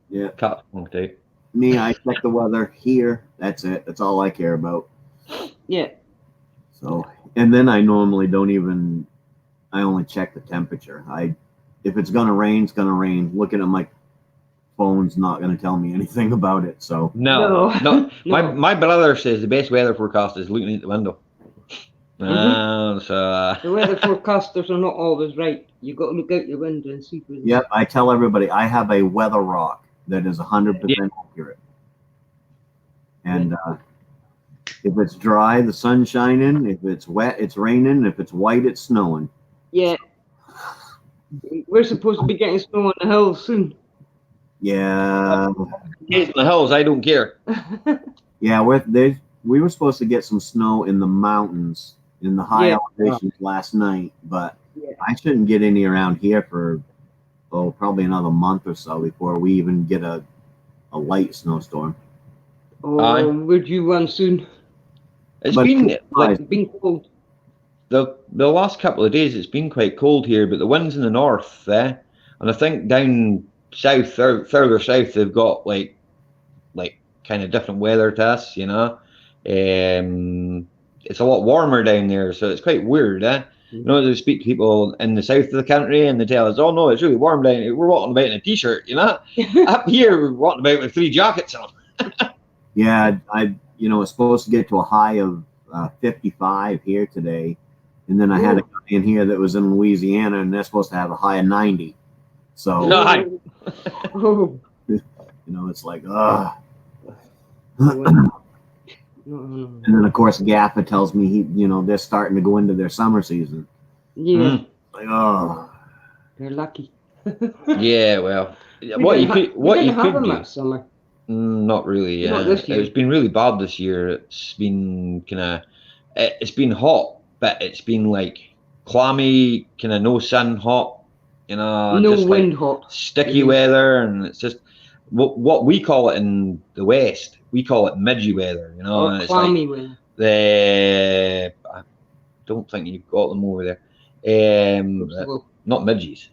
Yeah. Cat's punked out. Me, I check the weather here. That's it. That's all I care about. Yeah. So, and then I normally don't even. I only check the temperature. If it's gonna rain, it's gonna rain. Looking at my phone's not gonna tell me anything about it. So No. No. My brother says the best weather forecast is looking out the window. So The weather forecasters are not always right. You've got to look out your window and see. yep, I tell everybody I have a weather rock that is 100% accurate. And if it's dry, the sun's shining. If it's wet, it's raining. If it's white, it's snowing. Yeah. We're supposed to be getting snow on the hills soon. Yeah. in the hills, I don't care. Yeah, we were supposed to get some snow in the mountains in the high elevations last night, but I shouldn't get any around here for probably another month or so before we even get a light snowstorm. We're due one soon. It's But Been cold. the last couple of days. It's been quite cold here, but the winds in the north, and I think down south, further south, they've got like kind of different weather to us. You know, it's a lot warmer down there, so it's quite weird. You know, they speak to people in the south of the country, and they tell us, "Oh no, it's really warm down here. We're walking about in a t-shirt." You know, up here we're walking about with 3 jackets on. Yeah, it's supposed to get to a high of 55 here today, and then I had a guy in here that was in Louisiana, and they're supposed to have a high of 90. So, it's like, and then of course Gaffa tells me they're starting to go into their summer season. Yeah. Like, They're lucky. Yeah, well, what you could do. Summer. Not really. Yeah, Not this year. It's been really bad this year. It's been it's been hot, but it's been like clammy, kind of no sun hot. No just wind like hot. sticky weather, and it's just what we call it in the West. We call it midgy weather. And it's clammy like weather. I don't think you've got them over there. Not midgies.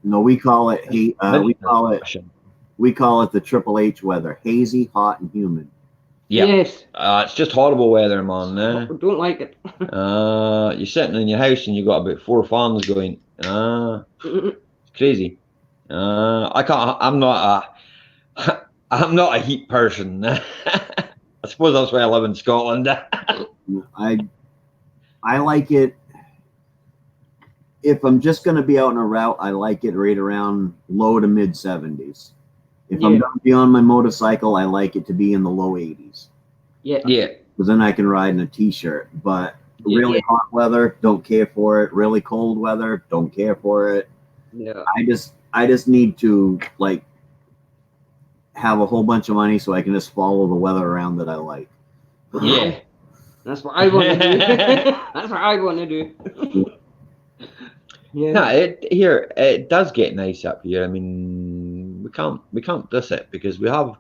No, we call it we call it the Triple H weather: hazy, hot, and humid. Yeah. Yes. It's just horrible weather, man. I don't like it. You're sitting in your house and you've got about 4 fans going. It's crazy. I can't. I'm not a heat person. I suppose that's why I live in Scotland. I like it. If I'm just going to be out on a route, I like it right around low to mid 70s. If I'm going to be on my motorcycle, I like it to be in the low 80s. Yeah. Because then I can ride in a t-shirt. But really hot weather, don't care for it. Really cold weather, don't care for it. Yeah. I just need to have a whole bunch of money so I can just follow the weather around that I like. Yeah. That's what I want to do. That's what I want to do. Yeah. No, it does get nice up here. I mean, we can't diss it because we have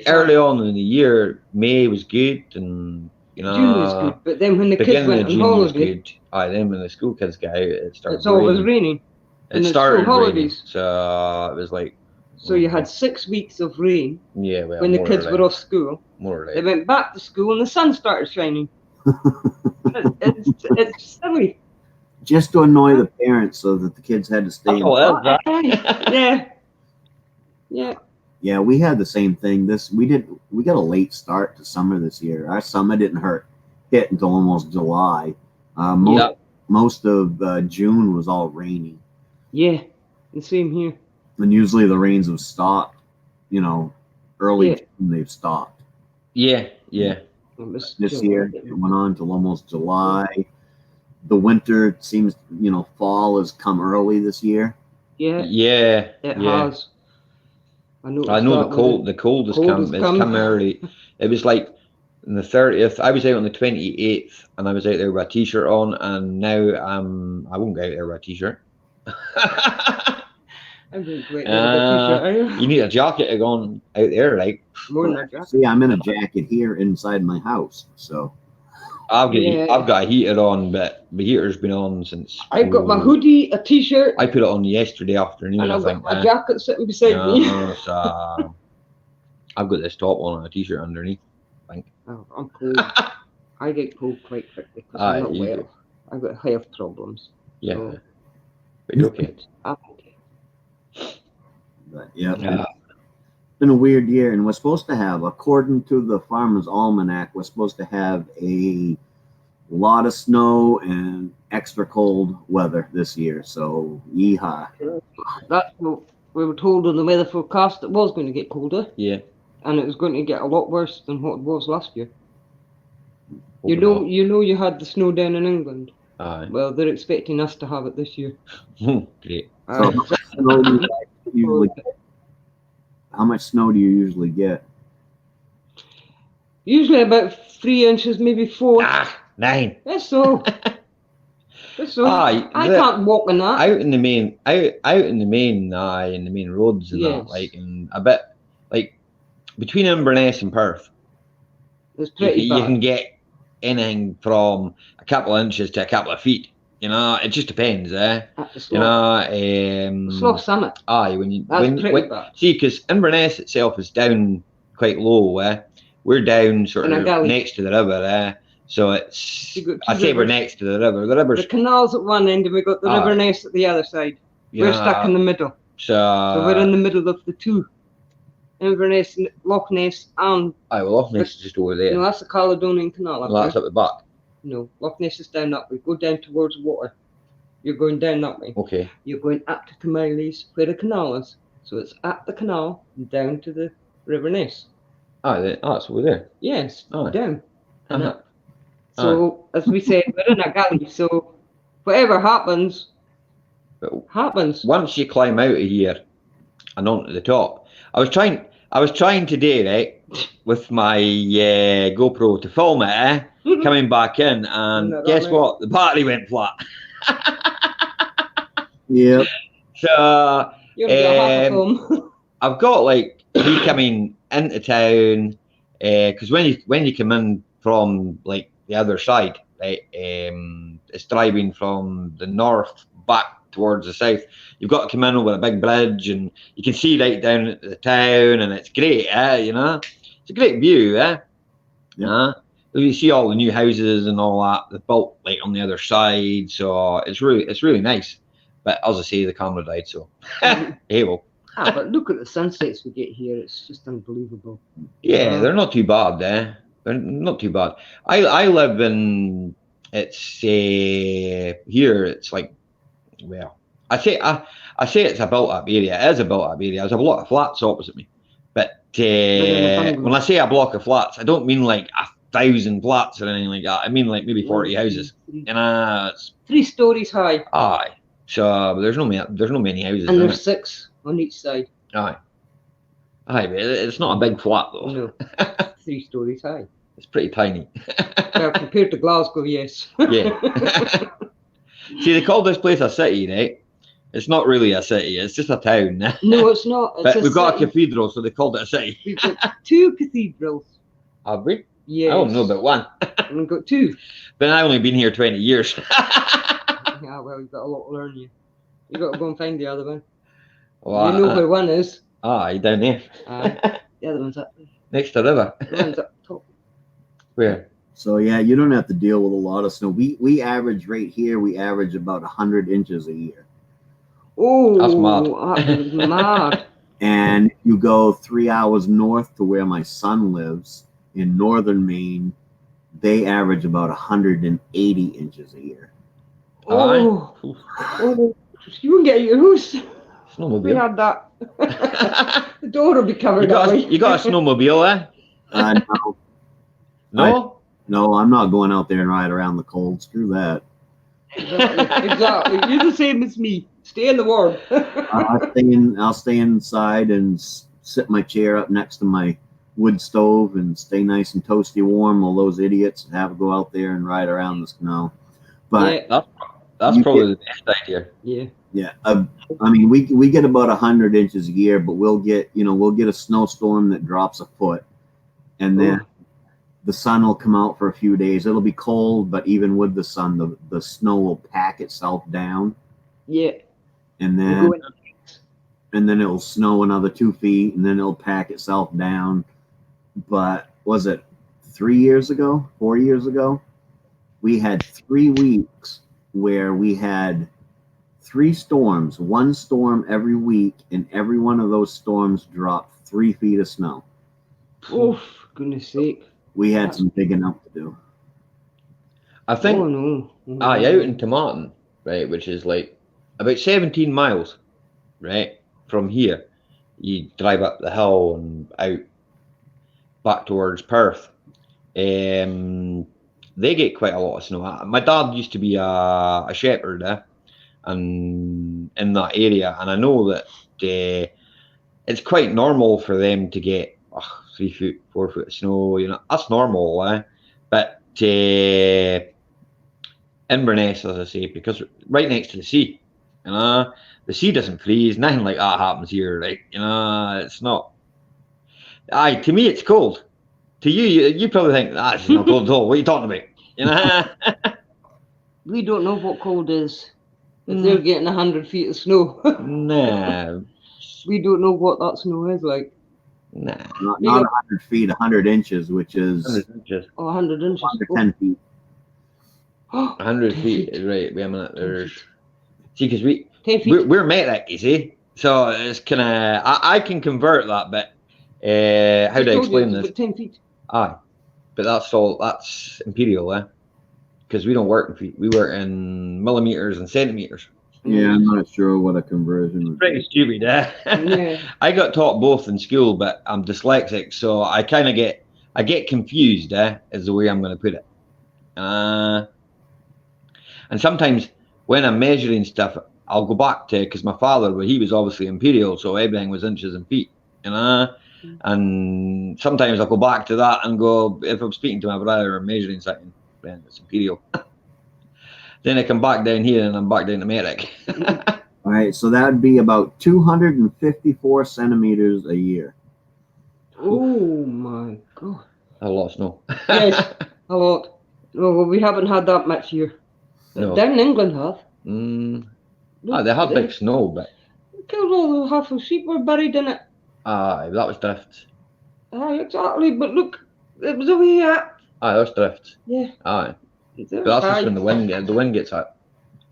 early on in the year, May was good, and June was good, but then when the kids went on holiday, then when the school kids got out, it started. It's always raining. It started raining, so it was like. So you had 6 weeks of rain. Yeah, well, when the kids were off school, more or less. They went back to school and the sun started shining. It's silly. Just to annoy the parents so that the kids had to stay. Yeah, we had the same thing. We got a late start to summer this year. Our summer didn't hit until almost July. Most of June was all rainy. Yeah, the same here. And usually the rains have stopped. Early June they've stopped. Yeah. This year it went on till almost July. The winter seems, fall has come early this year. Yeah. Yeah. It has. I know. I know the cold. The coldest coldest come early. It was like on the 30th. I was out on the 28th, and I was out there with a t-shirt on. And now I won't go out there with a t-shirt. I'm going to go out there with a t-shirt. You need a jacket to go on out there, like. More than a jacket. See, I'm in a jacket here inside my house, so. I've got a heater on, but the heater's been on since. I've got my hoodie, a t-shirt. I put it on yesterday afternoon. And I've got my jacket sitting beside me. So I've got this top on and a t-shirt underneath. I think. Oh, I'm cold. I get cold quite quickly because I'm not well. Do. I've got health problems. Yeah, so but you're okay. I'm okay. But yeah, it's been a weird year, and we're supposed to have, according to the Farmer's Almanac, we're supposed to have a lot of snow and extra cold weather this year. So, yeehaw. That's what we were told on the weather forecast. It was going to get colder. Yeah. And it was going to get a lot worse than what it was last year. You know, you had the snow down in England. Aye. Well, they're expecting us to have it this year. Great. So, how much snow do you usually get? Usually about 3 inches, maybe 4. 9. That's so. That's so. Aye, I can't walk in that. Out in the main, in the main roads and that, like, and a bit, like, between Inverness and Perth, it's pretty you can get anything from a couple of inches to a couple of feet. You know, it just depends, At the you know, Slough Summit. Aye, bad. See, because Inverness itself is down quite low, we're down sort of next to the river, so it's. I say we're next to the river. The river's. The canal's at one end, and we've got the River Ness at the other side. We're stuck in the middle. So we're in the middle of the two. Inverness, Loch Ness, and. Aye, well, Loch Ness is just over there. No, that's the Caledonian Canal. Well, that's up the back. No, Loch Ness is down that way. Go down towards water. You're going down that way. Okay. You're going up to Camiley's, where the canal is. So it's at the canal, down to the River Ness. Aye, that's over there. Yes, Aye. down and up. So, as we said, we're in a gully, so whatever happens, happens. Once you climb out of here and onto the top, I was trying today, right, with my GoPro to film it, coming back in, and guess what? The battery went flat. Yeah. So film. I've got like me coming into town, because when you come in from like the other side, right, it's driving from the north back towards the south. You've got to come in over a big bridge, and you can see right down at the town, and it's great, you know. It's a great view, Yeah. You see all the new houses and all that they've built like on the other side, so it's really nice. But as I say, the camera died, so hey well. But look at the sunsets we get here; it's just unbelievable. Yeah, they're not too bad, They're not too bad. I live in here. It's like, well, I say it's a built up area. It is a built up area. There's a lot of flats opposite me, but when I say a block of flats, I don't mean like 1,000 flats or anything like that. I mean like maybe 40 houses. And it's 3 stories high. Aye. So there's no many houses. And there's 6 on each side. Aye. Aye, but it's not a big flat though. No. 3 stories high. It's pretty tiny. Well, compared to Glasgow, yes. Yeah. See, they call this place a city, right? It's not really a city. It's just a town. No, it's not. It's but we've got a cathedral, so they called it a city. We've got 2 cathedrals. Have we? Yes. I don't know about one. We've got 2. But I've only been here 20 years. Yeah, well, you've got a lot to learn. You've got to go and find the other one. Well, you know where one is. Aye, down there. The other one's up there. Next to the river. The one's up top. Where? So yeah, you don't have to deal with a lot of snow. We average right here. We average about 100 inches a year. Oh, that's mad. That was mad. And you go 3 hours north to where my son lives in northern Maine. They average about 180 inches a year. Oh, you won't get your house. Snowmobile. We had that. The door will be covered. You got a snowmobile, No. No? No, I'm not going out there and ride around the cold. Screw that. Exactly. You're the same as me. Stay in the warm. I'll stay inside and sit my chair up next to my wood stove and stay nice and toasty warm while those idiots have to go out there and ride around the snow. But That's probably the best idea. yeah, I mean, we get about 100 inches a year, but we'll get a snowstorm that drops a foot, and then the sun will come out for a few days. It'll be cold, but even with the sun, the snow will pack itself down. Yeah. And then it'll snow another 2 feet, and then it'll pack itself down. But was it 4 years ago? We had 3 weeks where we had 3 storms, 1 storm every week, and every one of those storms dropped 3 feet of snow. Oh, goodness sake. We had some digging up to do. I think out in Tomatin, right, which is like about 17 miles, right, from here. You drive up the hill and out back towards Perth. They get quite a lot of snow. My dad used to be a shepherd and in that area, and I know that it's quite normal for them to get 3 foot, 4 foot of snow. That's normal. But Inverness, as I say, because right next to the sea, the sea doesn't freeze. Nothing like that happens here. Like it's not. To me, it's cold. To you probably think it's not cold at all. What are you talking about? We don't know what cold is. If they're getting 100 feet of snow. Nah. We don't know what that snow is like. Nah. Not 100 feet, 100 inches, which is 100 inches. 100 inches. under 10 feet. 100 feet, right? Wait a minute. See, because 10 feet. we're Maine-iac, you see, so it's kind of I can convert that bit. How do I explain this? 10 feet. Aye, but that's imperial, because we don't work in feet. We work in millimeters and centimeters. Yeah, I'm not sure what a conversion is. Pretty stupid, Yeah. I got taught both in school, but I'm dyslexic, so I kind of get confused. Is the way I'm going to put it. And sometimes when I'm measuring stuff, I'll go back to, because my father, he was obviously imperial, so everything was inches and feet. And sometimes I'll go back to that and go, if I'm speaking to my brother or measuring something, then it's imperial. Then I come back down here and I'm back down to Maine-iac. All right, so that would be about 254 centimeters a year. Oh my God. A lot of snow. Yes, a lot. Oh, well, we haven't had that much here. No. Down in England have. They had big snow, but Killed all the half of sheep were buried in it. that was drifts. Aye, exactly. But look, it was over here. That was drifts. Yeah. Aye. But that's just when the wind gets up.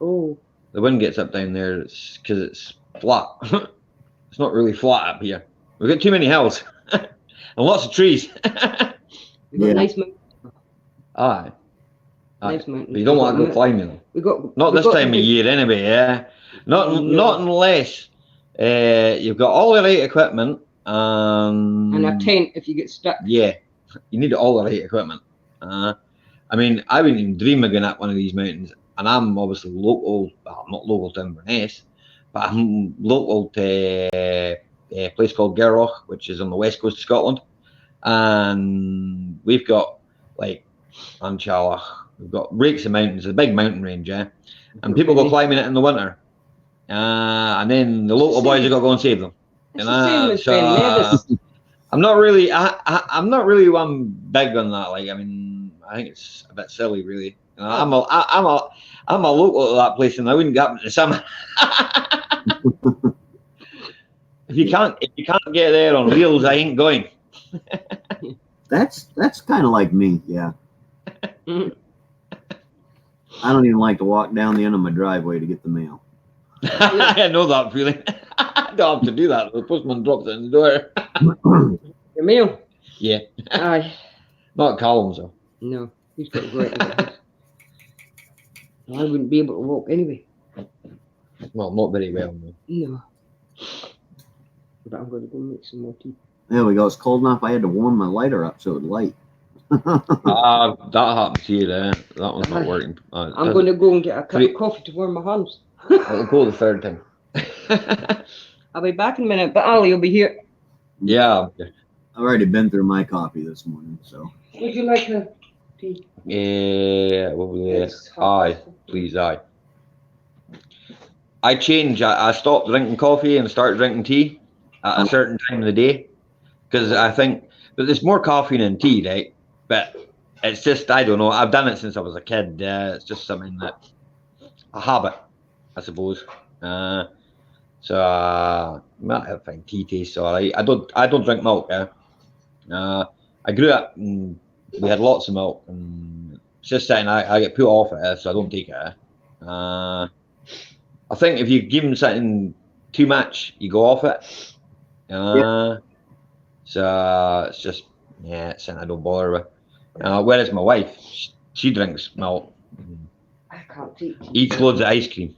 Oh. The wind gets up down there because it's flat. It's not really flat up here. We've got too many hills and lots of trees. We got nice mountains. Aye. Nice mountains. But you don't want to go climbing them. Not this time of year anyway, Not unless you've got all the right equipment and a tent if you get stuck. Yeah, you need all the right equipment. I mean, I wouldn't even dream of going up one of these mountains, and I'm obviously local. Well, I'm not local to Inverness, but I'm local to a place called Gerroch, which is on the west coast of Scotland, and we've got like Anchallach. We've got rakes of mountains, a big mountain range, and people go climbing it in the winter, and then the local boys have got to go and save them. It's the same as I'm not really, I'm not really one big on that. Like, I mean, I think it's a bit silly, really. I'm a local to that place, and I wouldn't get up in the summer. If you can't get there on wheels, I ain't going. That's kind of like me, yeah. I don't even like to walk down the end of my driveway to get the mail. I know that feeling. I don't have to do that. The postman drops it in the door. Your mail? Yeah. Aye. Not Callum's though. No, he's got to go out. I wouldn't be able to walk anyway. Well, not very well. No. But I'm going to go make some more tea. There we go. It's cold enough. I had to warm my lighter up so it would light. That happened here. That one's not working. I'm going to go and get a cup of coffee to warm my hands. I'll go the third time. I'll be back in a minute, but Ali will be here. Yeah. I've already been through my coffee this morning, so. Would you like a tea? Yes. It's hot. Aye, please, aye. I change. I stopped drinking coffee and started drinking tea at a certain time of the day because I think, but there's more caffeine in tea, right? But it's just, I don't know. I've done it since I was a kid. It's just something that a habit, I suppose. I think tea tastes alright. I don't drink milk. I grew up and we had lots of milk, and it's just saying I get put off it, so I don't take it. I think if you give them something too much, you go off it. So it's just it's something I don't bother with. Whereas my wife, she drinks milk, I can't eat. eats loads of ice cream.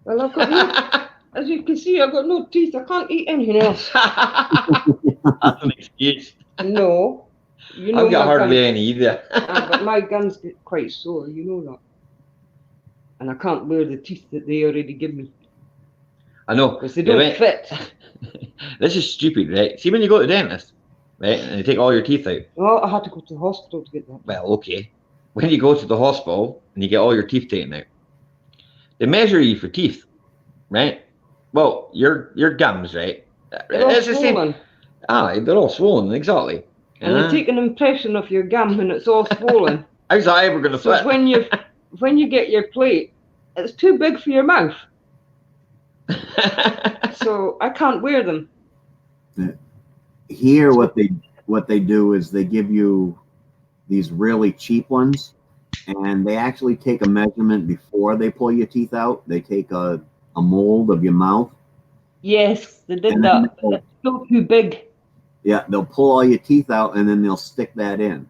Well, I've got no, as you can see, I've got no teeth. I can't eat anything else. That's an excuse. No. You know I've got my hardly gums, any either. but my gums get quite sore, you know that. And I can't wear the teeth that they already give me. I know. Because they don't fit. This is stupid, right? See, when you go to the dentist, right, and they take all your teeth out. Well, I had to go to the hospital to get that. Well, okay. When you go to the hospital and you get all your teeth taken out, they measure you for teeth, right? Well, your gums, right? They're all It's the same. swollen. They're all swollen, exactly. And they take an impression of your gum when it's all swollen. How's that ever going to So fit? when you get your plate, it's too big for your mouth. So I can't wear them. Here, what they do is they give you these really cheap ones, and they actually take a measurement before they pull your teeth out. They take a mold of your mouth. Yes, they did And that. then It's still too big. Yeah, they'll pull all your teeth out, and then they'll stick that in.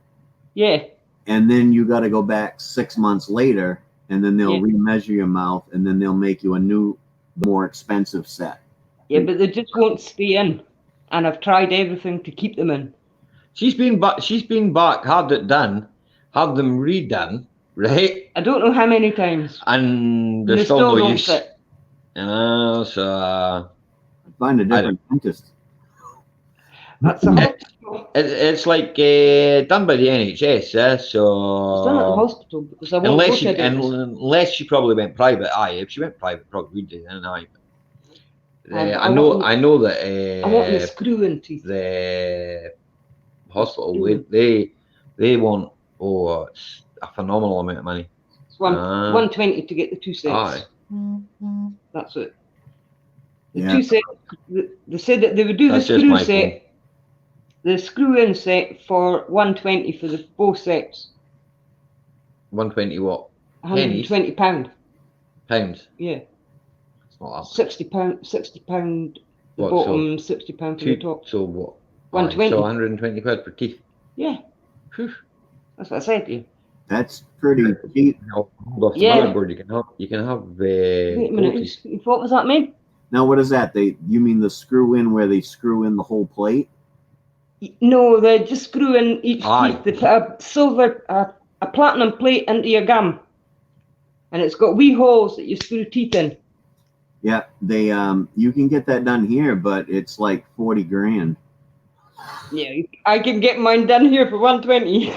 Yeah. And then you got to go back 6 months later, and then they'll remeasure your mouth, and then they'll make you a new, more expensive set. Yeah, but they just won't stay in. And I've tried everything to keep them in. She's been back, had it done, had them redone, right? I don't know how many times. And They there's still still no don't use. fit. So Find a different dentist. That's a hospital. it's like done by the NHS, It's done at the so hospital because I won't go to it. unless she probably went private, if she went private, probably would do then, I know that I want the screw-in teeth. the hospital they want it's a phenomenal amount of money. It's 120 to get the two sets. Aye. That's it. The Yeah. two sets. They said that they would do That's the just screw my set, the screw-in set for 120 for the both sets. 120 what? 120 pound. Pounds. Yeah. It's not that. 60 pound. 60 pound. The What, bottom, 60 pound for the top. So what? 120. So 120 quid per teeth. Yeah. Whew. That's what I said to you. That's pretty cheap. Hold off the Yeah. motherboard. You can have Wait a gold minute. teeth. What was that, mate? Now, what is that? You mean the screw in where they screw in the whole plate? No, they just screw in each Aye. teeth. They put a silver, a platinum plate into your gum, and it's got wee holes that you screw teeth in. Yeah, they you can get that done here, but it's like 40 grand. Yeah, I can get mine done here for 120.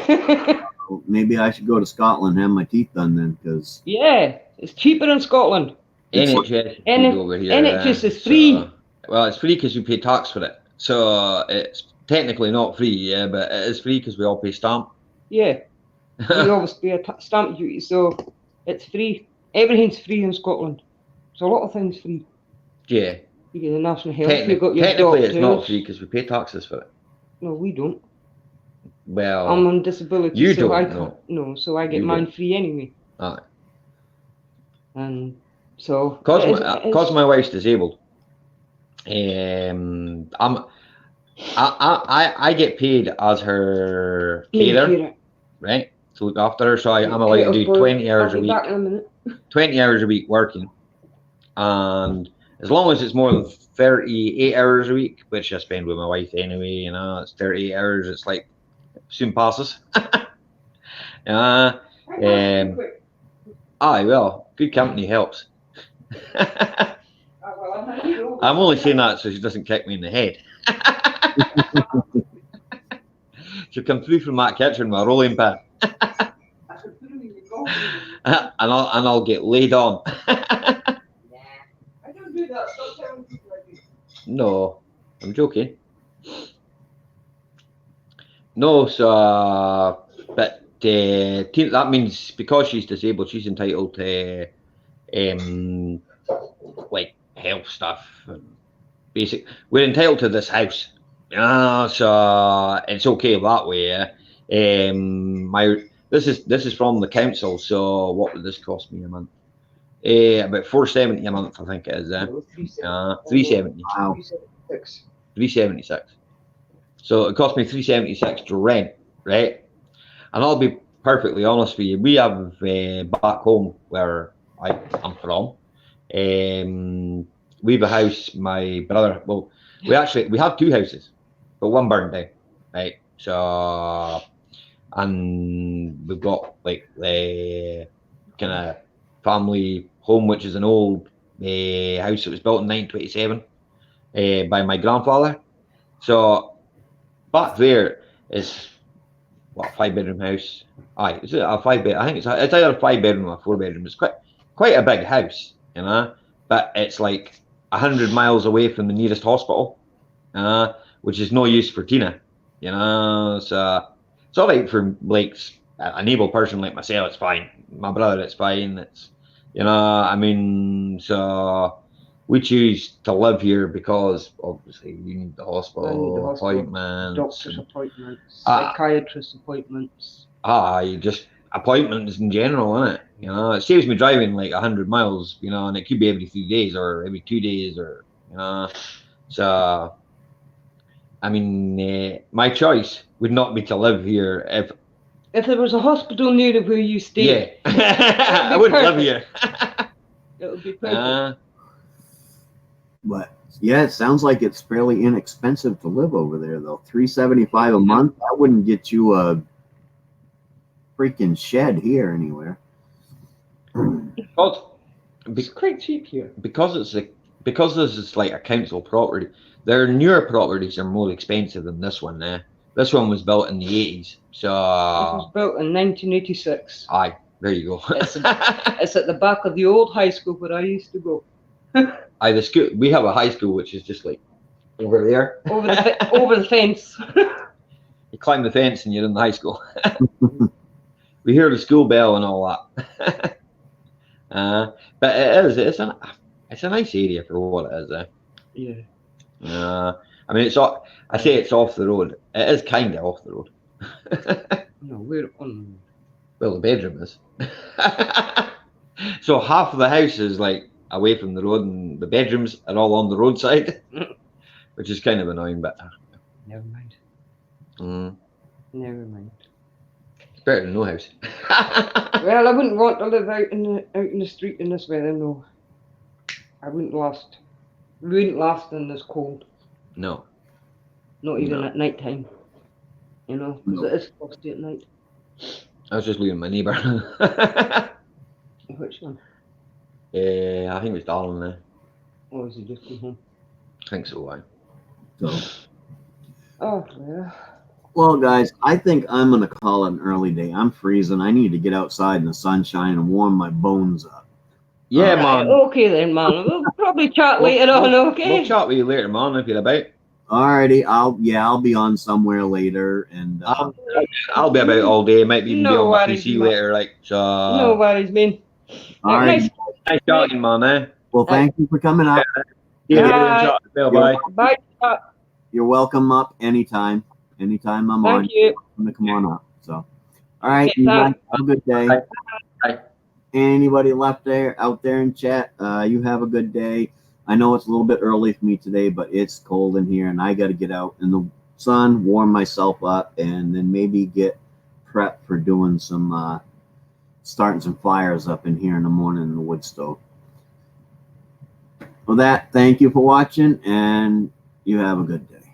Well, maybe I should go to Scotland and have my teeth done then, because Yeah, it's cheaper in Scotland. NHS over here. NHS is free. Well, it's free because we pay tax for it. So it's technically not free, but it is free because we all pay stamp. Yeah, we always pay a stamp duty, so it's free. Everything's free in Scotland. So a lot of things free. Yeah. You get the national health. You've got your Technically, doctors. it's not free because we pay taxes for it. No, we don't. Well, I'm on disability, you so don't, I no. can't. No, so I get You mine don't. free anyway. aye. And so Because my wife's disabled, I get paid as her carer, right, to look after her. So I'm allowed to do 20 hours a week. 20 hours a week working, and as long as it's more than 38 hours a week, which I spend with my wife anyway, it's 38 hours. It's like soon passes. Well, good company helps. I'm only saying that so she doesn't kick me in the head. She'll come through from that kitchen with a rolling pin. and I'll get laid on. I don't do that. Stop telling people I do. No, I'm joking. No, so but that means because she's disabled, she's entitled to like health stuff and basic. We're entitled to this house, so it's okay that way. This is from the council. So what would this cost me a month? About $470 a month, I think it is. $370. Wow. $376. So it cost me $376 to rent, right? And I'll be perfectly honest with you. We have back home where I'm from. We have a house. My brother. Well, we had two houses, but one burned down, right? So, and we've got like the kind of family home, which is an old house that was built in 1927 by my grandfather. So back there is what, a 5-bedroom house. Aye, is it a 5-bed? I think it's either a 5-bedroom or a 4-bedroom. It's quite a big house, but it's like 100 miles away from the nearest hospital, which is no use for Tina, So it's all right for like an able person like myself. It's fine. My brother, it's fine. It's so we choose to live here because obviously we need the hospital appointments, doctor's appointments, psychiatrist appointments. Just appointments in general, innit? It saves me driving like 100 miles, and it could be every 3 days or every 2 days or, So, my choice would not be to live here if there was a hospital near where you stay. Yeah, I wouldn't live here. It would be perfect. But yeah, it sounds like it's fairly inexpensive to live over there, though. $375 a month. That wouldn't get you a freaking shed here anywhere. It's quite cheap here. Because this is like a council property. Their newer properties are more expensive than this one. This one was built in the 80s. So this was built in 1986. Aye, there you go. It's at the back of the old high school where I used to go. The school, we have a high school which is just like over there. Over the fence. You climb the fence and you're in the high school. We hear the school bell and all that. But it's a nice area for what it is. Yeah. It's off the road. It is kind of off the road. No, we're on. Well, the bedroom is. So half of the house is like away from the road, and the bedrooms are all on the roadside, which is kind of annoying. But never mind. Never mind. It's better than no house. Well, I wouldn't want to live out in the street in this weather. No, I wouldn't last. We wouldn't last in this cold. No. Not even at night time. Because it is frosty at night. I was just leaving my neighbour. Which one? I think it was Darling there. Or is he just come home? I think so, why? So, Oh, yeah. well, guys, I think I'm going to call it an early day. I'm freezing. I need to get outside in the sunshine and warm my bones up. Yeah, man. Okay then, man. We'll probably chat later on, okay? We'll chat with you later, man, if you're about. Alrighty, I'll be on somewhere later, and I'll be about all day. Might even be No on my worries, PC man. later, like so. No worries, man. all right. Nice chatting, man. Well, thank you for coming up. Yeah. Bye. Bye. You're welcome up anytime. Anytime I'm on. Thank you. I'm gonna come on up. So, all right, Okay, you guys thanks. have a good day. Bye. Anybody out there in chat, you have a good day. I know it's a little bit early for me today, but it's cold in here, and I got to get out in the sun, warm myself up, and then maybe get prepped for doing some starting some fires up in here in the morning in the wood stove. With that, thank you for watching, and you have a good day.